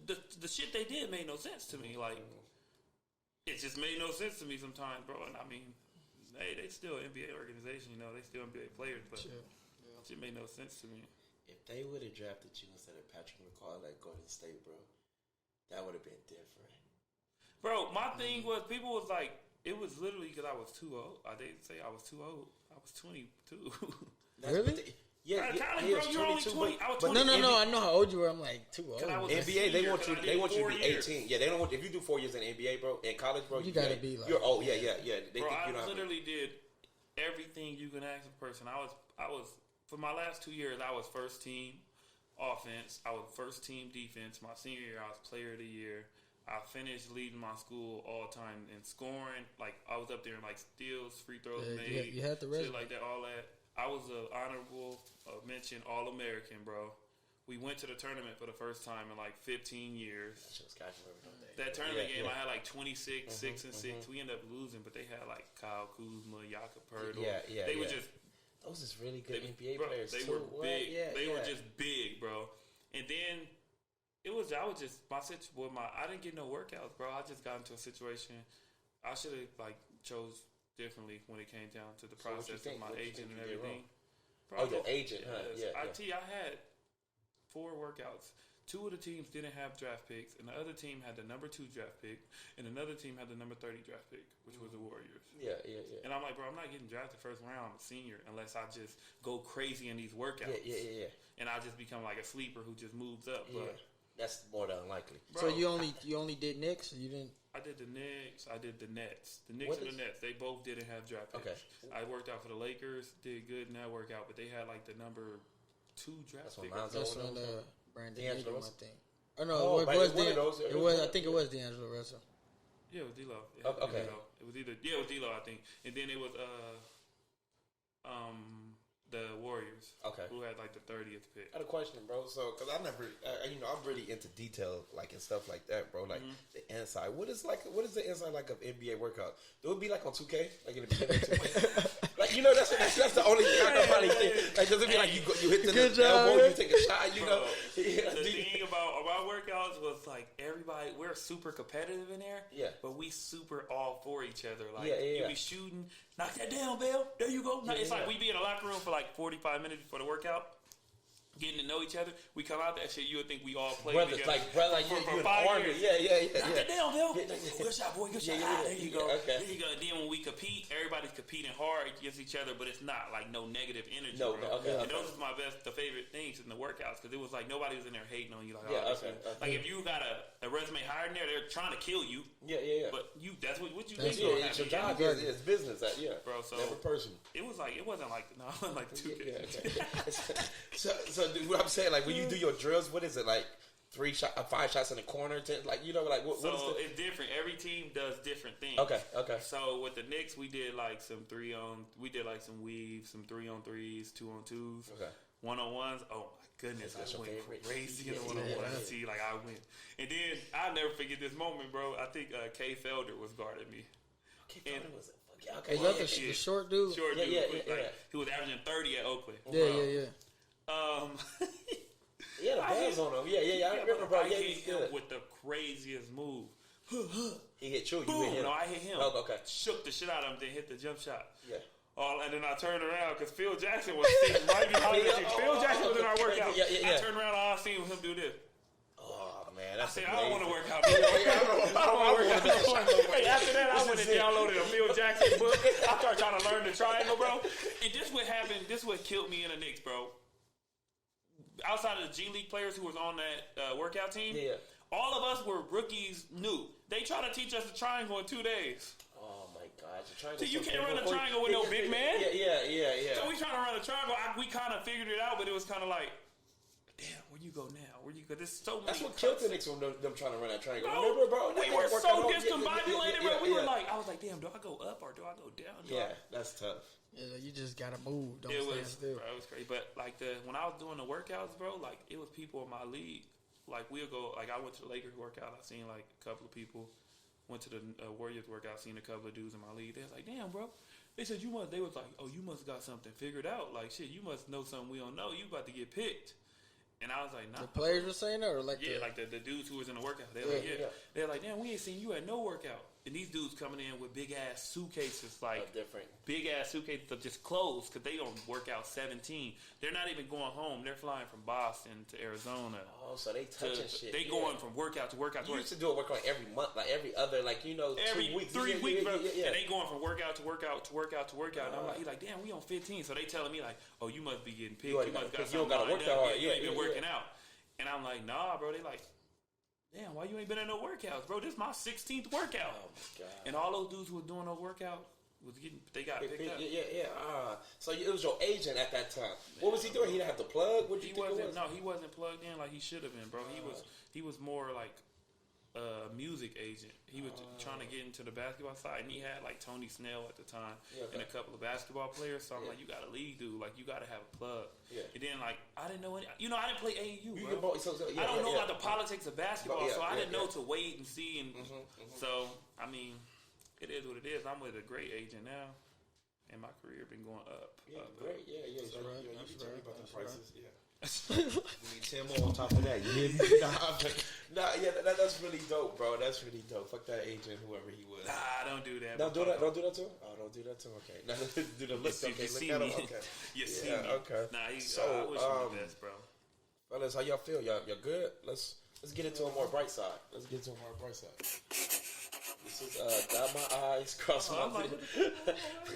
Speaker 3: the shit they did made no sense to me. Like, it just made no sense to me sometimes, bro. And I mean, hey, they still an NBA organization, they still NBA players, but it made no sense to me.
Speaker 1: If they would have drafted you instead of Patrick McCaw at Golden State, bro. That would have been different.
Speaker 3: Bro, my thing was, people was like, it was literally because I was too old. I didn't say I was too old. I was 22.
Speaker 2: Really?
Speaker 3: Yeah, bro, you're only 20. I was 20.
Speaker 2: But no, I know how old you were. I'm like, too old.
Speaker 1: NBA, they want you to be 18. Yeah, they don't want, if you do 4 years in the NBA, bro, in college, bro,
Speaker 2: you gotta be like,
Speaker 1: you're old. Yeah. They
Speaker 3: bro,
Speaker 1: think
Speaker 3: I literally did everything you can ask a person. I was for my last 2 years, I was first team offense. I was first team defense. My senior year, I was player of the year. I finished leading my school all time in scoring. Like, I was up there in, like, steals, free throws made.
Speaker 2: You had the resume.
Speaker 3: Shit like that, all that. I was an honorable mention All-American, bro. We went to the tournament for the first time in, like, 15 years. That tournament game, I had, like, 26, 6 and 6. We ended up losing, but they had, like, Kyle Kuzma, Jakob Poeltl. They were just...
Speaker 1: Those is really good NBA players,
Speaker 3: They
Speaker 1: too.
Speaker 3: were big. They were just big, bro. And then... I didn't get no workouts, bro. I just got into a situation. I should have, like, chose differently when it came down to the process of my agent and everything.
Speaker 1: Bro, your agent, huh?
Speaker 3: I had 4 workouts. 2 of the teams didn't have draft picks, and the other team had the number 2 draft pick, and another team had the number 30 draft pick, which was the Warriors.
Speaker 1: Yeah.
Speaker 3: And I'm like, bro, I'm not getting drafted first round. I'm a senior unless I just go crazy in these workouts.
Speaker 1: Yeah.
Speaker 3: And I just become like a sleeper who just moves up. But
Speaker 1: that's more than unlikely.
Speaker 2: Bro, so you only did Knicks? You didn't?
Speaker 3: I did the Knicks. I did the Nets. The Knicks and the Nets. They both didn't have draft picks. Okay. I worked out for the Lakers. Did good in that workout, but they had like the number 2 draft pick.
Speaker 2: That's when Brandon Ingram, I think. Oh no, it was. I think it was D'Angelo Russell.
Speaker 3: Yeah, it was D'Lo.
Speaker 1: Yeah, okay.
Speaker 3: It was D'Lo, I think, and then it was the Warriors.
Speaker 1: Okay.
Speaker 3: Who had like the 30th pick.
Speaker 1: I had a question, bro. So, because I never, I'm really into detail, like, and stuff like that, bro. Like, the inside. What is the inside like of NBA workout? It would be like on 2K, like in the beginning of 2K. Like, that's the only thing I can probably think. Like, does it be like you hit the elbow, you take a shot, you know?
Speaker 3: The thing about workouts was like everybody, we're super competitive in there.
Speaker 1: Yeah.
Speaker 3: But we super all for each other. Like,
Speaker 1: you
Speaker 3: be shooting, knock that down, Vell. There you go. It's like we be in a locker room for like 45 minutes before the workout, getting to know each other. We come out that shit, you would think we all play together.
Speaker 1: Brother, like
Speaker 3: for
Speaker 1: you
Speaker 3: 5 years.
Speaker 1: Yeah.
Speaker 3: Knock that down, Vell. Good shot, boy. Good shot. There you go.
Speaker 1: Okay.
Speaker 3: There you go. And then when we compete, everybody's competing hard against each other, but it's not like no negative energy.
Speaker 1: No,
Speaker 3: bro.
Speaker 1: okay.
Speaker 3: And those are the favorite things in the workouts, because it was like nobody was in there hating on you. Like,
Speaker 1: okay.
Speaker 3: Like if you got a resume higher than there, they're trying to kill you.
Speaker 1: Yeah.
Speaker 3: But that's what you
Speaker 1: think. Yeah, it's your job. It's business.
Speaker 3: Bro, so
Speaker 1: never personal.
Speaker 3: It wasn't like 2K.
Speaker 1: Yeah, okay. so what I'm saying, like when you do your drills, what is it like? 5 shots in the corner, 10, like like what?
Speaker 3: So
Speaker 1: what is
Speaker 3: it's different. Every team does different things.
Speaker 1: Okay.
Speaker 3: So with the Knicks, we did like some 3-on. We did like some weaves, some 3-on-3s, 2-on-2s.
Speaker 1: Okay.
Speaker 3: 1-on-1s. Oh my goodness, I went crazy in the 1-on-1. See, like I went, and then I'll never forget this moment, bro. I think Kay Felder was guarding me.
Speaker 1: Felder was it?
Speaker 2: Okay. Is that the short dude?
Speaker 3: Short dude.
Speaker 1: Yeah.
Speaker 3: He was averaging 30 at Oakland.
Speaker 2: Yeah.
Speaker 1: He had a buzz on him. Yeah. I remember, bro. Yeah, he's good.
Speaker 3: With the craziest move.
Speaker 1: He hit you.
Speaker 3: Boom.
Speaker 1: You hit him.
Speaker 3: No, I hit him.
Speaker 1: Oh, okay.
Speaker 3: Shook the shit out of him, then hit the jump shot.
Speaker 1: Yeah.
Speaker 3: And then I turned around because Phil Jackson was sitting right behind me. Phil Jackson was in our workout.
Speaker 1: Yeah.
Speaker 3: I turned around, all I seen was him do this.
Speaker 1: Oh, man. That's
Speaker 3: I don't want to work out.
Speaker 1: I don't want to work out.
Speaker 3: Hey, after that, I went and downloaded a Phil Jackson book. I started trying to learn the triangle, bro. And this what happened. This what killed me in the Knicks, bro. Outside of the G League players who was on that workout team, all of us were rookies new. They tried to teach us the triangle in 2 days.
Speaker 1: Oh, my God.
Speaker 3: So you can't run a triangle with no big man?
Speaker 1: Yeah.
Speaker 3: So we trying to run a triangle. We kind of figured it out, but it was kind of like, damn, where you go now? Where you go? There's so many.
Speaker 1: That's what killed the Knicks from them trying to run that triangle.
Speaker 3: Bro,
Speaker 1: remember, bro?
Speaker 3: We were so discombobulated, bro. We were like, I was like, damn, do I go up or do I go down?
Speaker 1: That's tough.
Speaker 2: Yeah, you just gotta move. Don't stand still.
Speaker 3: Bro, it was crazy. But like when I was doing the workouts, bro, like it was people in my league. Like we'll go. Like I went to the Lakers workout. I seen like a couple of people. Went to the Warriors workout. Seen a couple of dudes in my league. They was like, damn, bro. They said you must. They was like, oh, you must got something figured out. Like shit, you must know something we don't know. You about to get picked. And I was like, nah.
Speaker 2: The players were saying that, or like
Speaker 3: like the dudes who was in the workout. They're like, They're like, damn, we ain't seen you at no workout. And these dudes coming in with big ass suitcases, like
Speaker 1: different
Speaker 3: big ass suitcases of just clothes, because they don't work out 17. They're not even going home. They're flying from Boston to Arizona.
Speaker 1: Oh, so they touching shit.
Speaker 3: They going from workout to workout.
Speaker 1: You used to do a workout every month, like every other, like 2 weeks,
Speaker 3: 3 weeks, bro. And they going from workout to workout to workout to workout. And I'm like, he's like, damn, we on 15. So they telling me like, oh, you must be getting picked. You must got something lined up. You ain't been working out. And I'm like, nah, bro. They like, damn, why you ain't been in no workouts, bro? This is my 16th workout.
Speaker 1: Oh, my God.
Speaker 3: And all those dudes who were doing those workouts, They got picked up.
Speaker 1: Yeah. So it was your agent at that time. What was he doing? He didn't have the plug. What did you think it was?
Speaker 3: No, he wasn't plugged in like he should have been, bro. He was more like a music agent. He was trying to get into the basketball side, and he had like Tony Snell at the time and a couple of basketball players. So I'm like, you got to lead, dude. Like, you got to have a plug. Yeah. And then like, I didn't know any. I didn't play AAU, bro. I don't know about the politics of basketball, so I didn't know to wait and see. And so I mean, it is what it is. I'm with a great agent now, and my career been going up.
Speaker 1: Great. Yeah.
Speaker 2: That's right.
Speaker 1: You tell me about the prices. Yeah. You need 10 more on top of that. You hear me? That's really dope, bro. That's really dope. Fuck that agent, whoever he was.
Speaker 3: Nah, don't do that.
Speaker 1: Don't do that. Don't do that to him. Oh, don't do that to him. Okay. Now do the look. Okay, look at him. Okay.
Speaker 3: You see me.
Speaker 1: Okay.
Speaker 3: Nah, I wish him the best, bro.
Speaker 1: Fellas, how y'all feel? Y'all good? Let's get into a more bright side. This is dot my I's, cross my T's.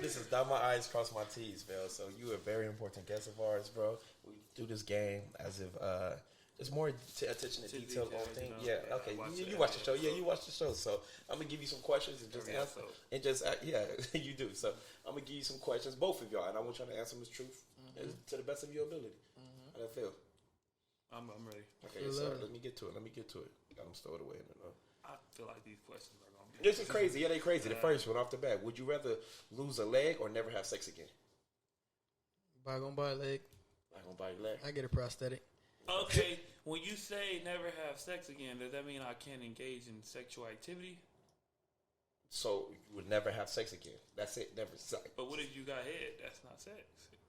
Speaker 1: This is dot my I's, cross my T's, Vell. So you a very important guest of ours, bro. We do this game as if there's more attention to detail on things. Yeah, okay. You watch the show. Yeah, you watch the show. So I'm gonna give you some questions and just answer. And just you do. So I'm gonna give you some questions, both of y'all, and I want y'all to answer them as truth to the best of your ability. How that feel?
Speaker 3: I'm ready.
Speaker 1: Okay, so let me get to it. Got them stowed away in there.
Speaker 3: I feel like these questions are gonna be.
Speaker 1: This is crazy. Yeah, they crazy. The first one off the bat. Would you rather lose a leg or never have sex again?
Speaker 2: Gonna buy a leg.
Speaker 1: Gonna buy a leg.
Speaker 2: I get a prosthetic.
Speaker 3: Okay, when you say never have sex again, does that mean I can't engage in sexual activity?
Speaker 1: So you would never have sex again. That's it. Never sex.
Speaker 3: But what if you got head? That's not sex,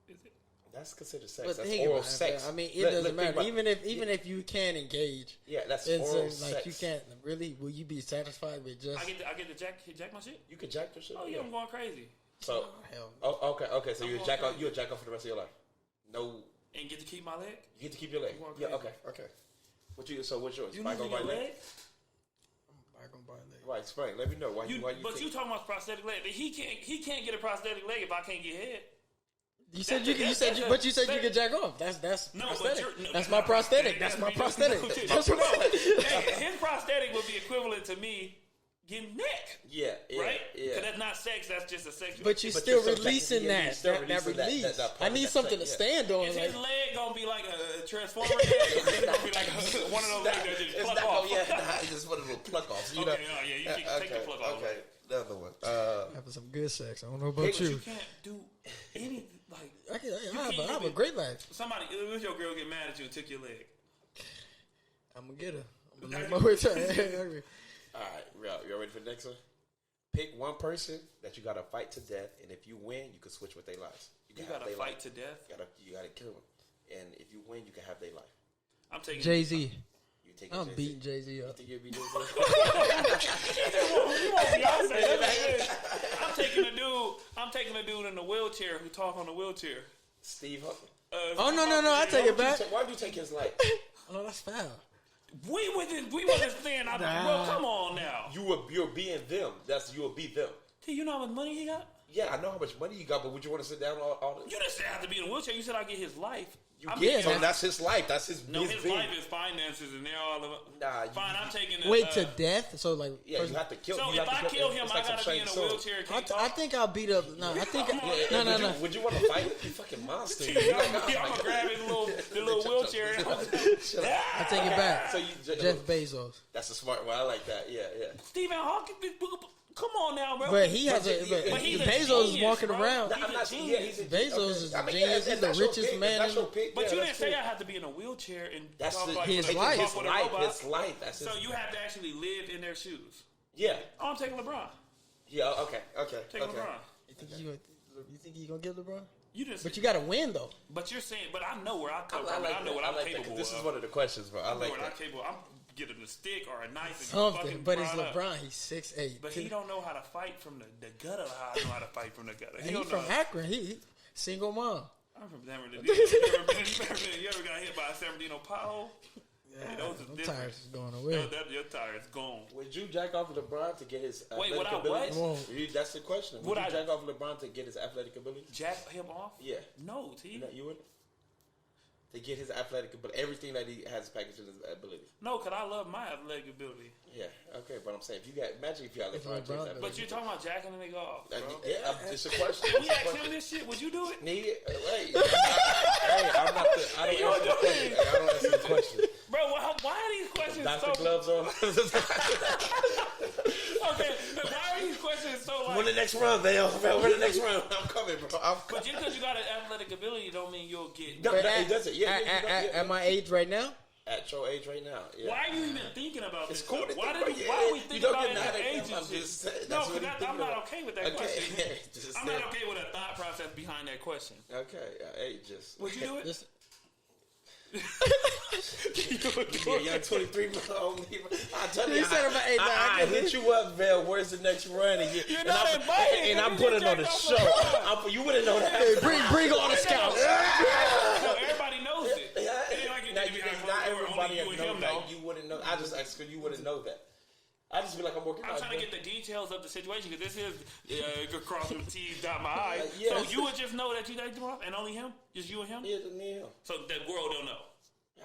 Speaker 3: is it?
Speaker 1: That's considered sex.
Speaker 2: But
Speaker 1: that's oral sex.
Speaker 2: I mean, it doesn't matter. Even if you can engage,
Speaker 1: that's oral sex.
Speaker 2: Like you can't really. Will you be satisfied with just?
Speaker 3: I get to jack my shit.
Speaker 1: You could jack your shit.
Speaker 3: Oh yeah, I'm going crazy.
Speaker 1: So okay. So you'll jack off for the rest of your life. No.
Speaker 3: And get to keep my leg.
Speaker 1: You get to keep your leg. Yeah. Okay. What's yours?
Speaker 3: You losing your leg?
Speaker 2: I'm gonna buy a leg.
Speaker 1: Right. Explain. Let me know why you.
Speaker 3: But you talking about prosthetic leg? He can't get a prosthetic leg if I can't get head.
Speaker 2: You said you could jack off. That's prosthetic. That's my prosthetic. That's my prosthetic.
Speaker 3: His prosthetic would be equivalent to me getting neck.
Speaker 1: Yeah.
Speaker 3: Right?
Speaker 1: Yeah.
Speaker 3: Because that's not sex. That's just a sexual.
Speaker 2: But you're still releasing that release. I need something to stand on.
Speaker 3: Is his leg gonna be like a transformer leg? Or is it gonna be like one of those legs that just pluck off?
Speaker 1: It's just one of those pluck offs.
Speaker 3: You can take the plug off.
Speaker 1: Okay. The other one.
Speaker 2: Having some good sex. I don't know about you.
Speaker 3: You can't do any like.
Speaker 2: I have a great life.
Speaker 3: Somebody, if your girl get mad at you and took your leg,
Speaker 2: I'm gonna get her. I'm gonna make my way to.
Speaker 1: All right, you ready for the next one? Pick one person that you gotta fight to death, and if you win, you can switch with their lives.
Speaker 3: You gotta fight to death.
Speaker 1: You gotta kill them, and if you win, you can have their life.
Speaker 3: I'm taking
Speaker 2: Jay-Z. I'm beating Jay-Z up.
Speaker 1: You think you'll beat Jay-Z?
Speaker 3: I'm taking a dude in the wheelchair who talk on the wheelchair.
Speaker 1: Steve Huff.
Speaker 2: No! I take it back.
Speaker 1: Why do you take his life?
Speaker 2: Oh, that's foul.
Speaker 3: We wasn't saying. Well, come on now.
Speaker 1: You're being them. You'll be them.
Speaker 3: Do you know how much money he got?
Speaker 1: Yeah, I know how much money you got, but would you want to sit down all the?
Speaker 3: You didn't say I have to be in a wheelchair. You said I get his life.
Speaker 1: That's his life. That's his.
Speaker 3: No, his life is finances, and they're all of it.
Speaker 1: Nah,
Speaker 3: fine. I'm taking.
Speaker 2: To death. So like,
Speaker 1: you have to kill.
Speaker 3: So if I kill him, I gotta be in a wheelchair.
Speaker 2: I think I'll beat up. No, I think. No.
Speaker 1: Would you want to fight? You fucking monster. I'm
Speaker 3: gonna grab his little wheelchair.
Speaker 2: I take it back. So Jeff Bezos.
Speaker 1: That's a smart one. I like that. Yeah.
Speaker 3: Stephen Hawking. Come on now, bro.
Speaker 2: But he has Bezos is walking around.
Speaker 1: I'm not saying
Speaker 2: Bezos is a genius. He's the richest man.
Speaker 3: But you didn't say I have to be in a wheelchair and
Speaker 1: that's
Speaker 2: his life.
Speaker 1: His life.
Speaker 3: So you have to actually live in their shoes.
Speaker 1: Yeah.
Speaker 3: Oh, I'm taking LeBron.
Speaker 1: Yeah. Okay.
Speaker 3: Taking LeBron.
Speaker 2: You think he's gonna get LeBron?
Speaker 3: But
Speaker 2: you got to win though.
Speaker 3: But you're saying, but I know where I come from. I know what I'm capable of.
Speaker 1: This is one of the questions, bro. I like that.
Speaker 3: I'm capable. I'm getting a stick or a knife and
Speaker 2: something. But it's LeBron. He's 6'8".
Speaker 3: But he don't know how to fight from the gutter. How I know how to fight from the gutter.
Speaker 2: He's from Akron. He single mom.
Speaker 3: I'm from San Bernardino. You ever got hit by a San Bernardino pothole?
Speaker 2: Yeah, those tires is going away.
Speaker 3: Your tires gone.
Speaker 1: Would you jack off LeBron to get his athletic
Speaker 3: abilities?
Speaker 1: What? That's the question. Would you jack off LeBron to get his athletic abilities?
Speaker 3: Jack him off?
Speaker 1: Yeah.
Speaker 3: No, T.
Speaker 1: You wouldn't? to get his athletic, but everything that he has packaged in his abilities.
Speaker 3: No, because I love my athletic ability.
Speaker 1: Yeah, okay, but I'm saying if you got imagine if you had LeBron James.
Speaker 3: But you're talking about jacking a nigga off, bro.
Speaker 1: Yeah, it's a question.
Speaker 3: We asked him this shit. Would you do it?
Speaker 1: Need it? Wait, I'm not the. I don't answer the question. I don't answer the question.
Speaker 3: Bro, why are these questions
Speaker 1: Doctor
Speaker 3: so?
Speaker 1: gloves on.
Speaker 3: Okay, but why are these questions so like?
Speaker 1: Win the next round, Vell. Win the next round. I'm coming, bro.
Speaker 3: But just because you got an athletic ability, don't mean you'll get.
Speaker 1: No, it doesn't.
Speaker 2: At my age right now.
Speaker 1: At your age right now. Yeah.
Speaker 3: Why are you even thinking about this?
Speaker 1: It's cool.
Speaker 3: Why are we thinking about it at the age of this? No, because I'm not okay with that question. I'm not okay with a thought process behind that question.
Speaker 1: Okay, hey, just.
Speaker 3: Would you do it?
Speaker 1: Yeah, young 23-year-old. I tell you,
Speaker 2: said about 8
Speaker 1: I hit you up, Vell. Where's the next run?
Speaker 3: You're not invited.
Speaker 1: And I'm putting on the show. You wouldn't know that.
Speaker 2: Hey, bring on the scouts.
Speaker 3: So everybody knows it.
Speaker 1: Not everybody knows that. You wouldn't know. I just asked because you wouldn't know that. I just be like, I'm working.
Speaker 3: I'm trying to get the details of the situation because this is cross my T's, dot my I's.
Speaker 1: Yeah.
Speaker 3: So you would just know that you like him off, and only him, just you and him.
Speaker 1: Yeah, me and him.
Speaker 3: So the world don't know.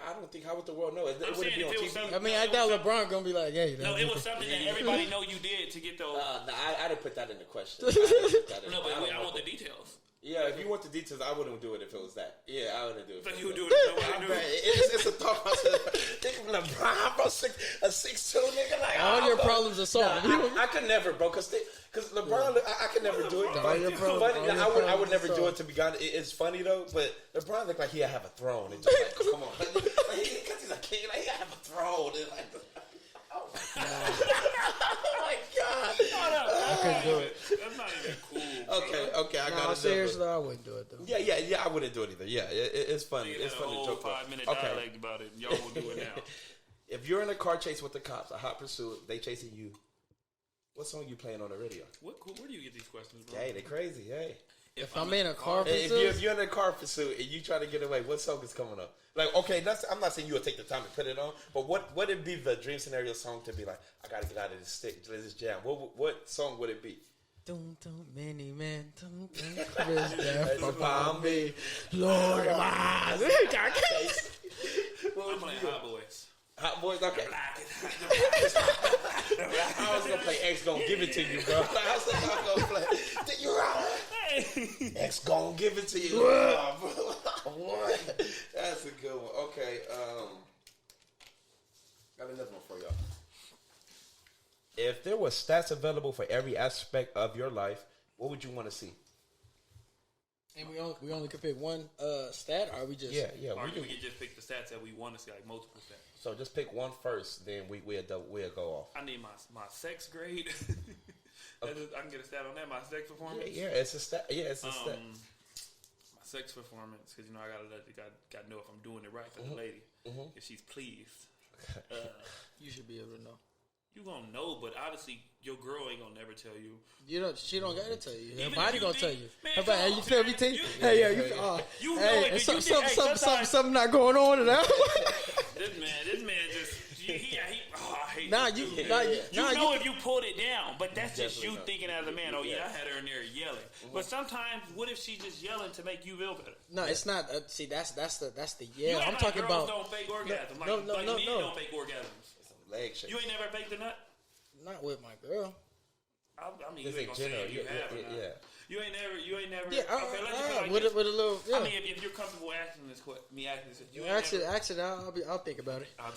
Speaker 1: I don't think how would the world know? It wouldn't be on TV.
Speaker 2: I mean, I doubt LeBron gonna be like, hey.
Speaker 3: No, it was something that everybody know you did to get those.
Speaker 1: No, I didn't put that in the question.
Speaker 3: No, but I want the details.
Speaker 1: Yeah, if you want the details, I wouldn't do it if it was that. Yeah, I wouldn't do it.
Speaker 3: So you would do it.
Speaker 1: It's a thought process. Think LeBron, bro, a 6'2" nigga. Like,
Speaker 2: all your problems are solved.
Speaker 1: I could never, bro, because LeBron, I could never do it. I would never do it, to be honest. It's funny, though, but LeBron looked like he'd have a throne. It's just like, come on. Because he's a king, like, he'd have a throne. And like, oh, my God.
Speaker 2: I couldn't do it.
Speaker 3: That's not even cool.
Speaker 1: Okay, I got it.
Speaker 2: Seriously, I wouldn't do it, though.
Speaker 1: Yeah, I wouldn't do it either. Yeah, it's funny. It's funny to joke about.
Speaker 3: 5-minute dialect about it. Y'all will do it now.
Speaker 1: If you're in a car chase with the cops, a hot pursuit, they chasing you, what song you playing on the radio?
Speaker 3: Where do you get these questions, bro?
Speaker 1: Hey, they crazy. Hey,
Speaker 2: if I'm in a car pursuit,
Speaker 1: if you're in a car pursuit and you try to get away, what song is coming up? Like, okay, I'm not saying you would take the time to put it on, but what would it be the dream scenario song to be like? I gotta get out of this stick, this jam. What song would it be?
Speaker 2: Many men, upon me, Lord of eyes.
Speaker 3: I'm playing Hot Boys.
Speaker 1: Hot Boys, okay. I was gonna play X Gon' Give It To You, bro. I was gonna play. You're right. X Gon' Give It To You. What? That's a good one. Okay, got another one for y'all. If there were stats available for every aspect of your life, what would you want to see?
Speaker 2: And we only could pick one stat, or we just
Speaker 3: Or we can just pick the stats that we want to see, like multiple stats.
Speaker 1: So just pick one first, then we'll go off.
Speaker 3: I need my sex grade. I can get a stat on that. My sex performance.
Speaker 1: Yeah, it's a stat. Yeah, it's a stat.
Speaker 3: My sex performance, because I gotta know if I'm doing it right for the lady. If she's pleased,
Speaker 2: you should be able to know.
Speaker 3: You gonna know, but obviously your girl ain't gonna never tell you.
Speaker 2: She don't gotta tell you. Her
Speaker 3: Even
Speaker 2: body gonna tell you. Her body, hey, you feel me, T?
Speaker 3: Hey,
Speaker 2: you know it. Something not going on now.
Speaker 3: This man just I hate.
Speaker 2: You
Speaker 3: know if you pulled it down, but that's just you thinking as a man. Oh yeah, I had her in there yelling. But sometimes, what if she just yelling to make you feel better?
Speaker 2: No, it's not. See, that's the yeah.
Speaker 3: I'm
Speaker 2: talking about.
Speaker 3: Girls don't fake orgasms.
Speaker 2: No.
Speaker 3: Men don't fake orgasms.
Speaker 1: Leg shake.
Speaker 3: You ain't never faked a nut?
Speaker 2: Not with my girl.
Speaker 3: I mean, you ain't gonna say if you have or not.
Speaker 1: Yeah.
Speaker 3: You ain't never.
Speaker 2: Yeah,
Speaker 3: okay, let's just like
Speaker 2: with a little. Yeah.
Speaker 3: I mean, if you're comfortable asking this, me asking this, you
Speaker 2: ask it. I'll think about it. Go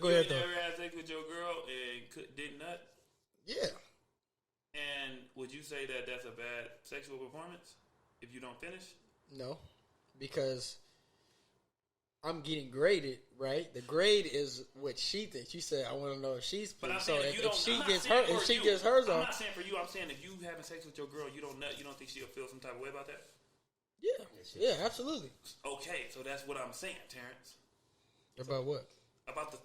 Speaker 2: ahead though.
Speaker 3: You never had sex with your girl and didn't nut?
Speaker 2: Yeah.
Speaker 3: And would you say that that's a bad sexual performance if you don't finish?
Speaker 2: No, because I'm getting graded, right? The grade is what she thinks. You said I want to know if she's pleased. So if she gets hers on.
Speaker 3: I'm not saying for you. I'm saying if you having sex with your girl, you don't nut. You don't think she'll feel some type of way about that?
Speaker 2: Yeah, absolutely.
Speaker 3: Okay, so that's what I'm saying, Terrence.
Speaker 2: About what?
Speaker 3: About the.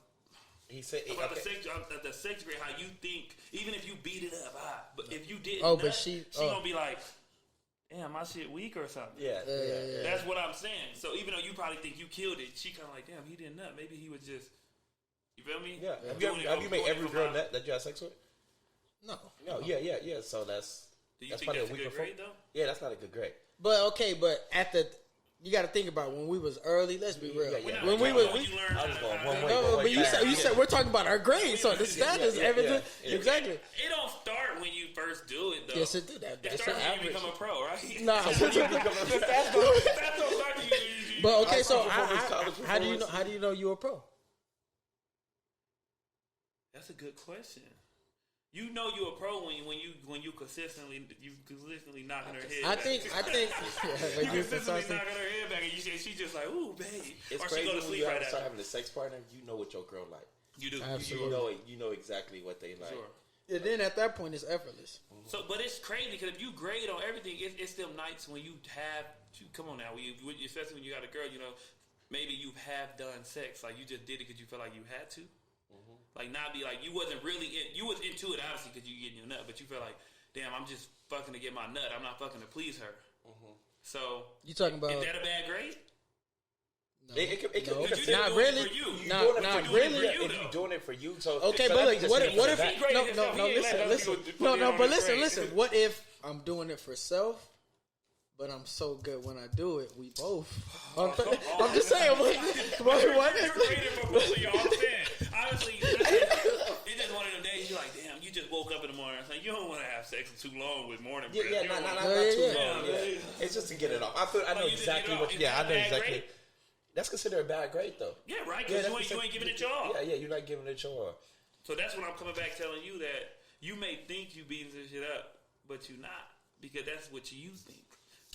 Speaker 1: He said
Speaker 3: the sex grade. How you think? Even if you beat it up, but if you did,
Speaker 2: but she
Speaker 3: gonna be like, damn, my shit weak or something.
Speaker 1: Yeah.
Speaker 3: That's what I'm saying. So even though you probably think you killed it, she kind of like, damn, he didn't nut. Maybe he was just, you feel me?
Speaker 1: Yeah. Have you made every girl that you had sex with?
Speaker 2: No.
Speaker 1: Yeah. So that's.
Speaker 3: Do you
Speaker 1: that's
Speaker 3: think that's a
Speaker 1: weak
Speaker 3: good grade though?
Speaker 1: Yeah, that's not a good grade.
Speaker 2: But okay, but at the you got to think about when we was early. Let's be real.
Speaker 3: When we
Speaker 2: was,
Speaker 1: but
Speaker 2: you said we're talking about our grades, so the stat is everything. Exactly.
Speaker 3: It don't start when you first do it, though.
Speaker 2: Yes, it do. That's
Speaker 3: starts when
Speaker 2: average.
Speaker 3: you become a pro, right?
Speaker 2: Nah. But okay, so how do you know you're a pro?
Speaker 3: That's a good question. You know you're a pro when you consistently knocking her head.
Speaker 2: I think
Speaker 3: you consistently knocking her head back, and she's just like, "Ooh, babe,"
Speaker 1: it's
Speaker 3: or
Speaker 1: crazy
Speaker 3: she go to
Speaker 1: when
Speaker 3: sleep
Speaker 1: you
Speaker 3: right
Speaker 1: start
Speaker 3: after.
Speaker 1: having a sex partner. You know what your girl like.
Speaker 3: You do.
Speaker 2: Absolutely.
Speaker 1: You know exactly what they like.
Speaker 3: Sure.
Speaker 2: And then at that point, it's effortless.
Speaker 3: So, but it's crazy because if you grade on everything, it's them nights when you have. Come on now, especially when you got a girl, you know, maybe you have done sex, like you just did it because you felt like you had to. Like not be like you wasn't really you was into it obviously because you getting your nut, but you feel like, damn, I'm just fucking to get my nut. I'm not fucking to please her. So
Speaker 2: you talking about?
Speaker 3: Is that a bad grade?
Speaker 2: No.
Speaker 3: Not
Speaker 2: really.
Speaker 1: Not really. If you're doing it for you, so
Speaker 2: okay, but look, what if listen. What if I'm doing it for self? But I'm so good when I do it. We both. I'm just saying.
Speaker 3: You're graded for both of y'all. I'm saying. Honestly, it's just one of them days. You're like, damn. You just woke up in the morning. It's like you don't want to have sex too long with morning breath.
Speaker 1: Not too long. Yeah. It's just to get it off. I know exactly what. I know exactly. That's considered a bad grade, though.
Speaker 3: Yeah, right. Because you ain't giving it your all.
Speaker 1: Yeah, you're not giving it your all.
Speaker 3: So that's when I'm coming back telling you that you may think you beating this shit up, but you're not because that's what you think.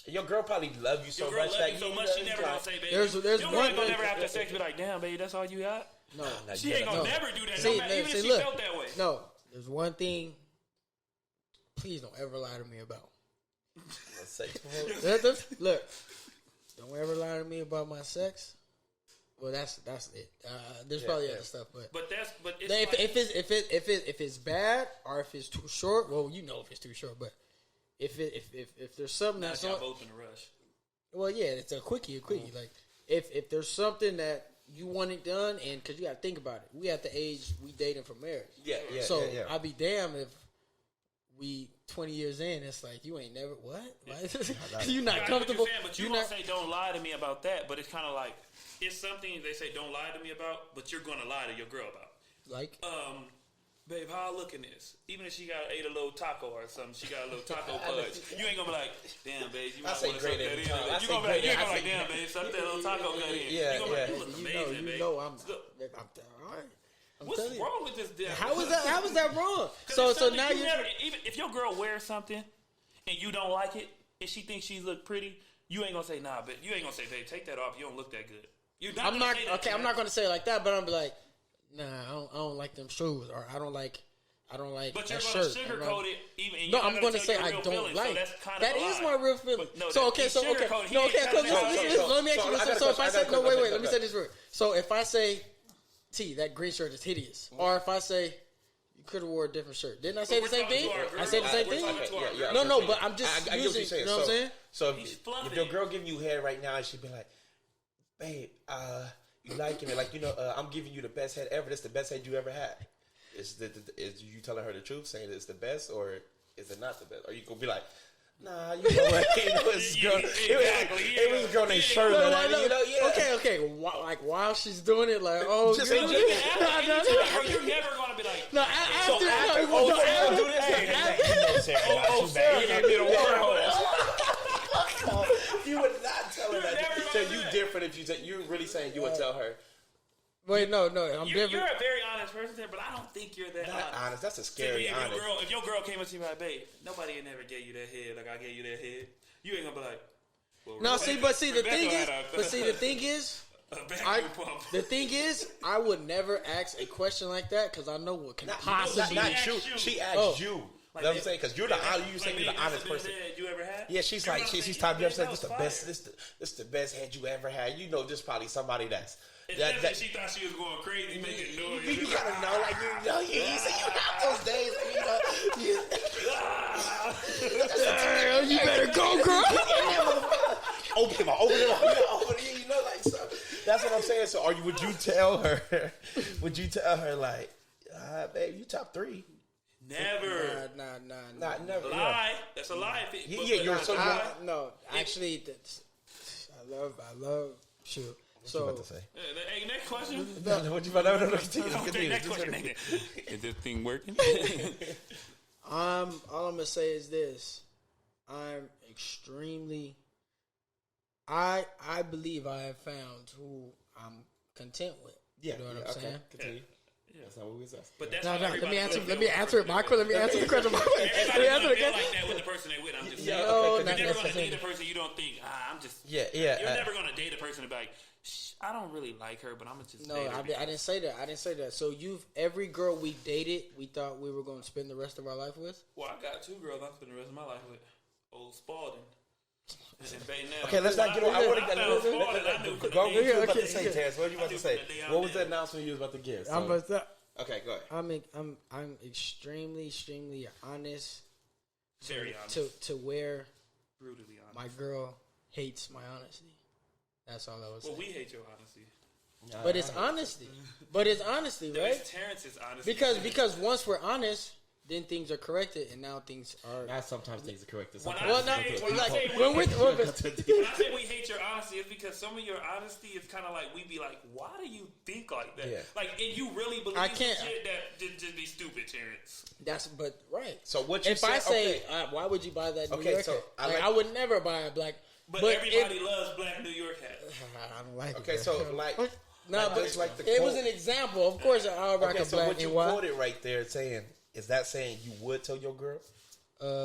Speaker 1: Your girl probably love you so much that
Speaker 3: she never gonna say, baby.
Speaker 2: There's one
Speaker 3: gonna never after sex be like, damn, baby, that's all you got.
Speaker 2: No,
Speaker 3: she ain't gonna never do that. Even if she felt that way.
Speaker 2: No, there's one thing. Please don't ever lie to me about. Look, don't ever lie to me about my sex. Well, that's it. There's probably other stuff, but if it's bad or if it's too short, well, you know if it's too short, but. If there's something that's
Speaker 3: on, both in a rush.
Speaker 2: Well, yeah, it's a quickie. Like if there's something that you want it done, and because you got to think about it, we at the age we dating for marriage. So I'd be damned if we 20 years in, it's like you ain't never what? You're not comfortable.
Speaker 3: But you don't say don't lie to me about that. But it's kind of like it's something they say don't lie to me about, but you're gonna lie to your girl about.
Speaker 2: Like
Speaker 3: babe, how I look in this? Even if she ate a little taco or something, she got a little taco fudge. You ain't gonna be like, damn, babe, you might want to suck that in. You gonna be like, damn, babe, suck that little taco cut in.
Speaker 1: Yeah,
Speaker 3: you gonna be like, you look amazing, babe.
Speaker 2: All right.
Speaker 3: What's wrong with this?
Speaker 2: How is that wrong? So now you
Speaker 3: even if your girl wears something and you don't like it and she thinks she look pretty, you ain't gonna say nah, but you ain't gonna say, babe, take that off. You don't look that good.
Speaker 2: I'm not gonna say it like that, but I'm like. Nah, I don't like them shoes, or I don't like.
Speaker 3: But
Speaker 2: you're
Speaker 3: gonna sugarcoat it, even.
Speaker 2: No, I'm gonna say I don't like. That is my real feeling. So let me ask you this. So if I say no, wait, let me say this word. So if I say, T, that green shirt is hideous, or if I say you could have wore a different shirt, didn't I say the same thing? I said the same thing. No, but I'm just using. You know what I'm saying?
Speaker 1: So if your girl giving you head right now, and she'd be like, babe, you liking it? Like, I'm giving you the best head ever. That's the best head you ever had. Is you telling her the truth, saying that it's the best, or is it not the best? Or you gonna be like, nah, you know what? It was a girl named Shirley.
Speaker 2: Okay. While she's doing it, like, oh,
Speaker 3: just you're never gonna be like,
Speaker 2: no.
Speaker 1: You would not tell her that. So you different if you say you're really saying you would tell her.
Speaker 2: Wait, no, I'm different.
Speaker 3: You're a very honest person, but I don't think you're that honest.
Speaker 1: That's a scary honest.
Speaker 3: If your girl came up to you like, babe, nobody had never gave you that head like I gave you that head. You ain't gonna be like, well,
Speaker 2: no. The thing is, I would never ask a question like that because I know what can possibly.
Speaker 1: Not you. She asked you. Like, you know what I'm saying? Because you're the honest person.
Speaker 3: You ever had?
Speaker 1: Yeah, she's like, she's talking to you. This the best head you ever had. You know, just probably somebody that's.
Speaker 3: That she thought she was going crazy, making noise.
Speaker 1: You gotta know, like, you have those days,
Speaker 2: you better go, girl.
Speaker 1: Open them up. Like, so that's what I'm saying. So, would you tell her? Would you tell her like, babe, you top 3?
Speaker 3: Never.
Speaker 2: Nah, never.
Speaker 3: Lie. That's a lie.
Speaker 2: No, actually, I love. Shoot.
Speaker 1: What you about to say?
Speaker 3: Hey, next question.
Speaker 1: What you about to
Speaker 3: Next question. Is this thing working?
Speaker 2: All I'm gonna say is this: I'm extremely. I believe I have found who I'm content with.
Speaker 1: Yeah,
Speaker 2: you know what I'm saying.
Speaker 1: Continue. Yeah, that's not what we said.
Speaker 3: But that's
Speaker 2: No.
Speaker 3: let
Speaker 2: me answer it, Michael. Let me answer the question.
Speaker 3: Everybody don't feel like that with the person they with. I'm just saying. You're never gonna date a person you don't think. I'm just.
Speaker 1: Yeah.
Speaker 3: You're never gonna date a person and be like, I don't really like her, but I'm gonna just.
Speaker 2: No, I didn't say that. So every girl we dated, we thought we were gonna spend the rest of our life with.
Speaker 3: Well, I got 2 girls I'm spending the rest of my life with. Old Spalding.
Speaker 1: Okay, let's not get on. I want to get on. What you about to say, Taz? What you about to say? What was that announcement you was about to give? Okay, go ahead.
Speaker 2: I'm extremely honest.
Speaker 3: Very honest.
Speaker 2: To where
Speaker 3: Brutally honest.
Speaker 2: my girl hates my honesty. That's all I was saying.
Speaker 3: Well, we hate your honesty.
Speaker 2: But it's honesty. Right?
Speaker 3: It's Terrence's honesty.
Speaker 2: Because once we're honest, then things are corrected, and now things are.
Speaker 1: Now sometimes things are corrected.
Speaker 3: When I say we hate your honesty, it's because some of your honesty is kind of like we be like, why do you think like that?
Speaker 1: Yeah.
Speaker 3: Like, and you really believe shit that just be stupid, Terrence.
Speaker 2: Right.
Speaker 1: So what you
Speaker 2: if
Speaker 1: said,
Speaker 2: I say, why would you buy that New York hat? I would never buy a black.
Speaker 3: But everybody loves black New York hats.
Speaker 2: I don't like it.
Speaker 1: Okay, so like.
Speaker 2: No, but it was an example. Of course, I'll rock a black.
Speaker 1: So what you quoted right there saying. Is that saying you would tell your girl?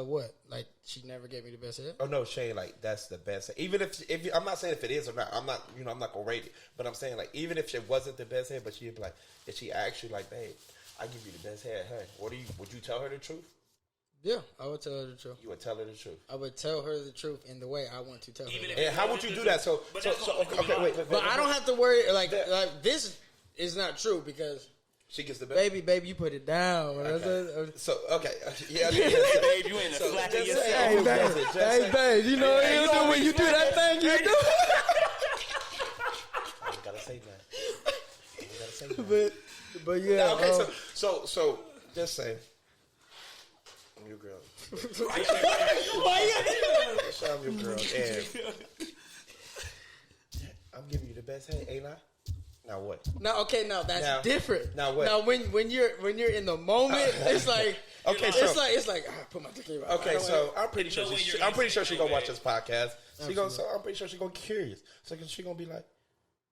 Speaker 2: What? Like she never gave me the best head?
Speaker 1: Oh no, Shane. Like that's the best. Even if I'm not saying if it is or not. I'm not gonna rate it. But I'm saying like even if it wasn't the best head, but she'd be like, if she actually like, babe, I give you the best head. Hey, would you tell her the truth?
Speaker 2: Yeah, I would tell her the truth.
Speaker 1: You would tell her the truth.
Speaker 2: I would tell her the truth in the way I want to tell her.
Speaker 1: And how would you do that? So okay, wait.
Speaker 2: But I don't have to worry. Like this is not true because.
Speaker 1: She gets the best.
Speaker 2: Baby, you put it down.
Speaker 1: Okay. So, okay. Yeah,
Speaker 3: babe, you ain't a slacker yourself.
Speaker 2: Hey, babe, you know what you do when you do that thing, you do.
Speaker 1: I gotta say that.
Speaker 2: But yeah.
Speaker 1: Okay, so, just say, I'm your girl. I'm your girl, and I'm giving you the best head, ain't I? Now what?
Speaker 2: Now that's different.
Speaker 1: Now what?
Speaker 2: Now when you're in the moment, it's like
Speaker 1: okay,
Speaker 2: it's like put my dick in your mouth.
Speaker 1: Okay, so I'm pretty sure she's gonna watch this podcast. I'm pretty sure she's gonna be curious. So she's gonna be like,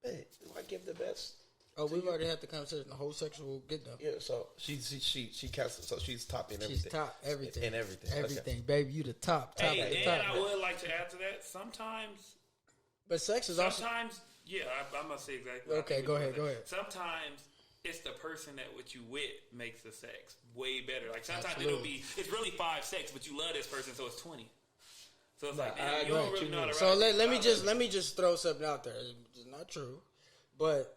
Speaker 1: "Hey, do I give the best?"
Speaker 2: Oh, we've already had the conversation. The whole section will get done.
Speaker 1: Yeah, so she counts. So she's top in everything.
Speaker 2: She's top everything.
Speaker 1: In everything.
Speaker 2: Everything, baby. You the top.
Speaker 3: Hey, and I would like to add to that. Sometimes,
Speaker 2: but sex is also.
Speaker 3: Yeah, I'm gonna say exactly.
Speaker 2: Okay, go ahead.
Speaker 3: Sometimes it's the person that what you with makes the sex way better. Like sometimes it's really 5 sex, but you love this person, so it's 20. So it's like, man, you don't really know how to.
Speaker 2: So let me just throw something out there. It's not true, but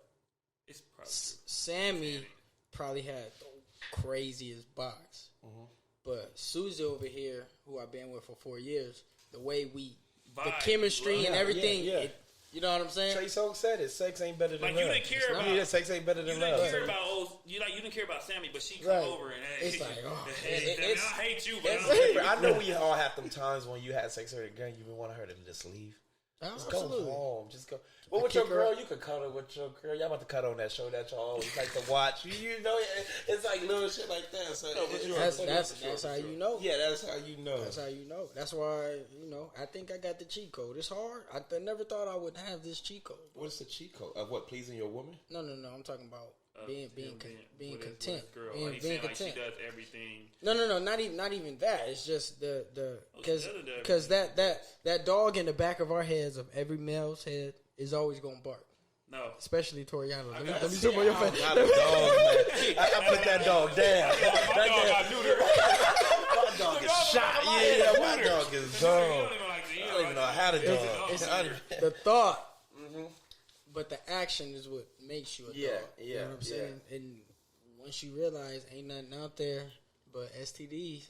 Speaker 3: it's probably
Speaker 2: Sammy probably had the craziest box, but Suzy over here, who I've been with for 4 years, the way the chemistry and everything. You know what I'm saying?
Speaker 1: Trey Songz said it. Sex ain't better than love.
Speaker 3: You didn't care about.
Speaker 1: Sex ain't better than love.
Speaker 3: You didn't care about Sammy, but she come over and
Speaker 2: it's like,
Speaker 3: I hate you, but
Speaker 1: I know we all have them times when you had sex with a girl, you even want her to just leave. Just go home. Just go. Well, with your girl, you could cuddle with your girl. Y'all about to cuddle on that show that y'all always like to watch. You know, it's like little shit like that. So
Speaker 2: that's how you know.
Speaker 1: Yeah, that's how you know.
Speaker 2: That's how you know. That's why, I think I got the cheat code. It's hard. I never thought I would have this cheat code.
Speaker 1: What's the cheat code? Of what, pleasing your woman?
Speaker 2: No. I'm talking about being content.
Speaker 3: Being content. Like she does everything.
Speaker 2: No. Not even that. It's just because that dog in the back of our heads, of every male's head, is always gonna bark.
Speaker 3: No,
Speaker 2: especially Toriano. Let me zoom on your face.
Speaker 1: I put that dog down. My dog is shot. Yeah, my dog is gone. I don't even know how to dog.
Speaker 2: It's the thought, but the action is what makes you a dog. You know what I'm saying? And once you realize ain't nothing out there but STDs,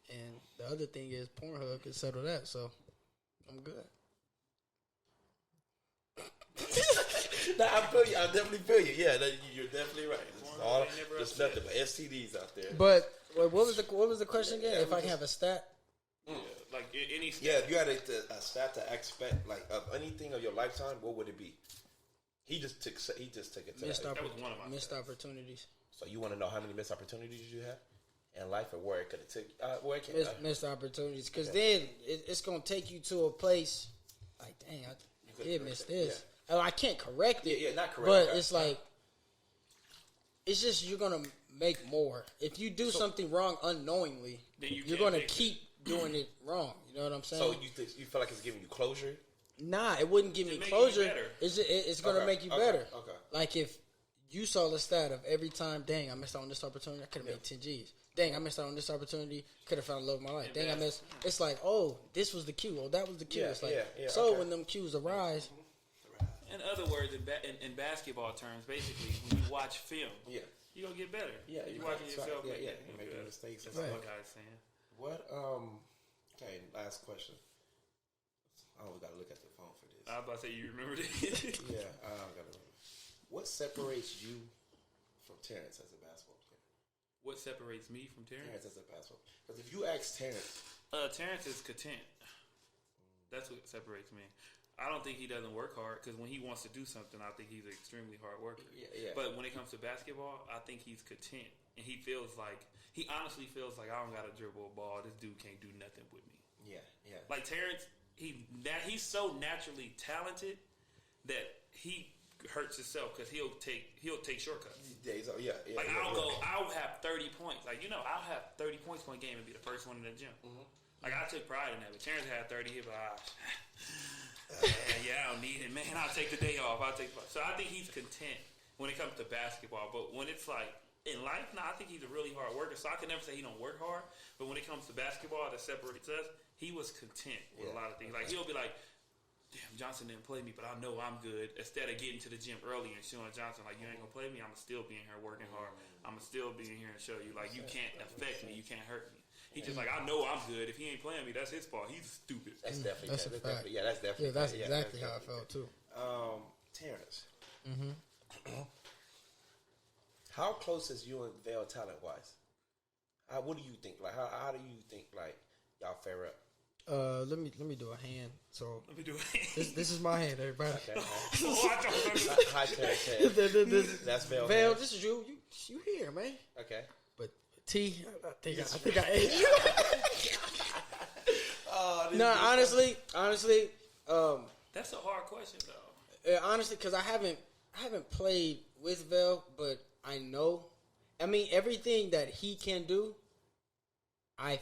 Speaker 2: and the other thing is Pornhub can settle that. So I'm good.
Speaker 1: I feel you. I definitely feel you. Yeah, you're definitely right. There's nothing but STDs out there.
Speaker 2: But what was the question again? If I can have a stat?
Speaker 3: Like Like any stat.
Speaker 1: Yeah, if you had a stat to expect, like of anything of your lifetime, what would it be? He just took it to
Speaker 3: that was one of my
Speaker 2: missed opportunities.
Speaker 1: So you want to know how many missed opportunities you had in life, or where it could have took?
Speaker 2: Missed opportunities, because then it's gonna take you to a place like, dang, I did miss this. Yeah. I can't correct it.
Speaker 1: Yeah, not correct.
Speaker 2: But it's like, it's just you're gonna make more if you do something wrong unknowingly. Then you're gonna keep doing it wrong. You know what I'm saying?
Speaker 1: So you feel like it's giving you closure?
Speaker 2: Nah, it wouldn't give me closure. It's gonna make you better.
Speaker 1: Okay.
Speaker 2: Like if you saw the stat of every time, dang, I missed out on this opportunity, I could have made 10 G's. Dang, I missed out on this opportunity, could have found the love of my life. Dang, I missed. It's like, oh, this was the cue. Oh, that was the cue. It's like, when them cues arise.
Speaker 3: In other words, in basketball terms, basically, when you watch film, you're gonna get better.
Speaker 1: Yeah,
Speaker 3: you're watching yourself.
Speaker 1: You're making mistakes.
Speaker 3: That's what guys saying.
Speaker 1: What? Okay, last question. I always gotta look at the phone for this.
Speaker 3: I was about to say, you remember this?
Speaker 1: Yeah, I gotta remember. What separates you from Terrence as a basketball player?
Speaker 3: What separates me from Terrence?
Speaker 1: Terrence as a basketball player. Because if you ask Terrence...
Speaker 3: Terrence is content. That's what separates me. I don't think he doesn't work hard, because when he wants to do something, I think he's an extremely hard worker. Yeah. But when it comes to basketball, I think he's content. And he honestly feels like, I don't got to dribble a ball. This dude can't do nothing with me. Yeah. Like Terrence... He's so naturally talented that he hurts himself because he'll take shortcuts. Like I'll have 30 points. Like I'll have 30 points one game and be the first one in the gym. Mm-hmm. Like I took pride in that. But Terrence had 30. He'll be like, I don't need it, man. I'll take the day off. So I think he's content when it comes to basketball. But when it's like in life, I think he's a really hard worker. So I can never say he don't work hard. But when it comes to basketball, that separates us. He was content with a lot of things. Like, he'll be like, damn, Johnson didn't play me, but I know I'm good. Instead of getting to the gym early and showing Johnson, like, you ain't going to play me, I'm going to still be in here working hard. I'm going to still be in here and show you, like, you can't affect me. You can't hurt me. He's just like, I know I'm good. If he ain't playing me, that's his fault. He's stupid.
Speaker 1: That's definitely
Speaker 2: that's a fact.
Speaker 1: That's definitely.
Speaker 2: Yeah, that's exactly how I felt, too.
Speaker 1: Terrence. Mm-hmm. How close is you and Vell talent-wise? What do you think? Like, how do you think, like, y'all fare up?
Speaker 2: Let me do a hand. So let me do a hand. This is my hand, everybody. Okay.
Speaker 1: Hi, Terrence. That's Vell.
Speaker 2: Vell, this is you. You here, man?
Speaker 1: Okay.
Speaker 2: But T, I think I ate you. No, honestly,
Speaker 3: that's a hard question though.
Speaker 2: Honestly, because I haven't played with Vell, but I know. I mean, everything that he can do. I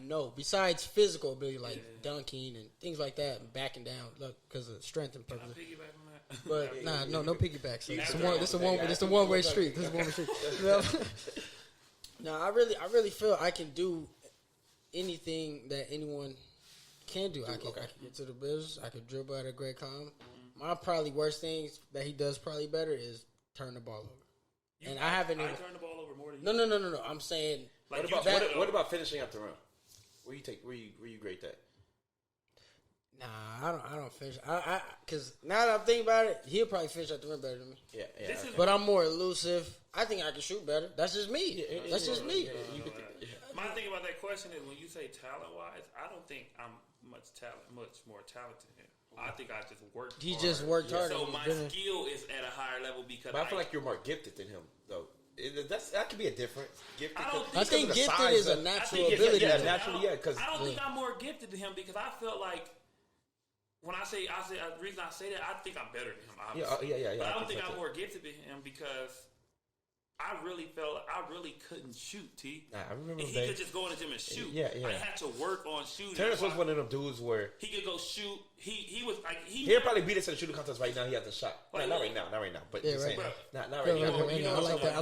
Speaker 2: know. Besides physical ability, like dunking and things like that, and backing down, look, because of strength and purpose.
Speaker 3: Can I piggyback on that?
Speaker 2: But no piggyback. So it's a one way street. This is a one way street. No, I really feel I can do anything that anyone can do. I can get to the business. I can dribble at a great calm. Mm-hmm. My probably worst things that he does probably better is turn the ball over. I haven't.
Speaker 3: I turn the ball over more than you.
Speaker 2: No. I'm saying.
Speaker 1: Like what about finishing up the run? Where you grade that?
Speaker 2: Nah, I don't finish. Because now that I'm thinking about it, he'll probably finish at the rim better than me.
Speaker 1: Yeah.
Speaker 2: But I'm more elusive. I think I can shoot better. That's just me. That's just me.
Speaker 3: My thing about that question is when you say talent wise, I don't think I'm much more talented than him. I think I just worked.
Speaker 2: He just worked harder.
Speaker 3: So my skill is at a higher level because.
Speaker 1: But I feel like you're more gifted than him, though. That could be a difference. Gifted.
Speaker 2: I think gifted is a natural ability.
Speaker 1: Yeah, naturally, yeah. Because
Speaker 3: I don't think I'm more gifted than him because I felt like when I say the reason I say that I think I'm better than him. Obviously.
Speaker 1: Yeah.
Speaker 3: But I don't think I'm more gifted than him because I really felt I really couldn't shoot.
Speaker 1: I remember
Speaker 3: he could just go in the gym and shoot.
Speaker 1: Yeah.
Speaker 3: I had to work on shooting.
Speaker 1: Terrence was one of them dudes where
Speaker 3: he could go shoot. He was like
Speaker 1: he'll probably beat us in the shooting contest right now. He has a shot. Not right now. But
Speaker 2: yeah, right
Speaker 1: now. Not right now.
Speaker 2: I like that. I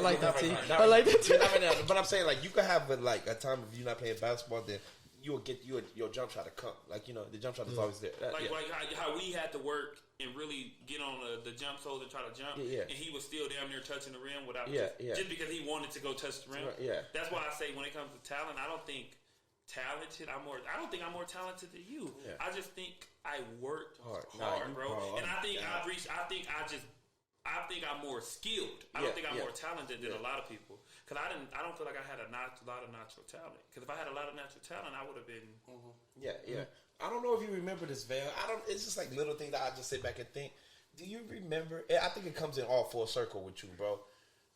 Speaker 2: like that too.
Speaker 1: Not right now. But I'm saying like you could have a time if you're not playing basketball, then you'll get your jump shot to come. Like the jump shot is always there.
Speaker 3: Like how we had to work and really get on the jump holes and try to jump.
Speaker 1: Yeah.
Speaker 3: And he was still damn near touching the rim without
Speaker 1: just
Speaker 3: because he wanted to go touch the rim.
Speaker 1: Yeah.
Speaker 3: That's why I say when it comes to talent, I don't think talented. I don't think I'm more talented than you. Yeah. I just think I worked hard, bro. And I think I've reached. I think I'm more skilled. I don't think I'm more talented than a lot of people. Because I don't feel like I had a lot of natural talent. Because if I had a lot of natural talent, I would have been.
Speaker 1: Mm-hmm. Yeah. I don't know if you remember this, Vell. It's just like little things that I just sit back and think. Do you remember? I think it comes in all full circle with you, bro.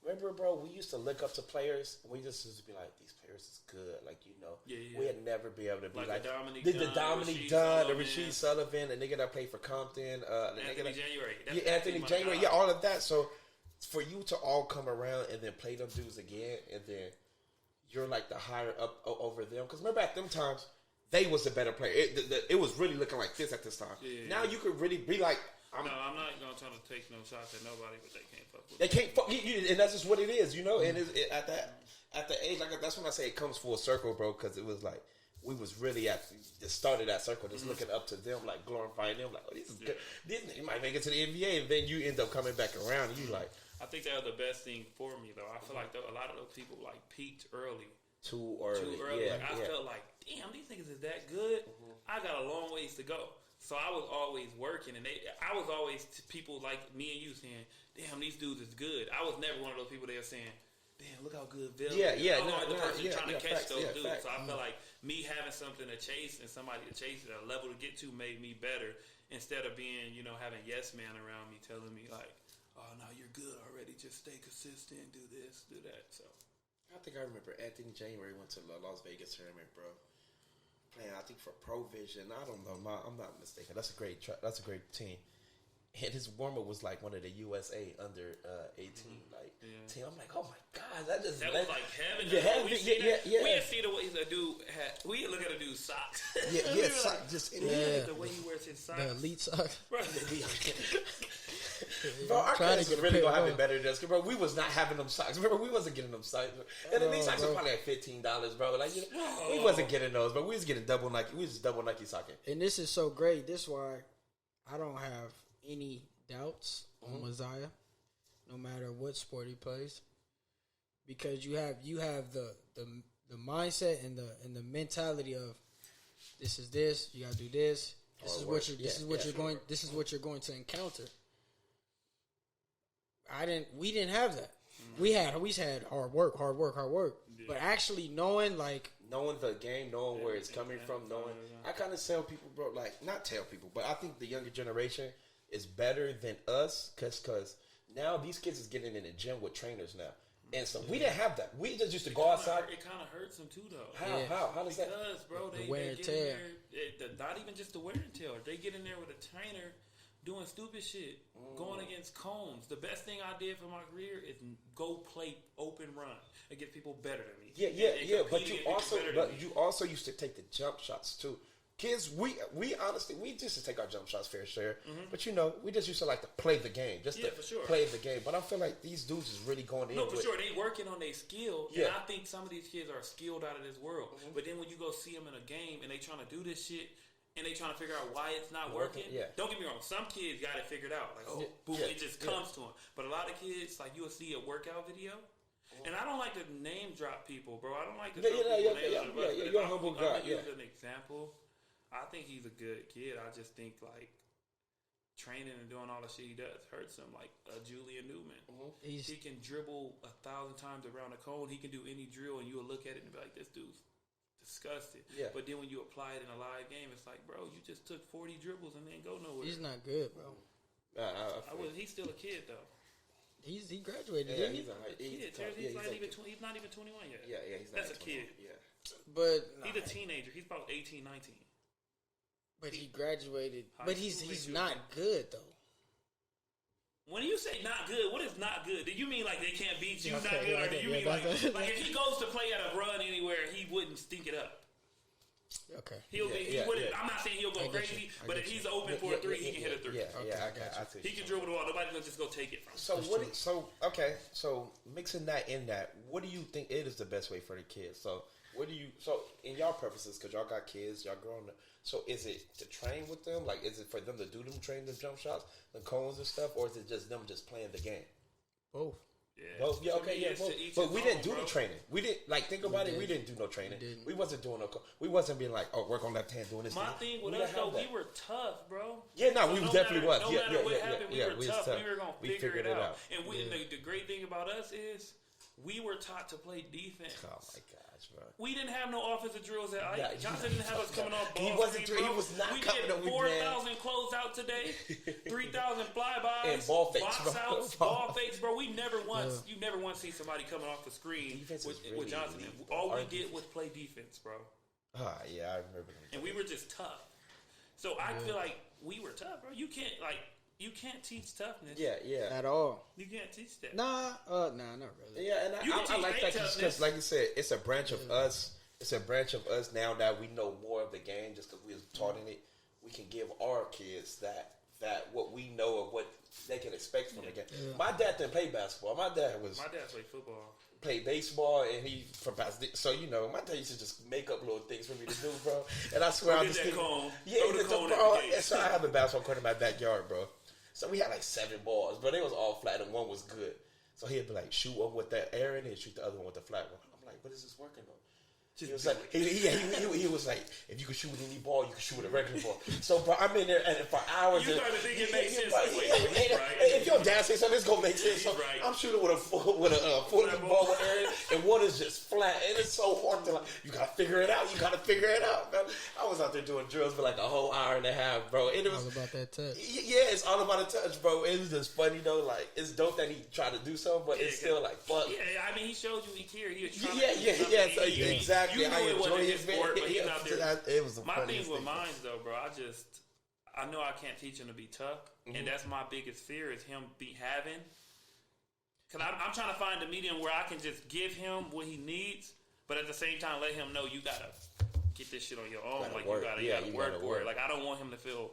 Speaker 1: Remember, bro, we used to look up to players. We just used to be like, these players is good. Like, we had never be able to be like the Dominique Dunn, the Rasheed Sullivan, the nigga that played for Compton.
Speaker 3: Anthony January.
Speaker 1: Anthony January. Yeah, all of that. So, for you to all come around and then play them dudes again, and then you're like the higher up over them. Because remember at them times, they was the better player. It was really looking like this at this time. Now you could really be like,
Speaker 3: I'm not gonna try to take no shots at nobody, but they can't fuck with.
Speaker 1: They can't fuck you, and that's just what it is, And at the age, like that's when I say it comes full circle, bro. Because it was like we was really at the start of that circle, just looking up to them, like glorifying them, like, oh, this is good. You might make it to the NBA, and then you end up coming back around, and you like.
Speaker 3: I think that was the best thing for me, though. I feel like a lot of those people like peaked early.
Speaker 1: Too early.
Speaker 3: Yeah, I felt like, damn, these niggas is that good. I got a long ways to go. So I was always working, and I was always people like me and you saying, damn, these dudes is good. I was never one of those people that were saying, damn, look how good Vell is. I was the person trying to catch those dudes. Facts. So I felt like me having something to chase and somebody to chase at a level to get to made me better instead of being, having yes man around me telling me like, oh, no, you're good already. Just stay consistent, do this, do that. So
Speaker 1: I think I remember Anthony January went to the Las Vegas tournament, bro. Playing, I think for Provision. I don't know. I'm not mistaken. That's a great team. And his warm up was like one of the USA under 18 team. I'm like, oh my god, that was
Speaker 3: like heaven. Yeah. We didn't see the way the dude had. We didn't look at the dude's socks.
Speaker 1: The
Speaker 3: way he wears his socks.
Speaker 2: The elite socks.
Speaker 1: Bro, our kids is really gonna have it better than us, bro. We was not having them socks. Remember, we wasn't getting them socks. And the socks was probably like $15, bro. Like we wasn't getting those, but we was getting double Nike. We was double Nike socking.
Speaker 2: And this is so great. This is why I don't have any doubts on Messiah, no matter what sport he plays, because you have the mindset and the mentality of this is this. You gotta do this. This is what you're going to encounter. We didn't have that. We had hard work. Yeah. But actually knowing
Speaker 1: the game, knowing where it's coming from, I kind of tell people, bro, not tell people, but I think the younger generation is better than us because now these kids is getting in the gym with trainers now. And so we didn't have that. We just used to go outside.
Speaker 3: It kind of hurts them too, though.
Speaker 1: How does that?
Speaker 3: Because, bro, they
Speaker 2: wear and
Speaker 3: get
Speaker 2: tear.
Speaker 3: in there. Not even just the wear and tear. They get in there with a trainer doing stupid shit, going against cones. The best thing I did for my career is go play open run and get people better than me.
Speaker 1: Yeah. But you also used to take the jump shots too. Kids, we honestly just to take our jump shots fair share. But we just used to like to play the game, for sure. Play the game. But I feel like these dudes is really going in.
Speaker 3: No, for sure, they working on their skill. Yeah. And I think some of these kids are skilled out of this world. But then when you go see them in a game and they trying to do this shit. And they trying to figure out why it's not working. Yeah. Don't get me wrong. Some kids got it figured out. Like, it just comes to them. But a lot of kids, like, you'll see a workout video. And I don't like to name drop people, bro. I don't like to throw people names.
Speaker 1: You're a humble guy.
Speaker 3: Use an example. I think he's a good kid. I just think, like, training and doing all the shit he does hurts him. Like Julian Newman. He can dribble 1,000 times around the cone. He can do any drill, and you'll look at it and be like, this dude's disgusted. Yeah. But then when you apply it in a live game, it's like, bro, you just took 40 dribbles and then go nowhere.
Speaker 2: He's not good, bro.
Speaker 3: He's still a kid, though.
Speaker 2: He graduated.
Speaker 3: Yeah, he's not even 21 yet.
Speaker 1: Yeah, he's
Speaker 3: that's a kid.
Speaker 1: Yeah,
Speaker 2: but
Speaker 3: he's a teenager. He's about 18, 19.
Speaker 2: But he graduated. But he's not good though.
Speaker 3: When you say not good, what is not good? Do you mean like they can't beat you? Not good, or do you mean like if he goes to play at a run anywhere, he wouldn't stink it up?
Speaker 2: Okay.
Speaker 3: He wouldn't. I'm not saying he'll go crazy, but if he's open for a three, he can hit a three.
Speaker 1: I got you.
Speaker 3: He can dribble the ball. Nobody's gonna just go take it from him.
Speaker 1: So mixing that in that, what do you think it is the best way for the kids? So in y'all purposes, because y'all got kids, y'all growing up. So is it to train with them? Like, is it for them to do them train them jump shots, the cones and stuff, or is it just them just playing the game?
Speaker 2: Both.
Speaker 3: Yeah.
Speaker 1: Both. Yeah. Okay. Yeah. Both. But we didn't do the training. We didn't think about it. We didn't do no training. We wasn't doing no. We wasn't being like, work on left hand doing this.
Speaker 3: My thing with us though, we were tough, bro.
Speaker 1: Yeah. No, we definitely was.
Speaker 3: No matter what happened, we were tough. We were gonna figure it out. And the great thing about us is we were taught to play defense.
Speaker 1: Oh my gosh, bro.
Speaker 3: We didn't have no offensive drills at Ike. Johnson didn't have us coming off ball.
Speaker 1: He was not
Speaker 3: we
Speaker 1: coming
Speaker 3: did 4,000 closeout today, 3,000 flybys,
Speaker 1: and ball fakes,
Speaker 3: box outs, ball fakes, bro. You never once see somebody coming off the screen with Johnson. All we did was play defense, bro.
Speaker 1: Yeah, I remember.
Speaker 3: And we were just tough. So I feel like we were tough, bro. You can't teach toughness.
Speaker 1: Yeah.
Speaker 2: At all.
Speaker 3: You can't teach that.
Speaker 2: Nah, not really.
Speaker 1: Yeah, and I like that because, like you said, it's a branch of us. It's a branch of us now that we know more of the game just because we was taught in it. We can give our kids that what we know of what they can expect from the game. Yeah. My dad didn't play basketball. My dad
Speaker 3: played football.
Speaker 1: Played baseball, and he from basketball. So my dad used to just make up little things for me to do, bro. And I swear, I'm just thinking, bro. And so I have a basketball court in my backyard, bro. So we had like 7 balls, but they was all flat, and one was good. So he'd be like, shoot one with that air, and then shoot the other one with the flat one. I'm like, what is this working on? He was like, he was like, if you can shoot with any ball, you can shoot with a regular ball. So, bro, I'm in there and for hours.
Speaker 3: You started thinking it makes sense.
Speaker 1: If your dad says something, it's gonna make sense. So I'm shooting with a ball with air, and one is just flat, and it's so hard to like. You gotta figure it out. Man. I was out there doing drills for like a whole hour and a half, bro. And it was
Speaker 2: all about that touch.
Speaker 1: Yeah, it's all about the touch, bro. It was just funny though. Like it's dope that he tried to do something, but it's still like fuck.
Speaker 3: Yeah, I mean, he showed you he cared. He was trying
Speaker 1: to do exactly. You knew
Speaker 3: it wasn't his sport, but he's out there.
Speaker 1: It was
Speaker 3: my thing with mine, though, bro. I know I can't teach him to be tough, and that's my biggest fear is him having. Because I'm trying to find a medium where I can just give him what he needs, but at the same time let him know you gotta get this shit on your own. Like you gotta work for it. Like I don't want him to feel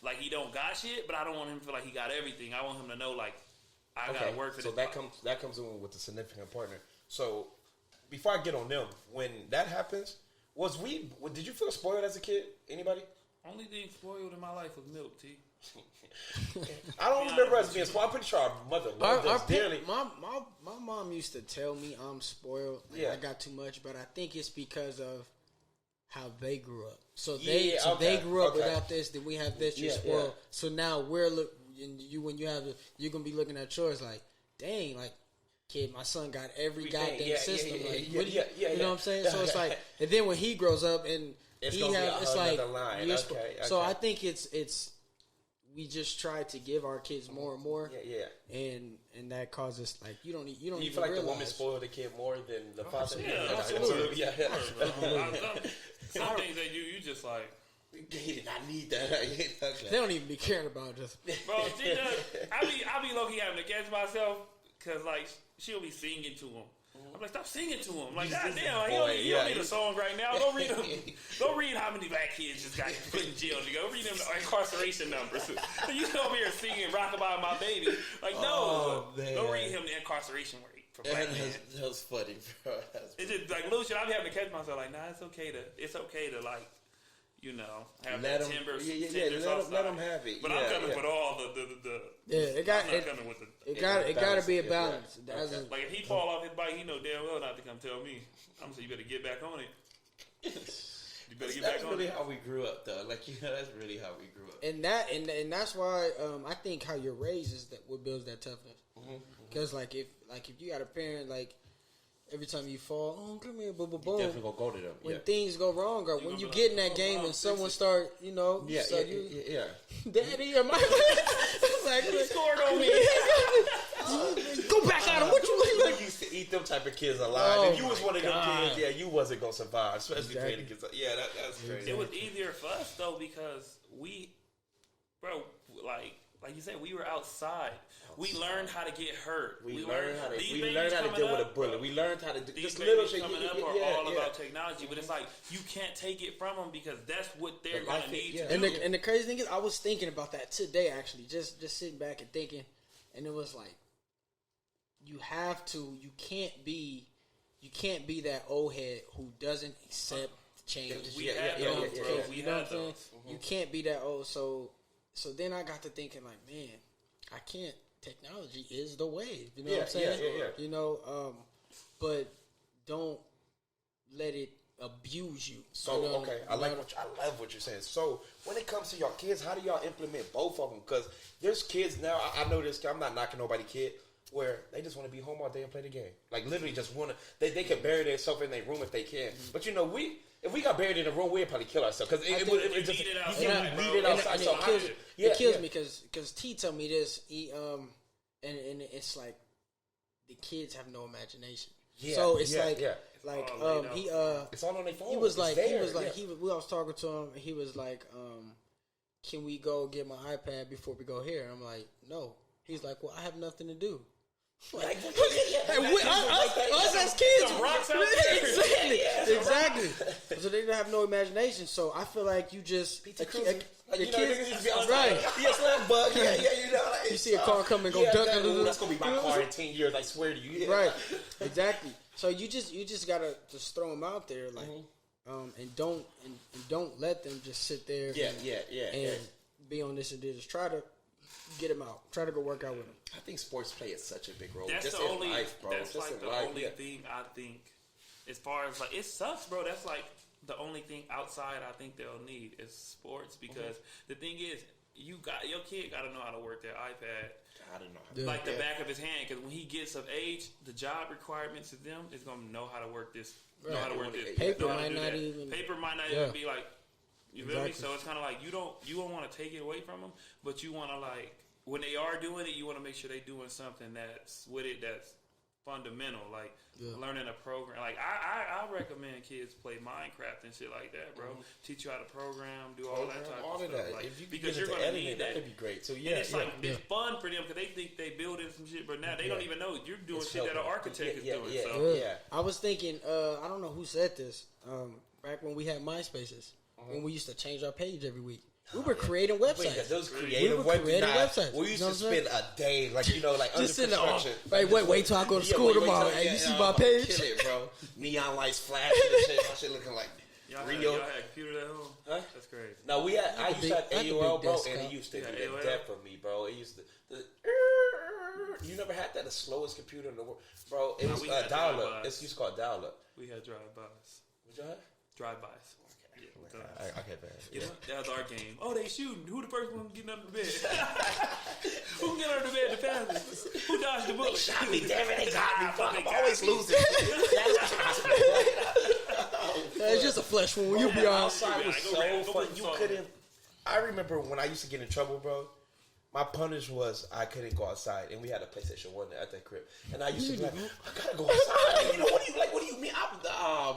Speaker 3: like he don't got shit, but I don't want him to feel like he got everything. I want him to know like I gotta work for this.
Speaker 1: So that comes in with the significant partner. So. Before I get on them, when that happens, did you feel spoiled as a kid? Anybody?
Speaker 3: Only thing spoiled in my life was milk, T.
Speaker 1: I don't remember us being spoiled. I'm pretty sure our mother loved us dearly.
Speaker 2: My mom used to tell me I'm spoiled. Like I got too much, but I think it's because of how they grew up. So they grew up without this, then we have this, you're spoiled. Yeah. So now you're gonna be looking at yours like, dang, like kid, my son got every goddamn system. You know what I'm saying? So it's like, and then when he grows up and so I think it's we just try to give our kids more and more. And that causes like you don't
Speaker 1: you feel like the woman spoiled the kid more than the father.
Speaker 2: Absolutely.
Speaker 3: Some things that you just like.
Speaker 1: I need that.
Speaker 2: They don't even be caring about just.
Speaker 3: Bro, I be low key having to catch myself because like. She'll be singing to him. I'm like, stop singing to him. Like, goddamn, you don't need a song right now. Go read them. Go read how many black kids just got put in jail. Go read them incarceration numbers. You come here singing "Rockabye My Baby." Like, no. Go read him the incarceration rate for black kids.
Speaker 1: That was funny, bro.
Speaker 3: It's just like little shit. I be having to catch myself. Like, nah, it's okay to like. You know, have
Speaker 1: let
Speaker 3: that
Speaker 1: them,
Speaker 3: timber.
Speaker 1: Let them have it.
Speaker 3: But I'm coming with all the.
Speaker 2: It got to be a balance.
Speaker 3: Like if he fall off his bike, he know damn well not to come tell me. I'm saying you better get back on it. You better get back on it.
Speaker 1: That's really how we grew up, though. Like that's really how we grew up.
Speaker 2: And that's why I think how you're raised is that what builds that toughness. Because like if you got a parent like. Every time you fall, come here, boom, boom, boom.
Speaker 1: You definitely gonna go to them.
Speaker 2: When things go wrong, or when you get in that game and someone start, Daddy, or my like,
Speaker 3: he scored on me.
Speaker 2: Go back at him. What you
Speaker 1: like? used to eat them type of kids alive. If you was one of them kids, you wasn't gonna survive, especially playing kids. Yeah, that's crazy.
Speaker 3: It was easier for us though because we, bro, like you said, we were outside. We learned how to get hurt.
Speaker 1: We learned how to deal with a bullet. We learned how to do
Speaker 3: these little shit coming up are all about technology. But it's like you can't take it from them because that's what they're gonna need to do.
Speaker 2: And the crazy thing is, I was thinking about that today. Actually, just sitting back and thinking, and it was like, you can't be that old head who doesn't accept change.
Speaker 3: We had those, bro. We had those.
Speaker 2: You can't be that old. So then I got to thinking like, man, I can't. Technology is the wave. You know what I'm saying?
Speaker 1: Yeah.
Speaker 2: But don't let it abuse you.
Speaker 1: So I love what you're saying. So when it comes to your kids, how do y'all implement both of them? Because there's kids now. I know this. I'm not knocking nobody kid, where they just want to be home all day and play the game. Like literally just want to. They can bury themselves in their room if they can. But you know, if we got buried in a room, we'd probably kill ourselves because it just
Speaker 3: beat it outside, bro.
Speaker 2: It kills me because T told me this. And it's like the kids have no imagination. Yeah, so it's it's all on their phone. We was talking to him and he was like, can we go get my iPad before we go here? And I'm like, no. He's like, well, I have nothing to do. Like, us as kids, exactly. So they don't have no imagination. So I feel like you just your kids, right?
Speaker 1: Yes, bug. Yeah, you know. Like,
Speaker 2: you see a car coming, go duck.
Speaker 1: That's gonna be my car in 10 years. I swear to you. Yeah.
Speaker 2: Right, exactly. So you just gotta just throw them out there, like, and don't let them just sit there. And be on this and this. Try to get them out. Try to go work out with them.
Speaker 1: I think sports play is such a big role.
Speaker 3: That's
Speaker 1: just
Speaker 3: the only,
Speaker 1: in life, bro.
Speaker 3: That's
Speaker 1: just
Speaker 3: like the only thing I think, as far as like, it sucks, bro. That's like the only thing outside I think they'll need is sports because the thing is, your kid got to know how to work their iPad. I don't know. Like the back of his hand, because when he gets of age, the job requirements of them is going to know how to work this. Right. Know how to work this.
Speaker 2: Paper might not even
Speaker 3: be like. You feel me? So it's kind of like you don't want to take it away from them, but you want to like when they are doing it, you want to make sure they're doing something that's with it that's fundamental, like learning a program. Like I recommend kids play Minecraft and shit like that, bro. Teach you how to program, do all that type of stuff. Like, because you're gonna need that.
Speaker 1: That'd be great. So
Speaker 3: it's it's fun for them because they think they building some shit, but now they don't even know you're doing shit that an architect is doing.
Speaker 2: I was thinking, I don't know who said this. Back when we had MySpaces. When we used to change our page every week. We were creating websites.
Speaker 1: Those creative websites. We used to spend a day, like, just under construction.
Speaker 2: Wait till I go to school tomorrow. Hey, you see my page?
Speaker 1: Kill it, bro. Neon lights flashing and shit. My shit looking like
Speaker 3: Y'all had computers at home? Huh? That's crazy.
Speaker 1: No, I used to have AOL, bro, and it used to be the death for me, bro. It used to... You never had that? The slowest computer in the world? Bro, it was dial-up. It's used to call dial-up.
Speaker 3: We had drive-bys.
Speaker 1: What you had?
Speaker 3: Drive-bys.
Speaker 1: Okay, man.
Speaker 3: You know, that was our game. Oh, they shooting. Who the first one getting under the bed? Who can get under the bed the fastest? Who dodged the bullet?
Speaker 1: They shot me, damn it. They got me. Fuck, I'm always losing.
Speaker 2: It's just a flesh wound. You'll be
Speaker 1: outside was so fun. You couldn't. I remember when I used to get in trouble, bro. My punish was I couldn't go outside, and we had a PlayStation 1 at that crib, and I used to be like, I gotta go outside. You know, what do you mean?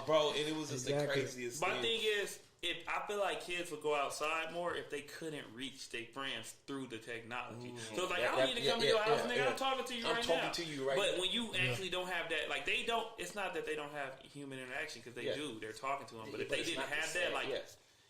Speaker 1: Bro, and it was just the craziest thing.
Speaker 3: My thing is, I feel like kids would go outside more if they couldn't reach their friends through the technology. So it's like, I don't need to come to your house, nigga. I'm talking to you right now. But when you actually don't have that, like they don't. It's not that they don't have human interaction because they do. They're talking to them. But if they didn't have that, like.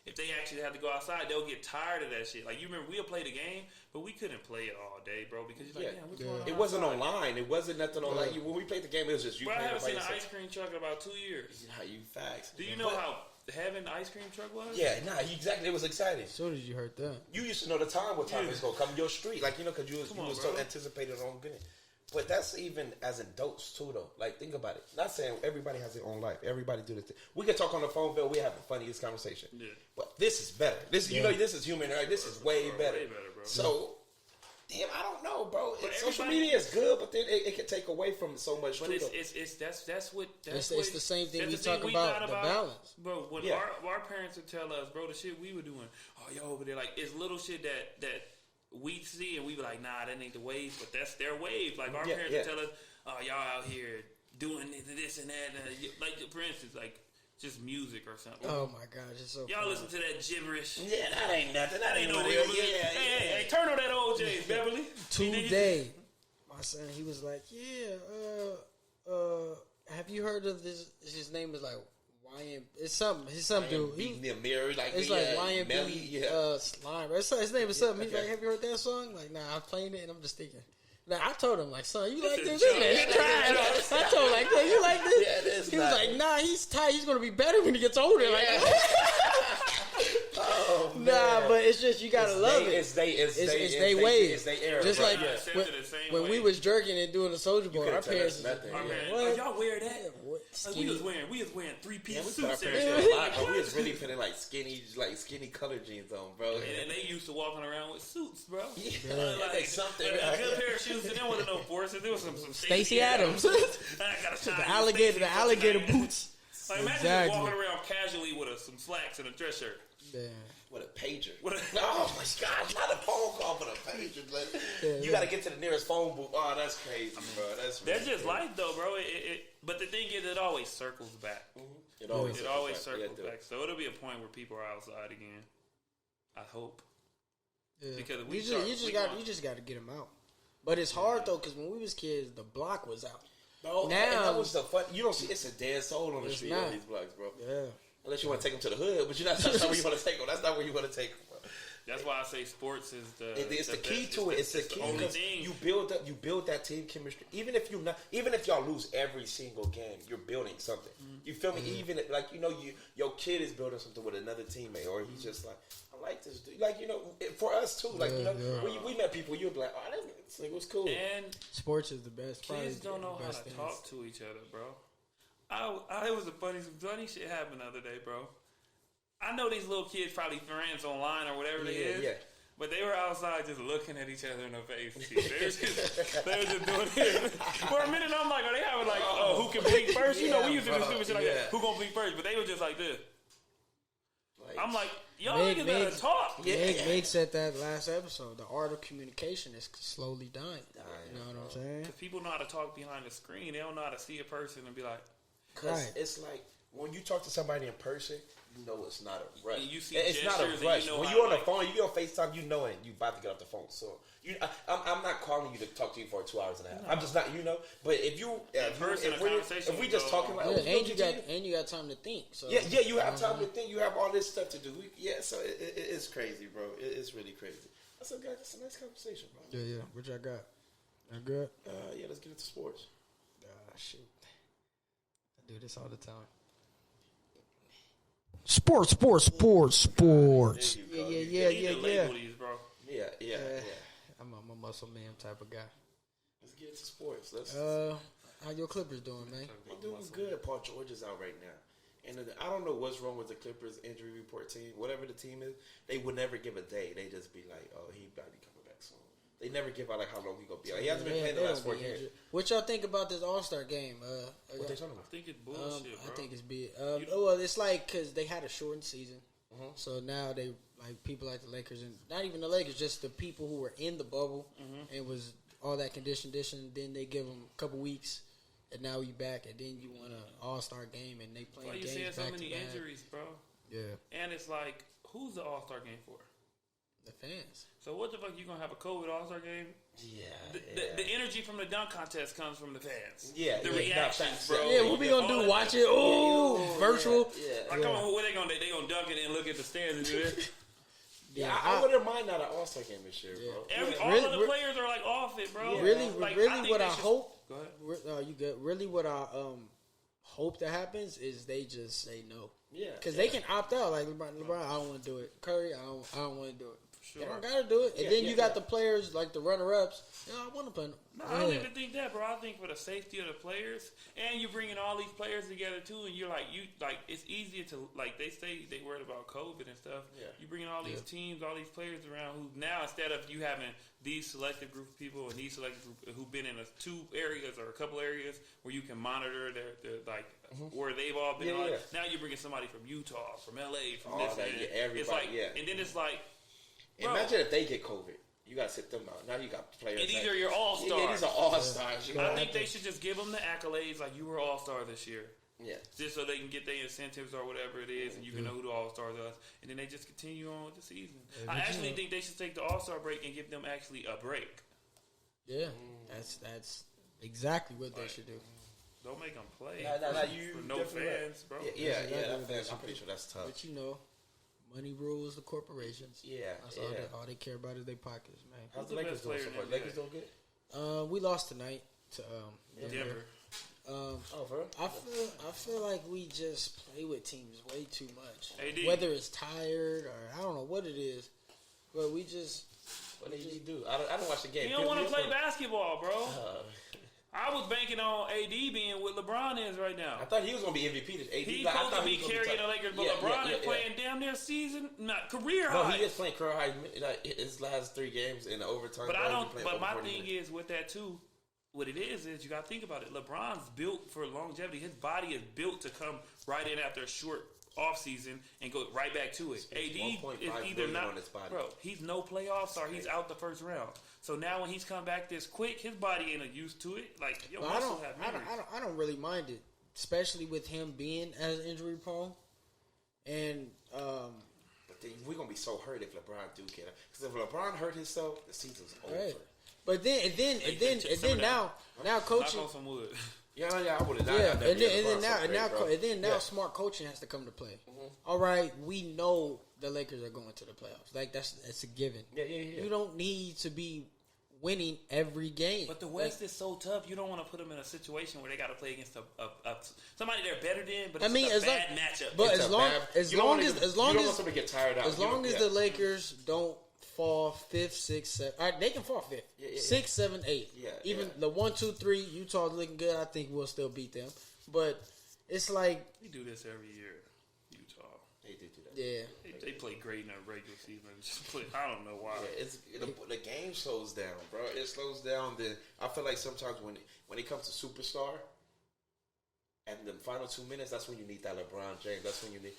Speaker 3: If they actually have to go outside, they'll get tired of that shit. Like, you remember, we'll play the game, but we couldn't play it all day, bro, because you're like, what's going on?
Speaker 1: It wasn't online. It wasn't nothing online. When we played the game, it was just you playing.
Speaker 3: I haven't seen an ice cream truck in about 2 years.
Speaker 1: Facts.
Speaker 3: Do you know how having an ice cream truck was?
Speaker 1: Yeah, exactly. It was exciting.
Speaker 2: So did you heard that?
Speaker 1: You used to know the time, what time it's going to come your street. Like, because you was so anticipated on getting it. But that's even as adults too, though. Like, think about it. Not saying everybody has their own life. Everybody do this thing. We can talk on the phone, Vell. We have the funniest conversation. Yeah. But this is better. This is human, right? This is way better. Way better, bro. So, damn, I don't know, bro. Social media is good, but then it can take away from so much. But
Speaker 3: too, it's
Speaker 2: the same thing we talk about, the balance,
Speaker 3: bro. When our parents would tell us, bro, the shit we were doing. Oh, yo, over there, like, it's little shit that we see and we be like, nah, that ain't the wave, but that's their wave. Like our parents would tell us, oh, y'all out here doing this and that. Like, for instance, like just music or something.
Speaker 2: Oh my gosh, it's so
Speaker 3: y'all listen to that gibberish.
Speaker 1: Yeah, that ain't nothing. That ain't no
Speaker 3: real. Hey, turn on that OJ, Beverly.
Speaker 2: Today, my son, he was like, have you heard of this? His name is like YM. It's some dude.
Speaker 1: He mirror like
Speaker 2: it's like YMB Slime. His name is something. He's like, have you heard that song? Like, nah, I'm playing it and I'm just thinking. Like, I told him, like, son, you like this? I told him, like, you like this? Yeah, he was like, nah, he's tight. He's gonna be better when he gets older. Like,
Speaker 1: Oh,
Speaker 2: nah, but it's just you gotta love it.
Speaker 1: It's they
Speaker 2: wave.
Speaker 1: It's they era.
Speaker 2: Just like when we was jerking and doing the Soldier Boy, our parents was
Speaker 1: nothing.
Speaker 3: What? Y'all wear that?
Speaker 2: What?
Speaker 3: Like we was wearing 3-piece suits.
Speaker 1: We was really putting like skinny color jeans on, bro.
Speaker 3: And they used to walking around with suits, bro.
Speaker 1: Yeah, like something.
Speaker 3: A good pair of shoes. They didn't want to know forces. There was some
Speaker 2: Stacey Adams. The alligator boots.
Speaker 3: Like, imagine just walking around casually with some slacks and a dress shirt.
Speaker 2: Yeah.
Speaker 1: With a pager. Oh my God, not a phone call, but a pager. You got to get to the nearest phone booth. Oh, that's crazy, bro. That's
Speaker 3: just life, though, bro. But the thing is, it always circles back.
Speaker 1: Mm-hmm. It always
Speaker 3: circles back. So it'll be a point where people are outside again. I hope.
Speaker 2: Yeah.
Speaker 3: Because
Speaker 2: you just got to get them out. But it's hard though, because when we was kids, the block was out.
Speaker 1: Bro, now that was the fun. You don't see it's a dead soul on the street on these blocks, bro.
Speaker 2: Yeah.
Speaker 1: Unless you want to take them to the hood, but that's not where you want to take them. That's not where you want to take them.
Speaker 3: That's why I say sports is
Speaker 1: it's the key to it. It's the key because you build that team chemistry. Even if y'all lose every single game, you're building something. You feel me? Even like your kid is building something with another teammate, or he's just like, I like this dude. Like for us too. Like when we met people, you'd be like, oh, this nigga was cool.
Speaker 3: And
Speaker 2: sports is the best.
Speaker 3: Kids don't know how to talk to each other, bro. It was some funny shit happened the other day, bro. I know these little kids probably friends online or whatever they is. Yeah. But they were outside just looking at each other in the face. They were just doing it. For a minute, I'm like, are they having like, who can blink first? We used to do stupid shit like that. Who gonna blink first? But they were just like this. I'm like, y'all niggas better talk.
Speaker 2: Meg said that last episode. The art of communication is slowly dying. You know what I'm saying?
Speaker 3: Because people know how to talk behind the screen. They don't know how to see a person and be like.
Speaker 1: Because it's like, when you talk to somebody in person, you know it's not a rush.
Speaker 3: It's
Speaker 1: not a rush. When you're on the phone, you get on FaceTime, you know it. You about to get off the phone. So I'm not calling you to talk to you for 2 hours and a half. I'm just not, But if we just talking like,
Speaker 2: and you got time to think. So
Speaker 1: you have time to think. You have all this stuff to do. So it's crazy, bro. It's really crazy. That's a nice conversation, bro.
Speaker 2: Yeah. What y'all got? Y'all good?
Speaker 1: Let's get into sports.
Speaker 2: Shoot. I do this all the time. Sports.
Speaker 3: Yeah.
Speaker 1: These, bro. Yeah.
Speaker 2: I'm a muscle man type of guy.
Speaker 1: Let's get into sports.
Speaker 2: How your Clippers doing, man?
Speaker 1: They're doing good. Paul George is out right now. And I don't know what's wrong with the Clippers injury report team. Whatever the team is, they would never give a day. They just be like, oh, he about to be coming back soon. They never give out like how long he gonna be. He hasn't been playing the last 4 games.
Speaker 2: What y'all think about this All-Star game?
Speaker 1: What they talking about?
Speaker 3: I think it's bullshit, bro.
Speaker 2: I think it's big. Well, it's like because they had a shortened season, so now they like people like the Lakers and not even the Lakers, just the people who were in the bubble and was all that condition. Then they give them a couple weeks, and now you back, and then you want an All-Star game, and they playing games back to back.
Speaker 3: You seeing so many injuries, bro.
Speaker 2: Yeah,
Speaker 3: and it's like, who's the All-Star game for?
Speaker 2: The fans.
Speaker 3: So what the fuck you gonna have a COVID All-Star game?
Speaker 1: Yeah.
Speaker 3: The energy from the dunk contest comes from the fans.
Speaker 1: Yeah.
Speaker 3: The reactions, bro.
Speaker 2: Yeah, what we gonna do? Watch it? Oh, virtual.
Speaker 3: Yeah. Like, come on, what they gonna do? They gonna dunk it and look at the stands and do this?
Speaker 1: I wouldn't mind not an All-Star game this year, bro.
Speaker 3: All of the players are like off it, bro.
Speaker 2: Yeah. Really, what I hope.
Speaker 3: Go ahead.
Speaker 2: You good? Really, what I hope that happens is they just say no.
Speaker 1: Yeah.
Speaker 2: Because they can opt out. Like LeBron, I don't want to do it. Curry, I don't want to do it.
Speaker 3: Sure.
Speaker 2: They don't gotta do it. And then you got the players like the runner-ups. I want to play.
Speaker 3: No, I don't even think that, bro. I think for the safety of the players, and you're bringing all these players together too, and you're like, it's easier to like they say they worried about COVID and stuff. Yeah. You bringing all these teams, all these players around who now instead of you having these selected group of people and these selected group who've been in two areas or a couple areas where you can monitor their where they've all been. Now you're bringing somebody from Utah, from LA, from this,
Speaker 1: everybody.
Speaker 3: It's like, and then it's like.
Speaker 1: Bro. Imagine if they get COVID. You got to sit them out. Now you got players.
Speaker 3: And these are your all-stars.
Speaker 1: Yeah, these are all-stars.
Speaker 3: I think they should just give them the accolades like you were all-star this year.
Speaker 1: Yeah.
Speaker 3: Just so they can get their incentives or whatever it is, and you can know who the all-stars are. And then they just continue on with the season. I actually think they should take the all-star break and give them actually a break.
Speaker 2: Yeah. That's exactly what they should do.
Speaker 3: Don't make them play.
Speaker 1: You
Speaker 3: no fans, bro.
Speaker 1: Yeah, fans. I'm pretty sure that's tough.
Speaker 2: But money rules the corporations.
Speaker 1: Yeah,
Speaker 2: that's all they care about is their pockets, man.
Speaker 1: How's the Lakers doing so far? Lakers doing good?
Speaker 2: We lost tonight to
Speaker 3: Denver.
Speaker 1: For real?
Speaker 2: I feel like we just play with teams way too much.
Speaker 3: AD.
Speaker 2: Whether it's tired or I don't know what it is, but we just.
Speaker 1: What did he do? I don't watch the game.
Speaker 3: He don't want to play basketball, bro. I was banking on AD being what LeBron is right now.
Speaker 1: I thought he was going to be MVP. He's
Speaker 3: supposed to be carrying the Lakers, but LeBron is playing damn near season, not career high.
Speaker 1: No, he is playing career high. His last 3 games in the overtime.
Speaker 3: But I don't. But my thing is with that too. What it is you got to think about it. LeBron's built for longevity. His body is built to come right in after a short off season and go right back to it. AD is either not, bro. He's no playoffs or he's out the first round. So now when he's come back this quick, his body ain't used to it. Like yo,
Speaker 2: I don't really mind it, especially with him being as injury prone. And
Speaker 1: but then we're gonna be so hurt if LeBron do get it. Because if LeBron hurt himself, the season's over.
Speaker 2: Right. But then now coaching.
Speaker 3: Knock on some wood.
Speaker 1: Yeah, I would have.
Speaker 2: And then now smart coaching has to come to play. Mm-hmm. All right, we know the Lakers are going to the playoffs. Like that's a given.
Speaker 1: Yeah.
Speaker 2: You don't need to be winning every game.
Speaker 3: But the West is so tough. You don't want to put them in a situation where they got to play against somebody they're better than. But it's a bad matchup.
Speaker 2: But as long as
Speaker 1: you don't want somebody to get tired out.
Speaker 2: As long as the Lakers don't fall 5th, 6th, 7th. All right, they can fall 5th. 6, 7, 8.
Speaker 1: Yeah,
Speaker 2: even the 1, 2, 3. Utah's looking good. I think we'll still beat them. But it's like
Speaker 3: we do this every year. Utah.
Speaker 1: They do that.
Speaker 2: Yeah.
Speaker 3: They play great in the regular season. Just play. I don't know why.
Speaker 1: Yeah, the game slows down, bro. It slows down. Then I feel like sometimes when it comes to superstar. And the final 2 minutes, that's when you need that LeBron James. That's when you need...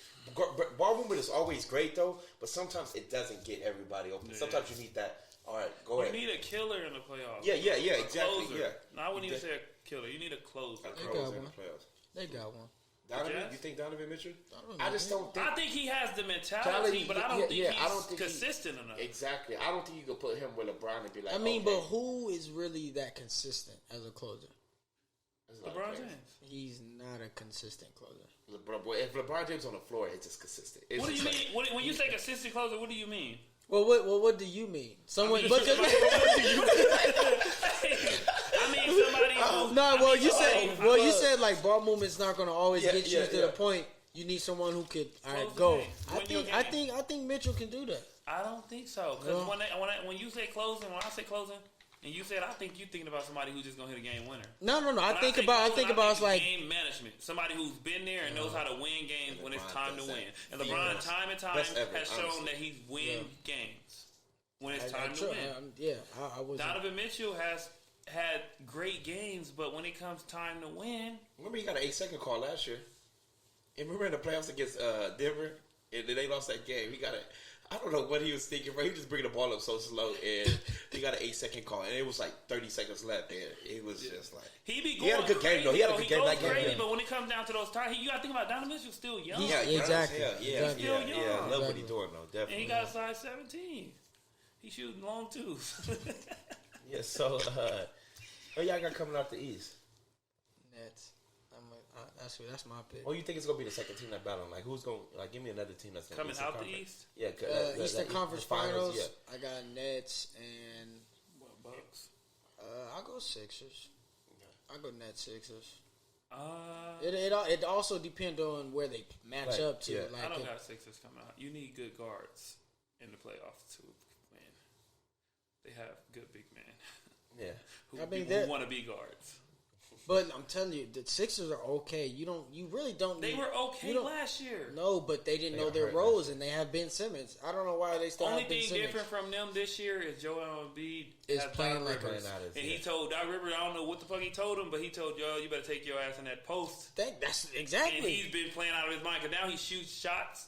Speaker 1: Ball movement is always great, though, but sometimes it doesn't get everybody open. Yeah. Sometimes you need that... All right, go ahead.
Speaker 3: You need a killer in the playoffs.
Speaker 1: Yeah, exactly.
Speaker 3: Closer.
Speaker 1: Yeah.
Speaker 3: No, I wouldn't even say a killer. You need a closer.
Speaker 1: In the playoffs.
Speaker 2: They got one.
Speaker 1: Donovan? You think Donovan Mitchell? I just don't think...
Speaker 3: I think he has the mentality, but I don't think he's consistent enough.
Speaker 1: Exactly. I don't think you could put him with LeBron and be like...
Speaker 2: but who is really that consistent as a closer?
Speaker 3: LeBron James.
Speaker 2: He's not a consistent closer.
Speaker 1: If LeBron James on the floor, it's just consistent.
Speaker 3: What do you mean? When you say consistent closer, what do you mean?
Speaker 2: Well, what do you mean? Someone. What do you mean?
Speaker 3: I mean somebody.
Speaker 2: No, well, you said like ball movement's not going to always get you to the point. You need someone who could go. I think Mitchell can do that.
Speaker 3: I don't think so because when you say closing, when I say closing. And you said, I think you're thinking about somebody who's just going to hit a game winner.
Speaker 2: No. I think about like
Speaker 3: game management. Somebody who's been there and knows how to win games when it's time to win. And LeBron, time and time, has shown that he wins games when it's time to win.
Speaker 2: I was.
Speaker 3: Donovan Mitchell has had great games, but when it comes time to win,
Speaker 1: remember he got an 8-second call last year. And remember in the playoffs against Denver, and they lost that game. He got it. I don't know what he was thinking, but he was just bringing the ball up so slow, and he got an 8-second call, and it was like 30 seconds left, and it was just like
Speaker 3: he
Speaker 1: had a good game though. He had a good game that game.
Speaker 3: Crazy, but when it comes down to those times, you got to think about Donovan Mitchell's still young.
Speaker 2: Exactly.
Speaker 1: Yeah. I love what he's doing though. Definitely.
Speaker 3: And he got a size 17. He's shooting long twos.
Speaker 1: Yeah. So, what y'all got coming out the East?
Speaker 2: Nets. That's my pick.
Speaker 1: Oh, you think it's gonna be the second team that battle? Like, who's gonna give me another team that's
Speaker 3: coming out the East?
Speaker 1: Yeah,
Speaker 2: Eastern Conference Finals. Yeah. I got Nets and
Speaker 3: Bucks.
Speaker 2: I'll go Sixers. I go Nets Sixers. It also depends on where they match up to.
Speaker 1: Yeah.
Speaker 3: I don't got Sixers coming out. You need good guards in the playoffs to win. They have good big men.
Speaker 1: Yeah,
Speaker 3: who want to be guards.
Speaker 2: But I'm telling you, the Sixers are okay. You really don't.
Speaker 3: They were okay last year.
Speaker 2: No, but they didn't know their roles, and they have Ben Simmons. I don't know why they still have Ben Simmons.
Speaker 3: Only thing different from them this year is Joel Embiid
Speaker 2: is playing like
Speaker 3: Rivers. And he told Doc Rivers, I don't know what the fuck he told him, but he told Joel, you better take your ass in that post.
Speaker 2: That's exactly.
Speaker 3: And he's been playing out of his mind because now he shoots shots.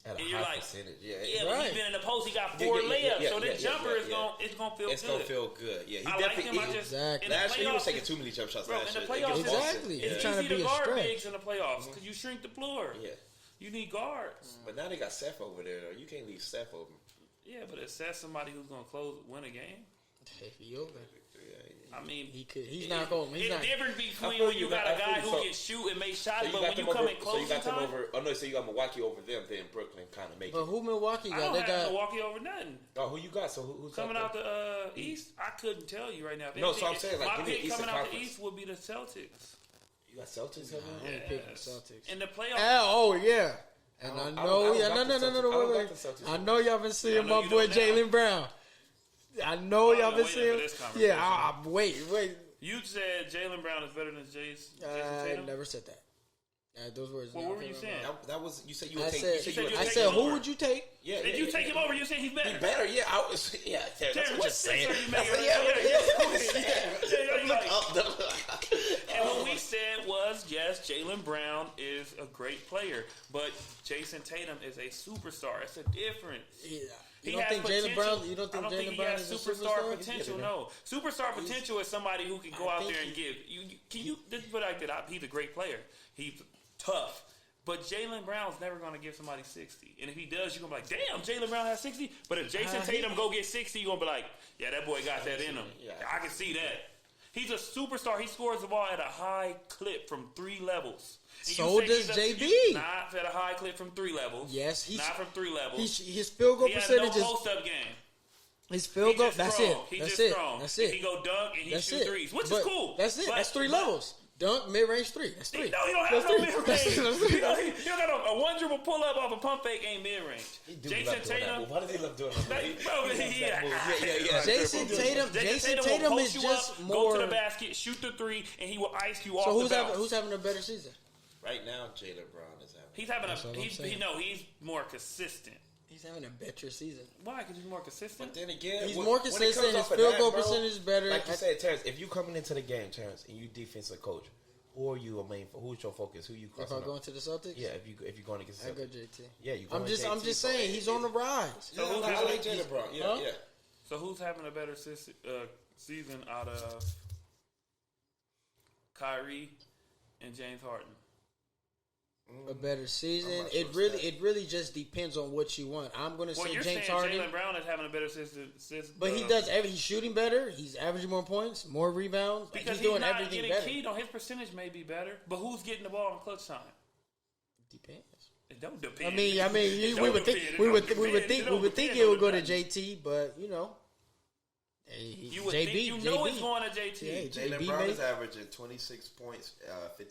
Speaker 1: At
Speaker 3: and you're like,
Speaker 1: percentage.
Speaker 3: But he's been in the post. He got 4 layups, so this jumper is gonna feel good.
Speaker 1: It's gonna feel good. Yeah, he
Speaker 3: I
Speaker 1: definitely.
Speaker 3: Like him.
Speaker 2: Exactly.
Speaker 1: Last year he was taking too many jump shots.
Speaker 3: In the playoffs,
Speaker 2: exactly.
Speaker 3: It's easy to guard bigs in the playoffs because you shrink the floor.
Speaker 1: Yeah,
Speaker 3: you need guards.
Speaker 1: But now they got Steph over there. Though. You can't leave Steph open.
Speaker 3: Yeah, but is Steph somebody who's gonna win a game?
Speaker 2: He open.
Speaker 3: I mean,
Speaker 2: he could. He's not going.
Speaker 3: It's different between when you got a guy who can shoot and make shots, but when you come in close,
Speaker 1: so you got them over. Oh no, so you got Milwaukee over them. Then Brooklyn kind of make it.
Speaker 2: But who Milwaukee got?
Speaker 3: I don't have Milwaukee over nothing.
Speaker 1: Oh, who you got? So who's
Speaker 3: coming out the East? I couldn't tell you right now.
Speaker 1: No, so I'm saying like
Speaker 3: my pick
Speaker 1: Eastern
Speaker 3: coming out the
Speaker 1: Conference.
Speaker 3: East would be the Celtics.
Speaker 1: You got Celtics?
Speaker 2: I ain't picking Celtics.
Speaker 3: In the playoffs.
Speaker 2: Oh, yeah. And I know, wait. I know y'all been seeing my boy Jaylen Brown. I know y'all been seeing. Yeah, wait.
Speaker 3: You said Jaylen Brown is better than Jason Tatum?
Speaker 2: I never said that. Those words.
Speaker 3: Well, what were you saying?
Speaker 1: That was you said you would
Speaker 2: I
Speaker 1: take.
Speaker 2: I said, who would you take?
Speaker 1: Yeah,
Speaker 3: did you take him over? You said he's better.
Speaker 1: He's better. Yeah, I was. Yeah, that's what you're saying.
Speaker 3: And what we said was, yes, Jaylen Brown is a great player, but Jason Tatum is a superstar. It's a difference.
Speaker 2: Yeah. You don't think Jaylen Brown? You don't think Jaylen Brown is a superstar?
Speaker 3: Potential? No, superstar potential is somebody who can go out there and give. Can you? This is what I did. He's a great player. He's tough. But Jaylen Brown's never going to give somebody 60. And if he does, you're going to be like, damn, Jaylen Brown has 60. But if Jason Tatum go get 60, you're going to be like, yeah, that boy got that in him. Yeah, I can see that. He's a superstar. He scores the ball at a high clip from 3 levels. And
Speaker 2: so does JB.
Speaker 3: Not at a high clip from 3 levels.
Speaker 2: Yes, he's
Speaker 3: not from 3 levels.
Speaker 2: His field goal percentage is.
Speaker 3: He has no post-up game.
Speaker 2: His field goal. That's it.
Speaker 3: That's it. He go dunk and he shoot threes, which is cool.
Speaker 2: That's it. That's 3 levels. Dunk, mid-range 3. That's 3.
Speaker 3: No, he don't have no mid-range. He don't got a one dribble pull-up off a pump fake ain't mid-range. Jason Tatum.
Speaker 1: Why does he love doing that?
Speaker 2: Jason Tatum is just more.
Speaker 3: Go to the basket, shoot the 3, and he will ice you off the
Speaker 2: bounce. So who's having a better season?
Speaker 1: Right now, Jaylen Brown is having.
Speaker 3: He's more consistent.
Speaker 2: He's having a better season.
Speaker 3: Why? Because he's more consistent.
Speaker 1: But then again,
Speaker 2: he's more consistent. His field goal percentage is better.
Speaker 1: Like you said, Terrence, if you coming into the game, Terrence, and you defensive coach, who are you a main for? Who's your focus? Who you?
Speaker 2: If I'm going to the Celtics,
Speaker 1: yeah. If you're going against the Celtics,
Speaker 2: I go JT.
Speaker 1: Yeah, you.
Speaker 2: I'm just saying he's on the rise.
Speaker 1: So I like Jaylen Brown. Yeah.
Speaker 3: So who's having a better season out of Kyrie and James Harden?
Speaker 2: A better season. It really just depends on what you want. I'm going to say James Harden.
Speaker 3: Jaylen Brown is having a better season,
Speaker 2: but he does. He's shooting better. He's averaging more points, more rebounds.
Speaker 3: Because
Speaker 2: he's doing everything better.
Speaker 3: Keyed on his percentage may be better, but who's getting the ball in clutch time?
Speaker 2: Depends.
Speaker 3: It don't depend.
Speaker 2: I mean, we would think it would go to JT, but you know.
Speaker 3: You would think it's going to JT.
Speaker 1: Jaylen Brown is averaging 26 points, 51%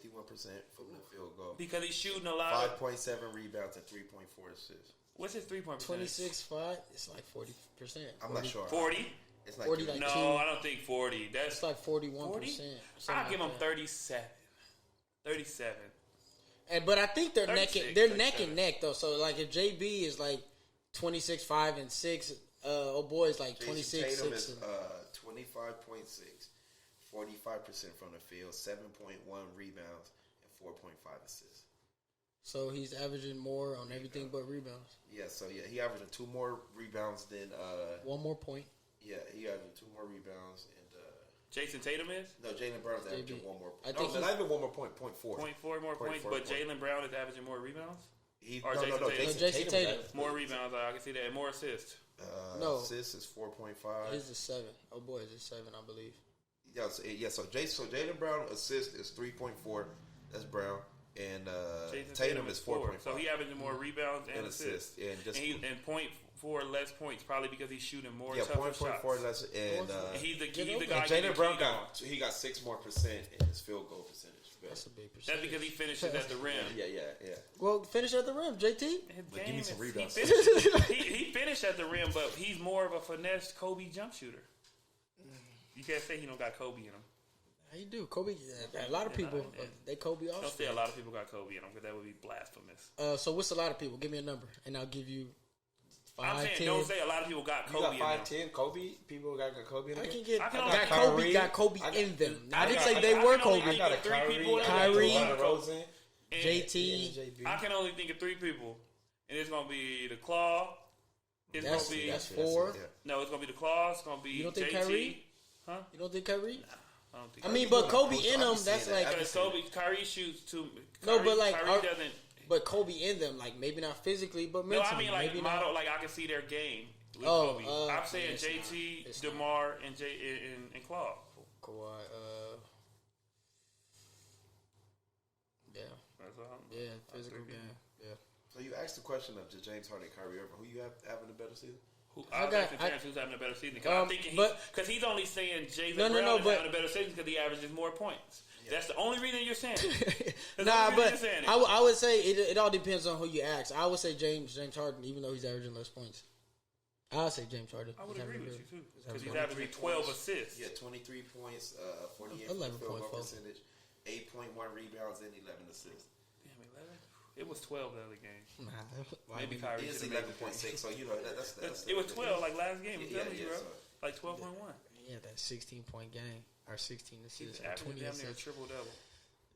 Speaker 1: from the field goal.
Speaker 3: Because he's shooting a lot.
Speaker 1: 5.7 rebounds and 3.4 assists.
Speaker 3: What's his 3-point percentage?
Speaker 2: 26.5. It's like 40%.
Speaker 1: I'm not sure.
Speaker 3: 40?
Speaker 1: It's like
Speaker 2: 40. Like
Speaker 3: no, I don't think 40. That's
Speaker 2: like 41%.
Speaker 3: I'll give him 37. 37.
Speaker 2: But I think they're neck and neck though. So like if JB is like 26.5 and 6. Boys like 26,
Speaker 1: Tatum
Speaker 2: 6.
Speaker 1: Is 25.6, 45% from the field, 7.1 rebounds, and 4.5 assists.
Speaker 2: So he's averaging more on everything but rebounds.
Speaker 1: Yeah, he averaging 2 more rebounds than
Speaker 2: 1 more point.
Speaker 1: Yeah, he averaging 2 more rebounds and
Speaker 3: Jason Tatum is?
Speaker 1: No, Jaylen Brown is averaging 1 more.
Speaker 2: I think
Speaker 1: not even 1 more point, 0.4.
Speaker 3: 0.4 more points, but Jaylen Brown is averaging more rebounds?
Speaker 2: Jason Tatum.
Speaker 3: More rebounds, I can see that, and more assists.
Speaker 2: No,
Speaker 1: assists is 4.5.
Speaker 2: His is 7. Oh boy, it's 7, I believe.
Speaker 1: So Jaylen Brown assist is 3.4. That's Brown, and Tatum is 4.5.
Speaker 3: So he averaging more rebounds and assists, and 0.4 less points, probably because he's shooting more. Yeah, 0.4
Speaker 1: less, and
Speaker 3: he's the guy.
Speaker 1: Jaylen Brown got 6 more percent in his field goal percentage.
Speaker 2: That's a big percentage.
Speaker 3: That's because he finishes at the rim.
Speaker 1: Yeah.
Speaker 2: Well, finish at the rim, JT.
Speaker 1: Give me some rebounds.
Speaker 3: He finished at the rim, but he's more of a finesse Kobe jump shooter. You can't say he don't got Kobe in him.
Speaker 2: He do. Kobe. A lot of people they Kobe also.
Speaker 3: Don't say a lot of people got Kobe in them because that would be blasphemous.
Speaker 2: So what's a lot of people? Give me a number, and I'll give you 5,
Speaker 3: I'm saying
Speaker 2: 10.
Speaker 3: Don't say a lot of people got Kobe in them.
Speaker 1: 5, 10 Kobe? People got Kobe in them?
Speaker 2: Got Kobe in them. I didn't say they were Kobe.
Speaker 3: I got 3 people.
Speaker 2: Kyrie,
Speaker 1: Rosen,
Speaker 2: JT.
Speaker 3: I can only think of 3 people, and it's gonna be the Claw.
Speaker 2: That's 4.
Speaker 3: No, it's gonna be the Claw. It's gonna be
Speaker 2: you don't think
Speaker 3: JT.
Speaker 2: Kyrie?
Speaker 3: Huh?
Speaker 2: You don't think Kyrie?
Speaker 3: Nah, I don't think.
Speaker 2: I mean, but Kobe in them. That's like
Speaker 3: Kyrie shoots too.
Speaker 2: No, but like
Speaker 3: Kyrie doesn't.
Speaker 2: But Kobe in them, like maybe not physically, but mentally.
Speaker 3: No, I mean like
Speaker 2: maybe
Speaker 3: model.
Speaker 2: Not.
Speaker 3: Like I can see their game with Kobe. I'm saying JT, DeMar, and Claude.
Speaker 2: Kawhi. Yeah.
Speaker 3: That's all.
Speaker 2: Yeah, physical game. Yeah.
Speaker 1: So you asked the question of James Harden and Kyrie Irving. Who you have having a better season?
Speaker 3: I was asking Terrence who's having a better season. I'm thinking because he's only saying Jaylen Brown is having a better season because he averages more points. That's the only reason you're saying it.
Speaker 2: I would say it all depends on who you ask. I would say James Harden, even though he's averaging less points. I would say James Harden.
Speaker 3: I would agree with you too, because he's averaging 12 assists.
Speaker 1: Yeah, 23 points, 48
Speaker 2: 11.4
Speaker 1: percentage, 8.1 rebounds, and 11 assists.
Speaker 3: Damn, 11. It was 12 the other game.
Speaker 2: Nah,
Speaker 3: maybe Kyrie.
Speaker 1: It's 11.6. So that's
Speaker 3: it was 12 like last game. I'm telling you, bro.
Speaker 1: So,
Speaker 3: like 12.1.
Speaker 2: Yeah, that 16-point game or 16 assists.
Speaker 3: He's averaging damn near a triple double.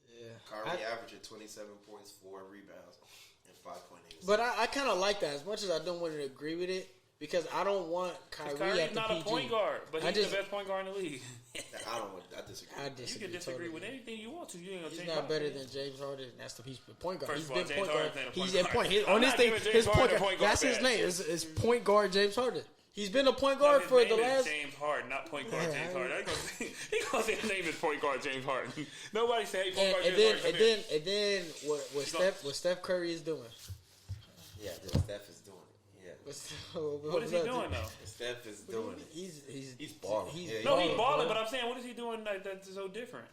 Speaker 2: Yeah,
Speaker 1: Kyrie averaging 27 points, 4 rebounds, and 5.8.
Speaker 2: But I kind of like that as much as I don't want to agree with it. Because I don't want Kyrie at the
Speaker 3: not
Speaker 2: PG.
Speaker 3: a point guard, but he's the best point guard in the league.
Speaker 1: I disagree.
Speaker 3: You can disagree with anything you want to. You ain't gonna
Speaker 2: he's
Speaker 3: change
Speaker 2: not better than James Harden. That's the point guard.
Speaker 3: First of all, James Harden's not a point
Speaker 2: He's
Speaker 3: guard.
Speaker 2: in point.
Speaker 3: I'm
Speaker 2: On this
Speaker 3: not
Speaker 2: thing,
Speaker 3: giving
Speaker 2: his
Speaker 3: James Harden
Speaker 2: point
Speaker 3: a point
Speaker 2: guard.
Speaker 3: guard
Speaker 2: That's his
Speaker 3: badge.
Speaker 2: name. It's point guard James Harden. He's been a point guard
Speaker 3: his
Speaker 2: for
Speaker 3: name
Speaker 2: the
Speaker 3: is
Speaker 2: last.
Speaker 3: James Harden, not point guard James Harden. He gonna say his name is point guard James Harden. Nobody say hey, point guard James Harden.
Speaker 2: And then what Steph Curry is doing.
Speaker 1: Yeah, Steph is doing it. Yeah.
Speaker 3: What is he doing though?
Speaker 1: Steph is doing it.
Speaker 2: He's
Speaker 1: balling.
Speaker 2: He's
Speaker 3: balling, but I'm saying, what is he doing that's so different?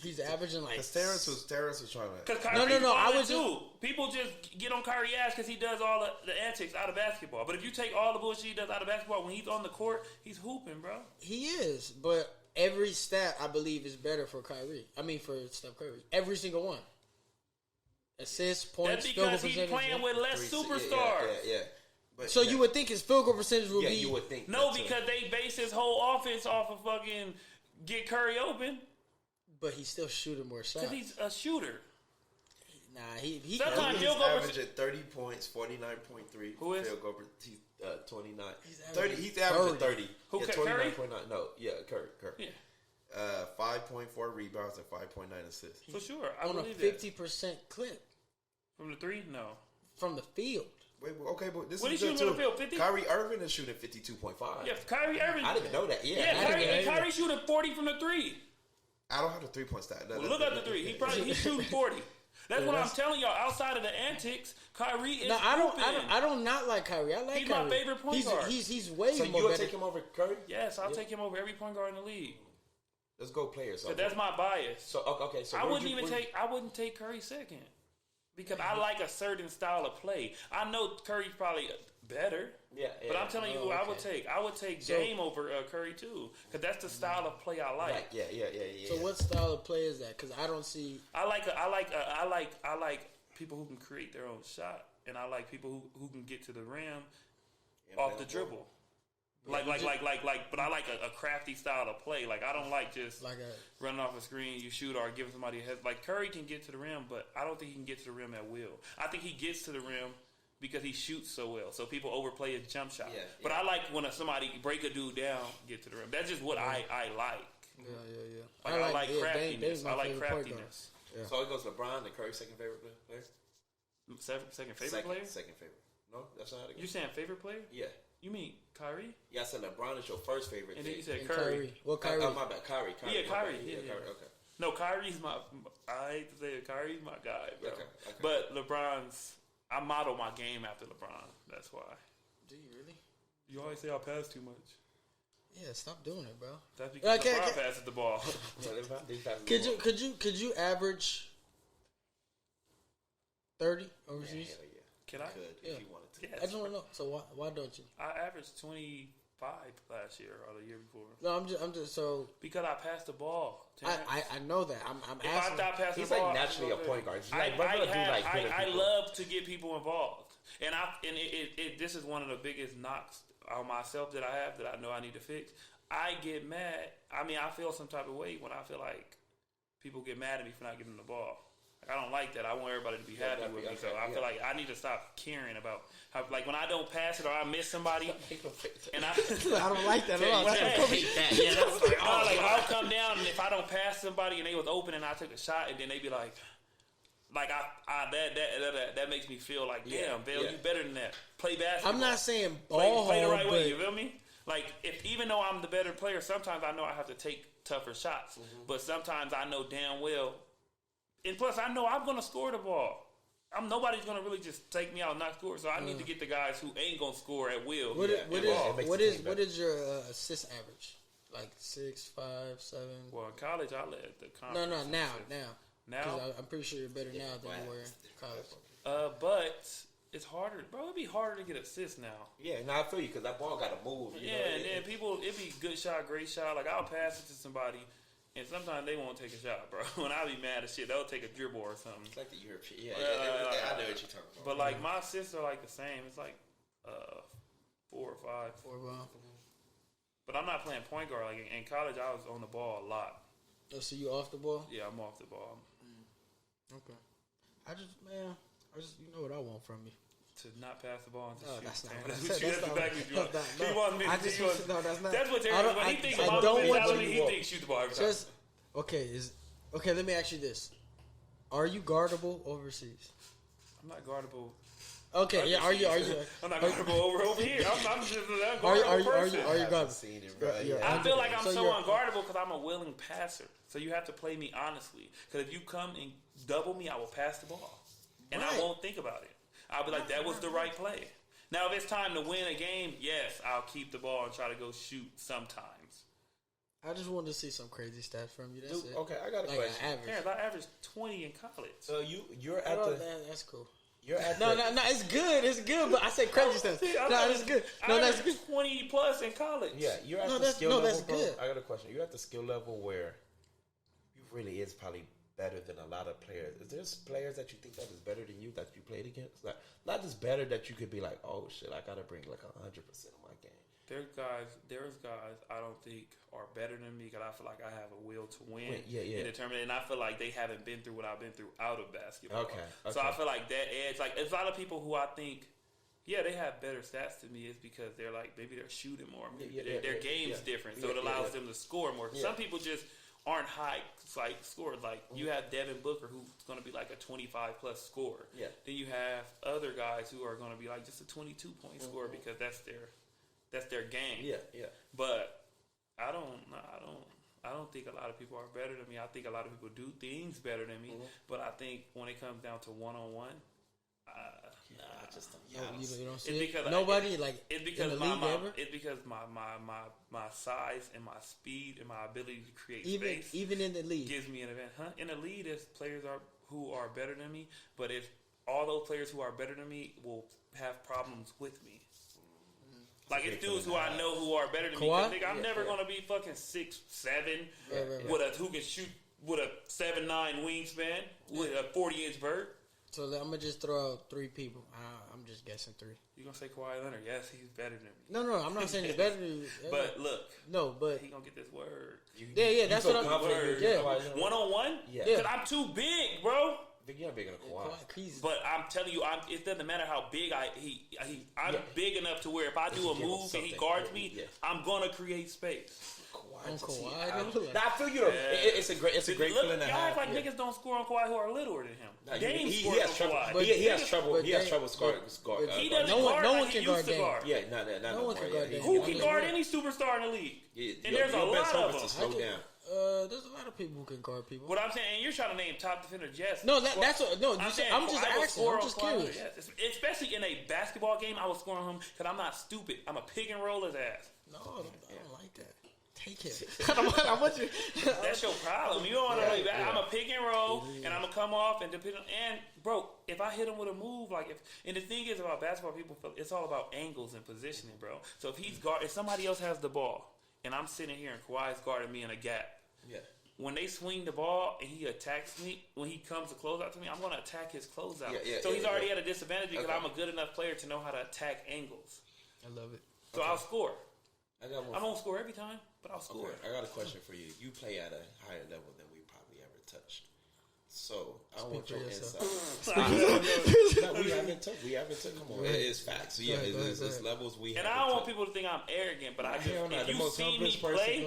Speaker 2: He's averaging like.
Speaker 1: Because Terrence was trying to.
Speaker 3: Because Kyrie's balling too. People just get on Kyrie ass because he does all the antics out of basketball. But if you take all the bullshit he does out of basketball, when he's on the court, he's hooping, bro.
Speaker 2: He is, but every stat I believe is better for Kyrie. I mean for Steph Curry. Every single one. Assists, points,
Speaker 3: field goal percentage. That's because he's playing with less superstars.
Speaker 1: Yeah. But,
Speaker 2: so you would think his field goal percentage would be.
Speaker 1: Yeah, you would think.
Speaker 3: No, because they base his whole offense off of fucking get Curry open.
Speaker 2: But he's still shooting more shots.
Speaker 3: Because he's a shooter.
Speaker 2: Nah, he
Speaker 3: sometimes
Speaker 1: he's averaging 30 points, 49.3.
Speaker 3: Who is?
Speaker 1: Field goal, he's 29.
Speaker 2: He's
Speaker 1: averaging 30.
Speaker 3: Who,
Speaker 1: yeah, 29.9. No, yeah, Curry.
Speaker 3: Yeah.
Speaker 1: 5.4 rebounds and 5.9 assists.
Speaker 3: For sure. I
Speaker 2: on a 50% clip.
Speaker 3: From the three? No.
Speaker 2: From the field.
Speaker 1: Wait, okay, but this
Speaker 3: what
Speaker 1: is
Speaker 3: good
Speaker 1: too.
Speaker 3: The field, 50?
Speaker 1: Kyrie Irving is shooting 52.5.
Speaker 3: Yeah, Kyrie Irving.
Speaker 1: I didn't even know that.
Speaker 3: Kyrie shooting 40 from the three.
Speaker 1: I don't have the 3-point stat.
Speaker 3: Look at the three. He's shooting 40. That's what I'm telling y'all. Outside of the antics, Kyrie is.
Speaker 2: No, I don't not like Kyrie. I like
Speaker 3: he's
Speaker 2: Kyrie.
Speaker 3: My favorite point guard.
Speaker 2: He's way
Speaker 1: so
Speaker 2: more
Speaker 1: you'll
Speaker 2: better.
Speaker 1: take him over Curry?
Speaker 3: Yes, I'll take him over every point guard in the league.
Speaker 1: Let's go players.
Speaker 3: But that's my bias.
Speaker 1: So okay, so
Speaker 3: I wouldn't take Curry second because I like a certain style of play. I know Curry's probably better. Yeah. But I'm telling you who I would take. I would take Dame over Curry too, because that's the style of play I like.
Speaker 1: Yeah.
Speaker 2: So what style of play is that? Because I don't see.
Speaker 3: I like people who can create their own shot, and I like people who can get to the rim off the dribble. But I like a crafty style of play. Like I don't like just running off a screen, you shoot, or giving somebody a head. Like Curry can get to the rim, but I don't think he can get to the rim at will. I think he gets to the rim because he shoots so well. So people overplay his jump shot. Yeah. But I like when somebody break a dude down, get to the rim. That's just what I like.
Speaker 2: Yeah.
Speaker 3: Like, I like craftiness. I like craftiness.
Speaker 1: Yeah. So it goes LeBron, and Curry's second favorite player?
Speaker 3: Second favorite player?
Speaker 1: Second favorite. No, that's not it.
Speaker 3: You saying favorite player?
Speaker 1: Yeah.
Speaker 3: You mean Kyrie?
Speaker 1: Yeah, I said LeBron is your first favorite.
Speaker 3: And then you said Curry.
Speaker 2: Well, Kyrie.
Speaker 1: My bad. Kyrie.
Speaker 3: Yeah, Kyrie.
Speaker 1: Yeah, Kyrie. Okay.
Speaker 3: No, Kyrie's my. I hate to say it. Kyrie's my guy, bro.
Speaker 1: Okay.
Speaker 3: But LeBron's. I model my game after LeBron. That's why.
Speaker 2: Do you really?
Speaker 3: You always say I pass too much.
Speaker 2: Yeah, stop doing it, bro.
Speaker 3: That's because LeBron passes the ball.
Speaker 2: Could you average 30 overseas?
Speaker 1: Yeah.
Speaker 3: Can I?
Speaker 1: Could if you wanted to.
Speaker 2: Yeah, I just want to know. So why don't you?
Speaker 3: I averaged 25 last year or the year before.
Speaker 2: No, I'm just so
Speaker 3: because I passed the ball.
Speaker 2: I know that. I'm
Speaker 3: if
Speaker 2: asking.
Speaker 3: I passed
Speaker 1: he's
Speaker 3: the ball,
Speaker 1: like naturally a point guard.
Speaker 3: I love to get people involved, and this is one of the biggest knocks on myself that I have that I know I need to fix. I get mad. I mean, I feel some type of way when I feel like people get mad at me for not giving them the ball. I don't like that. I want everybody to be happy with me. So I feel like I need to stop caring about how, like, when I don't pass it or I miss somebody, and I
Speaker 2: don't like that at all.
Speaker 3: I hate that. Yeah, that's I'll come down, and if I don't pass somebody and they was open and I took a shot, and then they be like that makes me feel like, damn, Vell, you better than that. Play basketball.
Speaker 2: I'm not saying
Speaker 3: play the right way. You feel me? Like, even though I'm the better player, sometimes I know I have to take tougher shots, but sometimes I know damn well. And plus, I know I'm going to score the ball. Nobody's going to really just take me out and not score. So I need to get the guys who ain't going to score at will.
Speaker 2: What is your assist average? like 6, 5, 7.
Speaker 3: Well, in college, I led the conference.
Speaker 2: No, now.
Speaker 3: Now?
Speaker 2: I'm pretty sure you're better now than you were in college.
Speaker 3: But it's harder, bro. It'd be harder to get assists now.
Speaker 1: Yeah, no, I feel you because that ball got to move. You know,
Speaker 3: and then people, it'd be good shot, great shot. Like, I'll pass it to somebody, and sometimes they won't take a shot, bro. When I be mad as shit, they'll take a dribble or something.
Speaker 1: It's like the European. I know what you're talking about.
Speaker 3: But, like, my assists are, like, the same. It's like 4 or 5.
Speaker 2: 4 ball.
Speaker 3: But I'm not playing point guard. Like, in college, I was on the ball a lot.
Speaker 2: Oh, so you off the ball?
Speaker 3: Yeah, I'm off the ball.
Speaker 2: Okay. I just, you know what I want from you.
Speaker 3: To not pass the ball and to shoot.
Speaker 2: That's not what I
Speaker 3: That's
Speaker 2: said.
Speaker 3: exactly what you want. He wants me to shoot.
Speaker 2: No, that's not.
Speaker 3: That's what Terry, when he thinks about mentality, he thinks shoot the ball every time.
Speaker 2: Okay, let me ask you this. Are you guardable overseas?
Speaker 3: I'm not guardable.
Speaker 2: Okay, yeah, are you?
Speaker 3: I'm not guardable over here. I'm just a guardable person.
Speaker 2: Are you guardable?
Speaker 3: I feel like I'm so unguardable because I'm a willing passer. So you have to play me honestly. Because if you come and double me, I will pass the ball. And I won't think about it. I'll be like, that was the right play. Now, if it's time to win a game, yes, I'll keep the ball and try to go shoot sometimes.
Speaker 2: I just wanted to see some crazy stats from you. That's it.
Speaker 1: Okay, I got a question.
Speaker 3: Yeah, I averaged 20 in college.
Speaker 1: So you're at
Speaker 2: that's cool.
Speaker 1: You're at
Speaker 2: no, it's good, but I said crazy stats. No, it's good. No, that's good.
Speaker 3: 20 plus in college.
Speaker 1: Yeah, you're at the skill level.
Speaker 2: That's good.
Speaker 1: I got a question. You're at the skill level where you really is probably better than a lot of players. Is there players that you think that is better than you that you played against? Like, not just better that you could be like, oh shit, I gotta bring like 100% of my game.
Speaker 3: There's guys I don't think are better than me because I feel like I have a will to win. And determine, and I feel like they haven't been through what I've been through out of basketball. Okay. So I feel like that edge, like it's a lot of people who I think, they have better stats than me is because they're like maybe they're shooting more. Their game's different, so it allows them to score more. Some people just aren't high scorers. Like you have Devin Booker, who's going to be like a 25 plus scorer. Yeah. Then you have other guys who are going to be like just a 22 point scorer because that's their game. Yeah. But I don't think a lot of people are better than me. I think a lot of people do things better than me. But I think when it comes down to one on one, I just don't.
Speaker 2: You don't see it? Nobody
Speaker 3: it's because my size and my speed and my ability to create space.
Speaker 2: Even in the league,
Speaker 3: gives me an advantage. In the league, there's players who are better than me. But if all those players who are better than me will have problems with me. Like it's dudes who I know who are better than me. Nigga, I'm never gonna be fucking 6'7" who can shoot with a 7'9" wingspan with a 40-inch vert.
Speaker 2: So I'm gonna just throw out 3 people. I'm just guessing 3.
Speaker 3: You gonna say Kawhi Leonard? Yes, he's better than me.
Speaker 2: No, I'm not saying he's better than you.
Speaker 3: But look,
Speaker 2: but
Speaker 3: he gonna get this word.
Speaker 2: That's what I'm
Speaker 3: word. Yeah, 1-on-1. Yeah, because I'm too big, bro.
Speaker 1: You're not big enough Kawhi.
Speaker 3: But I'm telling you, it doesn't matter how big I'm big enough to where if I do a move and he guards me, I'm gonna create space.
Speaker 2: Kawhi.
Speaker 1: I feel you. It's a great feeling to have.
Speaker 3: Y'all act like niggas don't score on Kawhi who are littler than him. Dame
Speaker 1: he has trouble. He has trouble scoring.
Speaker 3: He doesn't guard like he used to guard.
Speaker 1: Yeah, no one can guard Dame.
Speaker 3: Who can guard any superstar in the league? And there's a lot of them.
Speaker 1: Slow down.
Speaker 2: There's a lot of people who can guard people.
Speaker 3: What I'm saying, and you're trying to name top defender, yes.
Speaker 2: No, that's what. No, I'm just asking. I'm just curious.
Speaker 3: Yes. Especially in a basketball game, I was scoring him because I'm not stupid. I'm a pick and roll his ass.
Speaker 2: No, I don't like that. Take it. I want you.
Speaker 3: That's your problem. You don't want to play back. I'm a pick and roll, and I'm gonna come off and depend on. And bro, if I hit him with a move, and the thing is about basketball, people feel it's all about angles and positioning, bro. So if somebody else has the ball, and I'm sitting here and Kawhi's guarding me in a gap. Yeah. When they swing the ball and he attacks me, when he comes to close out to me, I'm going to attack his closeout. So he's already at a disadvantage because I'm a good enough player to know how to attack angles.
Speaker 2: I love it.
Speaker 3: So I'll score. I won't score every time, but I'll score.
Speaker 1: Okay. I got a question for you. You play at a higher level than we probably ever touched. So I want your insight. We haven't took. Come on, it's facts. So, it's levels we.
Speaker 3: And I don't want people to think I'm arrogant, but if you see me play,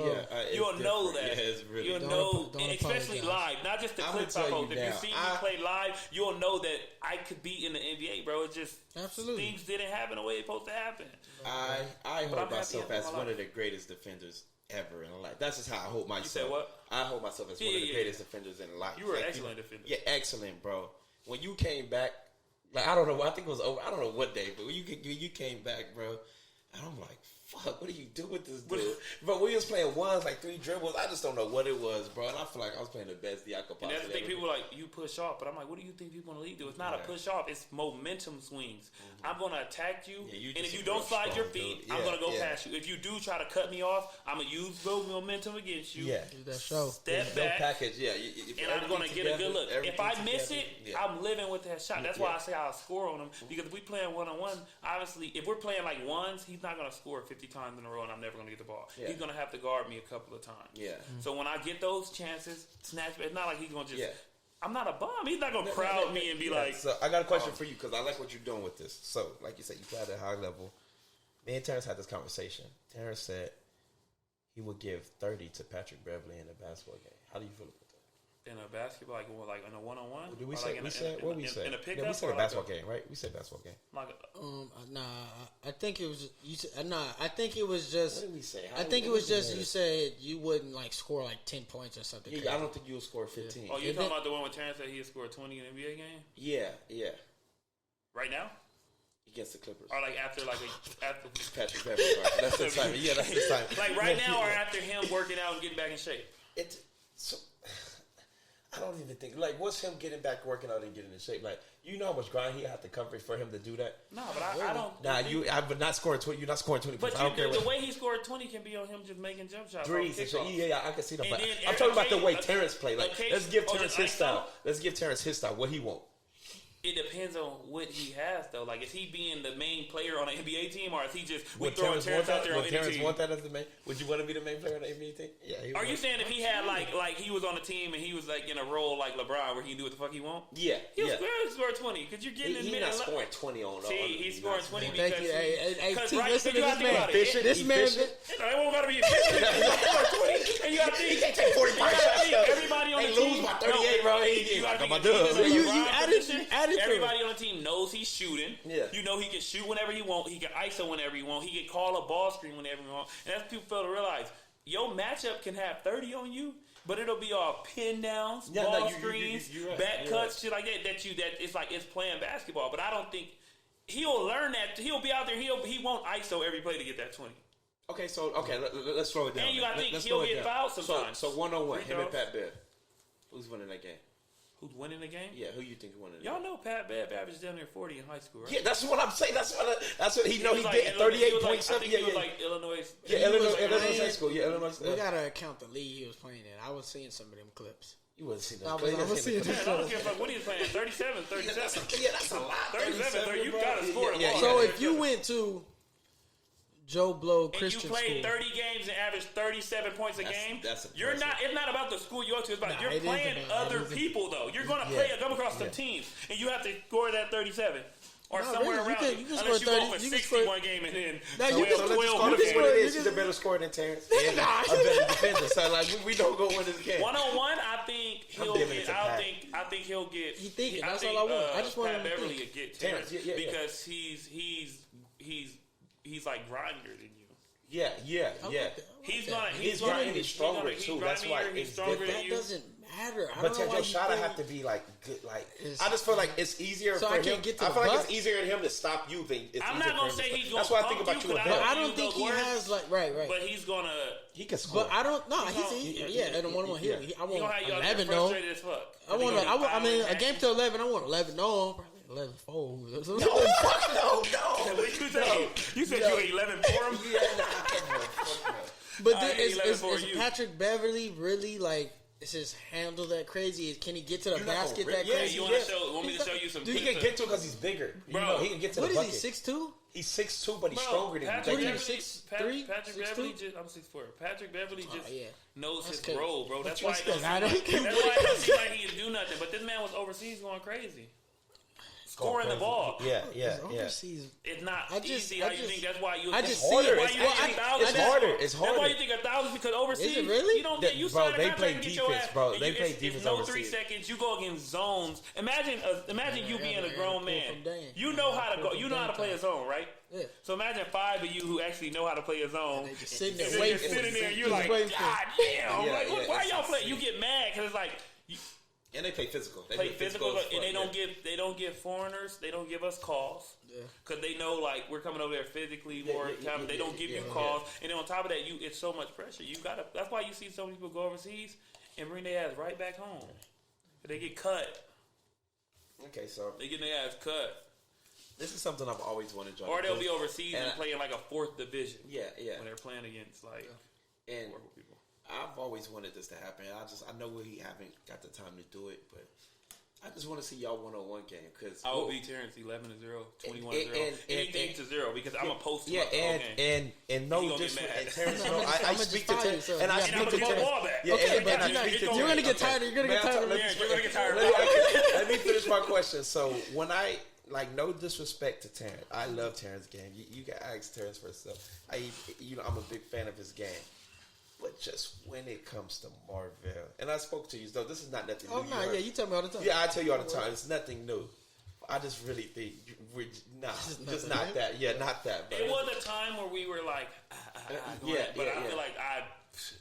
Speaker 3: you'll know that. You'll know, especially live, not just the clips I post. If you see me play live, you'll know that I could be in the NBA, bro. It's just things didn't happen the way it's supposed to happen.
Speaker 1: I hold myself as one of the greatest defenders ever in life. That's just how I hold myself.
Speaker 3: You said what?
Speaker 1: I hold myself as one of the greatest defenders in life.
Speaker 3: You were an excellent defender.
Speaker 1: Yeah, excellent, bro. When you came back, I don't know. I think it was over. I don't know what day, but when you came back, bro, I'm like, fuck, what do you do with this dude? Bro, we was playing ones, like 3 dribbles. I just don't know what it was, bro. And I feel like I was playing the best D I could possibly.
Speaker 3: And that's the thing, people are like, you push off. But I'm like, what do you think people in the league do? It's not a push off. It's momentum swings. I'm going to attack you. And if you don't slide your feet, I'm going to go past you. If you do try to cut me off, I'm going to use those momentum against you.
Speaker 2: Yeah. That show.
Speaker 3: Step back.
Speaker 1: Package,
Speaker 3: and I'm going to get a good look. If I miss it, I'm living with that shot. That's why I say I'll score on him. Because if we playing one-on-one, obviously, if we're playing like ones, he's not going to score 50 times in a row and I'm never going to get the ball. Yeah. He's going to have to guard me a couple of times. Yeah. So when I get those chances, snatch, it's not like he's going to just... I'm not a bum. He's not going to crowd me and be like...
Speaker 1: So I got a question for you because I like what you're doing with this. So, like you said, you play at a high level. Me and Terrence had this conversation. Terrence said he would give 30 to Patrick Beverly in a basketball game. How do you feel about that?
Speaker 3: In a basketball, like in a one-on-one?
Speaker 1: Did we say, what we said?
Speaker 3: In a pickup?
Speaker 1: Yeah, we said a basketball game, right? We said basketball game.
Speaker 2: Nah, I think it was, you said, I think it was just,
Speaker 1: what did we say?
Speaker 2: I think it was just, you said you wouldn't like score like 10 points or something.
Speaker 1: Yeah, I don't think you would score 15.
Speaker 3: Yeah. Oh, you talking about the one where Terrence said he had scored 20 in an NBA game?
Speaker 1: Yeah.
Speaker 3: Right now?
Speaker 1: Against the Clippers.
Speaker 3: Or like after
Speaker 1: Patrick Beverly. Right? That's the time. Yeah, that's the time.
Speaker 3: Like right now or after him working out and getting back in shape?
Speaker 1: I don't even think, like, what's him getting back working out and getting in shape? Like, you know how much grind he had to cover for him to do that?
Speaker 3: No, but I don't.
Speaker 1: But not scoring 20. You're not scoring 20 points.
Speaker 3: But
Speaker 1: I don't care
Speaker 3: the way he scored 20 can be on him just making jump shots.
Speaker 1: Threes. Yeah, I can see that. I'm talking about the way Terrence played. Like, let's give Terrence his style. Let's give Terrence his style. What he want.
Speaker 3: It depends on what he has, though. Like, is he being the main player on an NBA team, or is he just
Speaker 1: throwing Terrence out there on any team? Would Terrence want that as the main? Would you want to be the main player on the NBA team? Yeah.
Speaker 3: Are you saying if he had like he was on a team and he was like in a role like LeBron where he can do what the fuck he want?
Speaker 1: Yeah.
Speaker 3: He'll score 20 because you're getting in the middle.
Speaker 1: He's not scoring 20 on.
Speaker 3: See, he's scoring 20 because
Speaker 2: listen to this man. This man.
Speaker 3: I won't gotta be efficient. And you got to think.
Speaker 1: He can't take 45 shots.
Speaker 3: Everybody on the team
Speaker 1: lose by 38, bro.
Speaker 2: You added
Speaker 3: everybody on the team knows he's shooting.
Speaker 1: Yeah.
Speaker 3: You know he can shoot whenever he wants. He can ISO whenever he wants. He can call a ball screen whenever he wants. And that's what people fail to realize. Your matchup can have 30 on you, but it'll be all pin downs, ball screens, back cuts, shit like that. That it's like it's playing basketball. But I don't think he'll learn that. He'll be out there. He won't ISO every play to get that 20.
Speaker 1: Okay, let's slow it down.
Speaker 3: And you got to think he'll get fouled sometimes.
Speaker 1: So 1-on-1, him and Pat Bev. Who's winning that game?
Speaker 3: Who's winning the game?
Speaker 1: Yeah, who you think is winning?
Speaker 3: Y'all know Pat Bev averaged down there 40 in high school, right?
Speaker 1: Yeah, that's what I'm saying. That's what he know. He did 38.7.
Speaker 3: Yeah, like Illinois.
Speaker 1: Yeah, Illinois high school. Yeah, Illinois.
Speaker 2: We gotta count the league he was playing in. I was seeing some of them clips.
Speaker 1: You wasn't seeing
Speaker 2: those clips. I was seeing them clips.
Speaker 3: I don't care if what he was playing. 37.
Speaker 1: Yeah, that's a lot.
Speaker 3: 37. You gotta score.
Speaker 2: So if you went to Joe Blow Christian
Speaker 3: School. And you played
Speaker 2: school.
Speaker 3: 30 games and averaged 37 points a game. You're not. It's not about the school you go to. It's about you're playing other people though. You're going to come across some teams, and you have to score that 37 or somewhere around.
Speaker 2: You can
Speaker 3: unless
Speaker 2: score 30.
Speaker 3: You go for 61 game and then.
Speaker 1: No, you can score 12. He's a better scorer than Terrence. A better defender. So like we don't go win this game.
Speaker 3: 1-on-1, I think he'll get. I think he'll get.
Speaker 2: He think that's all I want. I just want
Speaker 3: Pat Beverly to get Terrence because he's like grinder than you.
Speaker 1: Yeah.
Speaker 3: He's
Speaker 1: stronger too. That's why
Speaker 3: he's stronger than you.
Speaker 2: That doesn't matter.
Speaker 1: But your shot have to be like good. Like I just feel like it's easier for him. I feel like it's easier for him to stop you than it's
Speaker 3: I'm not gonna say he's gonna.
Speaker 1: That's why I think about you.
Speaker 2: But I don't think he has like right.
Speaker 3: But he's gonna.
Speaker 1: He can score.
Speaker 2: But I don't. No, he's in a 1-1. I want 11
Speaker 3: though.
Speaker 2: I mean, a game to 11. I want 11. No. 11-4.
Speaker 1: No, fuck no.
Speaker 3: You said you were 11 for him?
Speaker 2: But is Patrick Beverly really like, is his handle that crazy? Can he get to the basket that crazy?
Speaker 3: You want me to show you some
Speaker 1: He can get to it because he's bigger.
Speaker 3: Bro,
Speaker 1: he can get to the bucket.
Speaker 2: What is he, 6'2"?
Speaker 1: He's 6'2", but he's stronger than you.
Speaker 2: What are you, 6'3"?
Speaker 3: Patrick Beverly I'm 6'4". Patrick Beverly just knows his role, bro. That's why it doesn't seem like he can do nothing. But this man was overseas going crazy. Scoring the ball.
Speaker 1: Yeah.
Speaker 2: Overseas.
Speaker 3: It's not easy. How you think that's why you?
Speaker 1: It's harder. It's harder.
Speaker 3: That's why you think 1,000 because overseas.
Speaker 2: Is it really?
Speaker 3: You don't get. You
Speaker 1: bro, they play defense, bro. They play defense
Speaker 3: no
Speaker 1: overseas.
Speaker 3: 3 seconds. You go against zones. Imagine you being a grown man. You know how to go. You know how to play a zone, right?
Speaker 2: Yeah.
Speaker 3: So imagine 5 of you who actually know how to play a zone.
Speaker 2: Just sitting there
Speaker 3: waiting. And you're like, God damn! Why y'all play? You get mad because it's like.
Speaker 1: And they play physical.
Speaker 3: They play physical, and they don't give foreigners. They don't give us calls because they know like we're coming over there physically more. They don't give you calls, and then on top of that, it's so much pressure. You gotta. That's why you see so many people go overseas and bring their ass right back home. They get cut.
Speaker 1: Okay, so
Speaker 3: they get their ass cut.
Speaker 1: This is something I've always wanted to do.
Speaker 3: Or they'll be overseas and play in like a 4th division.
Speaker 1: Yeah.
Speaker 3: When they're playing against like horrible people.
Speaker 1: I've always wanted this to happen. I know we haven't got the time to do it, but I just want to see y'all 1-on-1 game because
Speaker 3: I will beat Terrence 11-0, 21-0, anything to 0 because I'm a post.
Speaker 1: And no disrespect, Terrence. No, I speak to Terrence, and I speak to Terrence.
Speaker 2: Okay, but you're gonna get tired. You're gonna get tired.
Speaker 3: You're gonna get tired.
Speaker 1: Let me finish my question. So when I no disrespect to Terrence, I love Terrence's game. You can ask Terrence for stuff. I'm a big fan of his game. But just when it comes to Marvell, and I spoke to you, though, this is not nothing new.
Speaker 2: Oh, no, you tell me all the time.
Speaker 1: Yeah, I tell you all the time. It's nothing new. I just really think we're just not that. Yeah, not that.
Speaker 3: But it was a time where we were like, I feel like I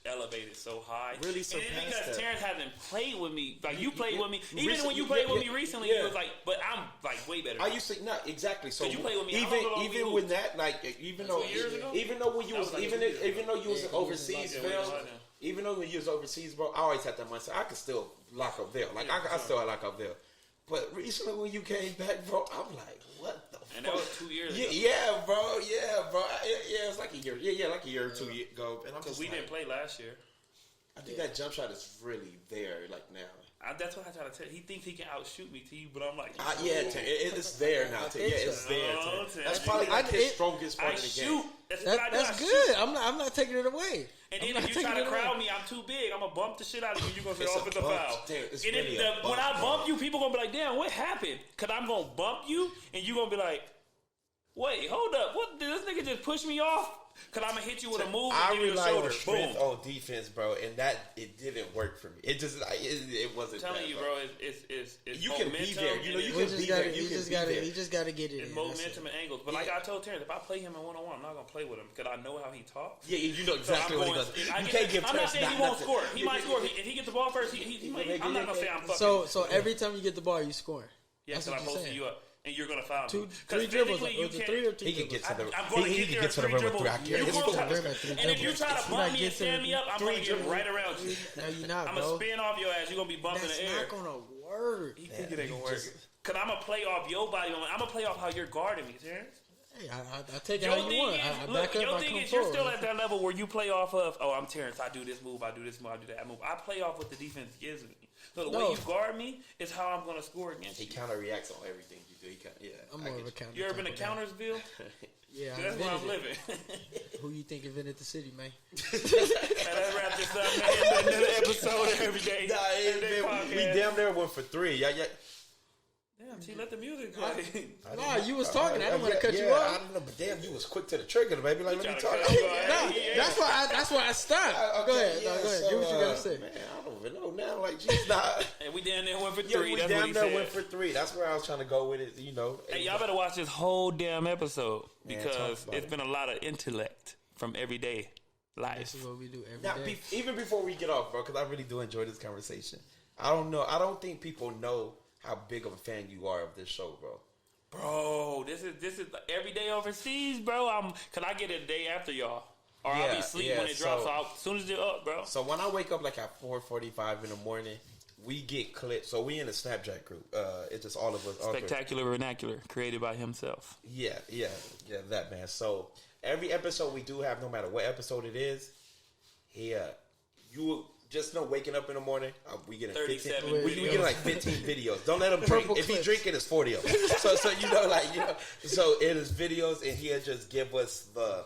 Speaker 3: elevated so high.
Speaker 1: Really surpassed
Speaker 3: and because
Speaker 1: that.
Speaker 3: Terrence hasn't played with me, like you played with me. Even when you played with me recently, you was like, but I'm like way better.
Speaker 1: I used to not exactly. So
Speaker 3: you played with me.
Speaker 1: Even with that, like even though when you was even though you was overseas, Vell, even though when you was overseas, bro, I always had that mindset. I could still lock up Vell. Like I still lock up Vell. But recently when you came back, bro, I'm like, what the fuck?
Speaker 3: And that was 2 years ago.
Speaker 1: Yeah, bro. It was like a year. Yeah, like a year or 2 years ago. And I'm just
Speaker 3: we didn't play last year.
Speaker 1: I think that jump shot is really there, like now.
Speaker 3: That's what I try to tell you. He thinks he can outshoot me, T, but I'm like,
Speaker 1: it's there now. It's there. That's probably like his strongest part of the game.
Speaker 2: That's good. I'm not taking it away.
Speaker 3: And then if you try to crowd me, I'm too big. I'm gonna bump the shit out of you. You're gonna say offensive foul. And then when I bump you, people gonna be like, "Damn, what happened?" Because I'm gonna bump you, and you gonna be like, "Wait, hold up, what did this nigga just push me off?" Because I'm gonna hit you with a move and give you a shoulder.
Speaker 1: Strength on defense, bro, and it didn't work for me. It just it wasn't.
Speaker 3: I'm telling you, bro, it's
Speaker 1: you can be there. You know, you can be there. You just
Speaker 2: gotta get it.
Speaker 3: It's momentum and angles. But like I told Terrence, if I play him in 1-on-1, I'm not gonna play with him because I know how he talks.
Speaker 1: Yeah, you know exactly what he does. You can't give Terrence.
Speaker 3: I'm not saying he won't score. He might score. If he gets the ball first, he might. I'm not gonna say I'm fucking.
Speaker 2: So every time you get the ball, you score.
Speaker 3: Yeah, because I posted you up. And you're gonna foul me.
Speaker 2: 3 dribbles.
Speaker 3: You can't.
Speaker 1: He can get to the.
Speaker 3: I'm gonna
Speaker 1: he can get to the rim with 3. I
Speaker 3: can't. And if you try to bump me and stand me up, I'm gonna get right around you.
Speaker 2: No, you're not,
Speaker 3: I'm gonna spin off your ass. You're gonna be bumping in the air.
Speaker 2: That's not gonna work.
Speaker 3: He think it ain't gonna work. Cause I'm gonna play off your body. I'm gonna play off how you're guarding me, Terrence.
Speaker 2: Hey, I take it how you want. I back up.
Speaker 3: Your thing is you're still at that level where you play off of. Oh, I'm Terrence. I do this move. I do this move. I do that move. I play off what the defense gives me. So the way you guard me is how I'm gonna score against you.
Speaker 1: He counter reacts on everything you do.
Speaker 2: I'm more of a counter.
Speaker 3: You ever been to Countersville?
Speaker 2: Yeah,
Speaker 3: that's where I'm living.
Speaker 2: Who you think invented the city, man?
Speaker 3: Let's wrap this up, man. Another episode every day.
Speaker 1: We damn near went for 3. Yeah.
Speaker 3: Damn, she let the music play.
Speaker 2: Nah, you was talking. I didn't want to cut you off.
Speaker 1: I don't know, but damn, you was quick to the trigger, baby. Like, let me talk.
Speaker 2: That's why I stopped. Go ahead. Go ahead. Do what you gotta say.
Speaker 1: Man, I don't even know now. Like, geez, nah.
Speaker 3: And we damn near went for 3.
Speaker 1: We damn near went for 3. That's where I was trying to go with it. You know.
Speaker 3: Hey, y'all better watch this whole damn episode because it's been a lot of intellect from everyday life.
Speaker 2: This is what we do every day.
Speaker 1: Even before we get off, bro, because I really do enjoy this conversation. I don't know. I don't think people know how big of a fan you are of this show, bro.
Speaker 3: Bro, this is every day overseas, bro. Cause I get it a day after y'all, or I'll be asleep when it drops. So as soon as it's up, bro.
Speaker 1: So when I wake up like at 4:45 in the morning, we get clips. So we in a Snapchat group. It's just all of us.
Speaker 3: Spectacular Vernacular, created by himself.
Speaker 1: Yeah, that man. So every episode we do have, no matter what episode it is, you. Just know, waking up in the morning, we getting 15. We getting like 15 videos. Don't let him drink. If he drinking, it's 40 of them. So you know. So it is videos, and he'll just give us the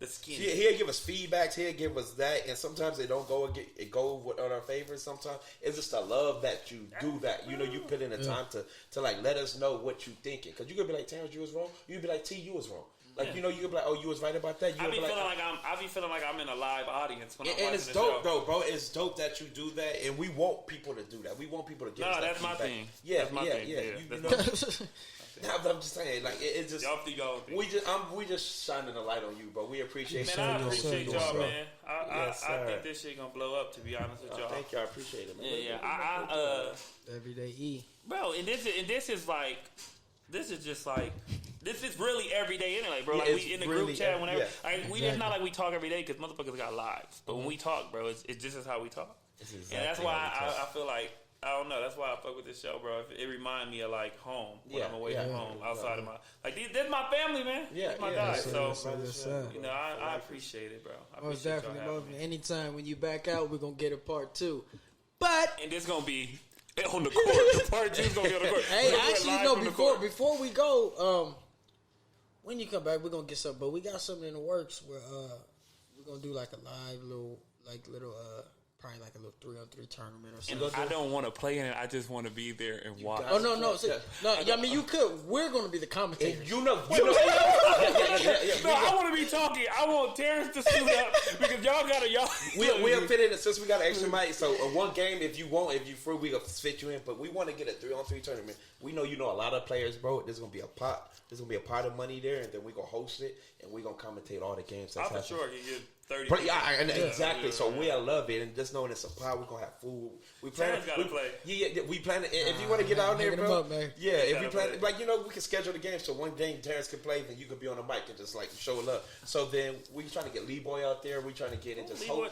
Speaker 1: skin. He'll give us feedbacks. He'll give us that, and sometimes they don't go on our favorites. Sometimes it's just a love that you do that. You know, you put in the time to like let us know what you thinking. Because you could be like, Terrence, you was wrong. You could be like, T, you was wrong. Like, you know, you could be like, oh, you was right about that. I be
Speaker 3: feeling like I'm in a live audience when I'm
Speaker 1: watching it's dope, though, bro. It's dope that you do that, and we want people to do that. We want people to get.
Speaker 3: No, that's my thing.
Speaker 1: Yeah,
Speaker 3: that's my thing.
Speaker 1: Yeah. I'm just saying, like it's just
Speaker 3: y'all think y'all think.
Speaker 1: we just shining a light on you, bro. We appreciate
Speaker 3: Man, I
Speaker 1: you.
Speaker 3: appreciate y'all, man. I
Speaker 1: sir.
Speaker 3: think this shit gonna blow up. To be honest with y'all,
Speaker 1: Thank y'all. I appreciate it, man.
Speaker 3: Yeah.
Speaker 2: Everyday E.
Speaker 3: Bro, and this is like, this is just like, this is really everyday anyway, bro. Like we in the group chat whenever. It's not like we talk every day because motherfuckers got lives. But when we talk, bro, it's just is how we talk.
Speaker 1: Exactly,
Speaker 3: and that's why I feel like. I don't know. That's why I fuck with this show, bro. It reminds me of like home when I'm away from home, outside of my like. This is my family, man. Yeah, this my guys. So you know, I appreciate it, bro.
Speaker 2: Most definitely. Anytime when you back out, we're gonna get a part 2. But
Speaker 3: and this gonna be on the court. The part 2 is gonna be on the court.
Speaker 2: Hey, actually, no. Before we go, when you come back, we're gonna get something. But we got something in the works where we're gonna do like a live little probably like a little 3-on-3 tournament or something.
Speaker 3: And I don't want to play in it. I just want to be there and watch.
Speaker 2: Oh no! I mean, you could. We're going to be the commentators.
Speaker 1: You know.
Speaker 3: No, I want to be talking. I want Terrence to suit up because y'all got
Speaker 1: We'll fit in since we got an extra mic. So one game, if you free, we gonna fit you in. But we want to get a 3-on-3 tournament. We know you know a lot of players, bro. There's gonna be a pot. There's gonna be a pot of money there, and then we gonna host it and we gonna commentate all the games. That's
Speaker 3: I'm sure you get 30.
Speaker 1: Exactly. So we'll love it, and just knowing it's a pot, we're gonna have food. We plan.
Speaker 3: Play.
Speaker 1: Yeah, we plan. If you want to get out there, bro.
Speaker 2: Up, man.
Speaker 1: Yeah, if you plan, like we can schedule the game. So one game Terrence can play, then you could be on the mic and just like show it up. So then we trying to get Lee Boy out there. We trying to get into
Speaker 3: the whole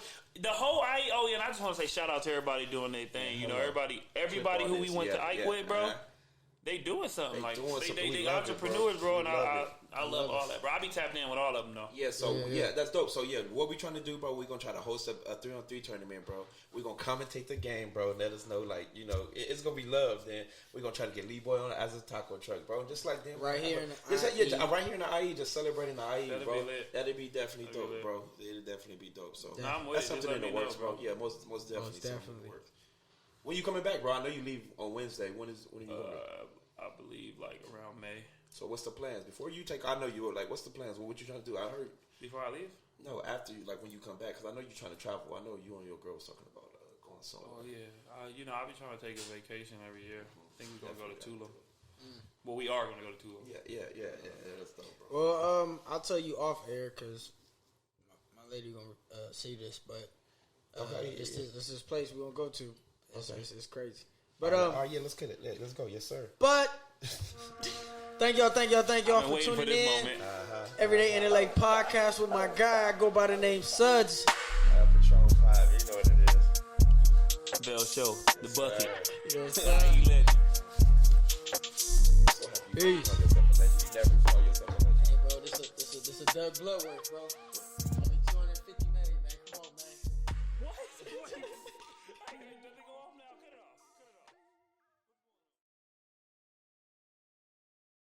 Speaker 3: IE. Oh yeah, and I just want to say shout out to everybody doing their thing. You know, everybody who we went to Ike with, bro. They doing something. They entrepreneurs, bro, and I love all that, bro. I be tapping in with all of them, though.
Speaker 1: Yeah, so that's dope. So what we trying to do, bro? We gonna try to host a 3-on-3 tournament, bro. We gonna commentate the game, bro. Let us know, like it's gonna be loved. Then we gonna try to get Lee Boy on as a taco truck, bro. Just like them,
Speaker 2: right here in
Speaker 1: the IE, just celebrating the IE, bro. That'd be definitely dope, bro. It'd definitely be dope. So that's something in the works, bro. Yeah, most definitely something in the works. When you coming back, bro? I know you leave on Wednesday. When are you going?
Speaker 3: I believe like around May.
Speaker 1: So what's the plans? Before you take, I know you were like, what's the plans? What you trying to do? I heard.
Speaker 3: Before I leave?
Speaker 1: No, after you, like when you come back, because I know you're trying to travel. I know you and your girl was talking about going somewhere.
Speaker 3: Oh yeah, I be trying to take a vacation every year. I think we're gonna go to Tula. Well, we are gonna go to Tula.
Speaker 1: Yeah. That's dope, bro.
Speaker 2: Well, I'll tell you off air because my lady gonna see this, but this is place we're gonna go to. It's crazy. But
Speaker 1: yeah, let's get it. Let's go, yes sir.
Speaker 2: But thank y'all for tuning in. Everyday Intellect podcast with my guy. I go by the name Sudz
Speaker 1: Patron Pap. You know what it is.
Speaker 3: Vell Show, the bucket.
Speaker 2: You know what I'm saying? Peace. Hey, bro, this is Doug Bloodworth, bro.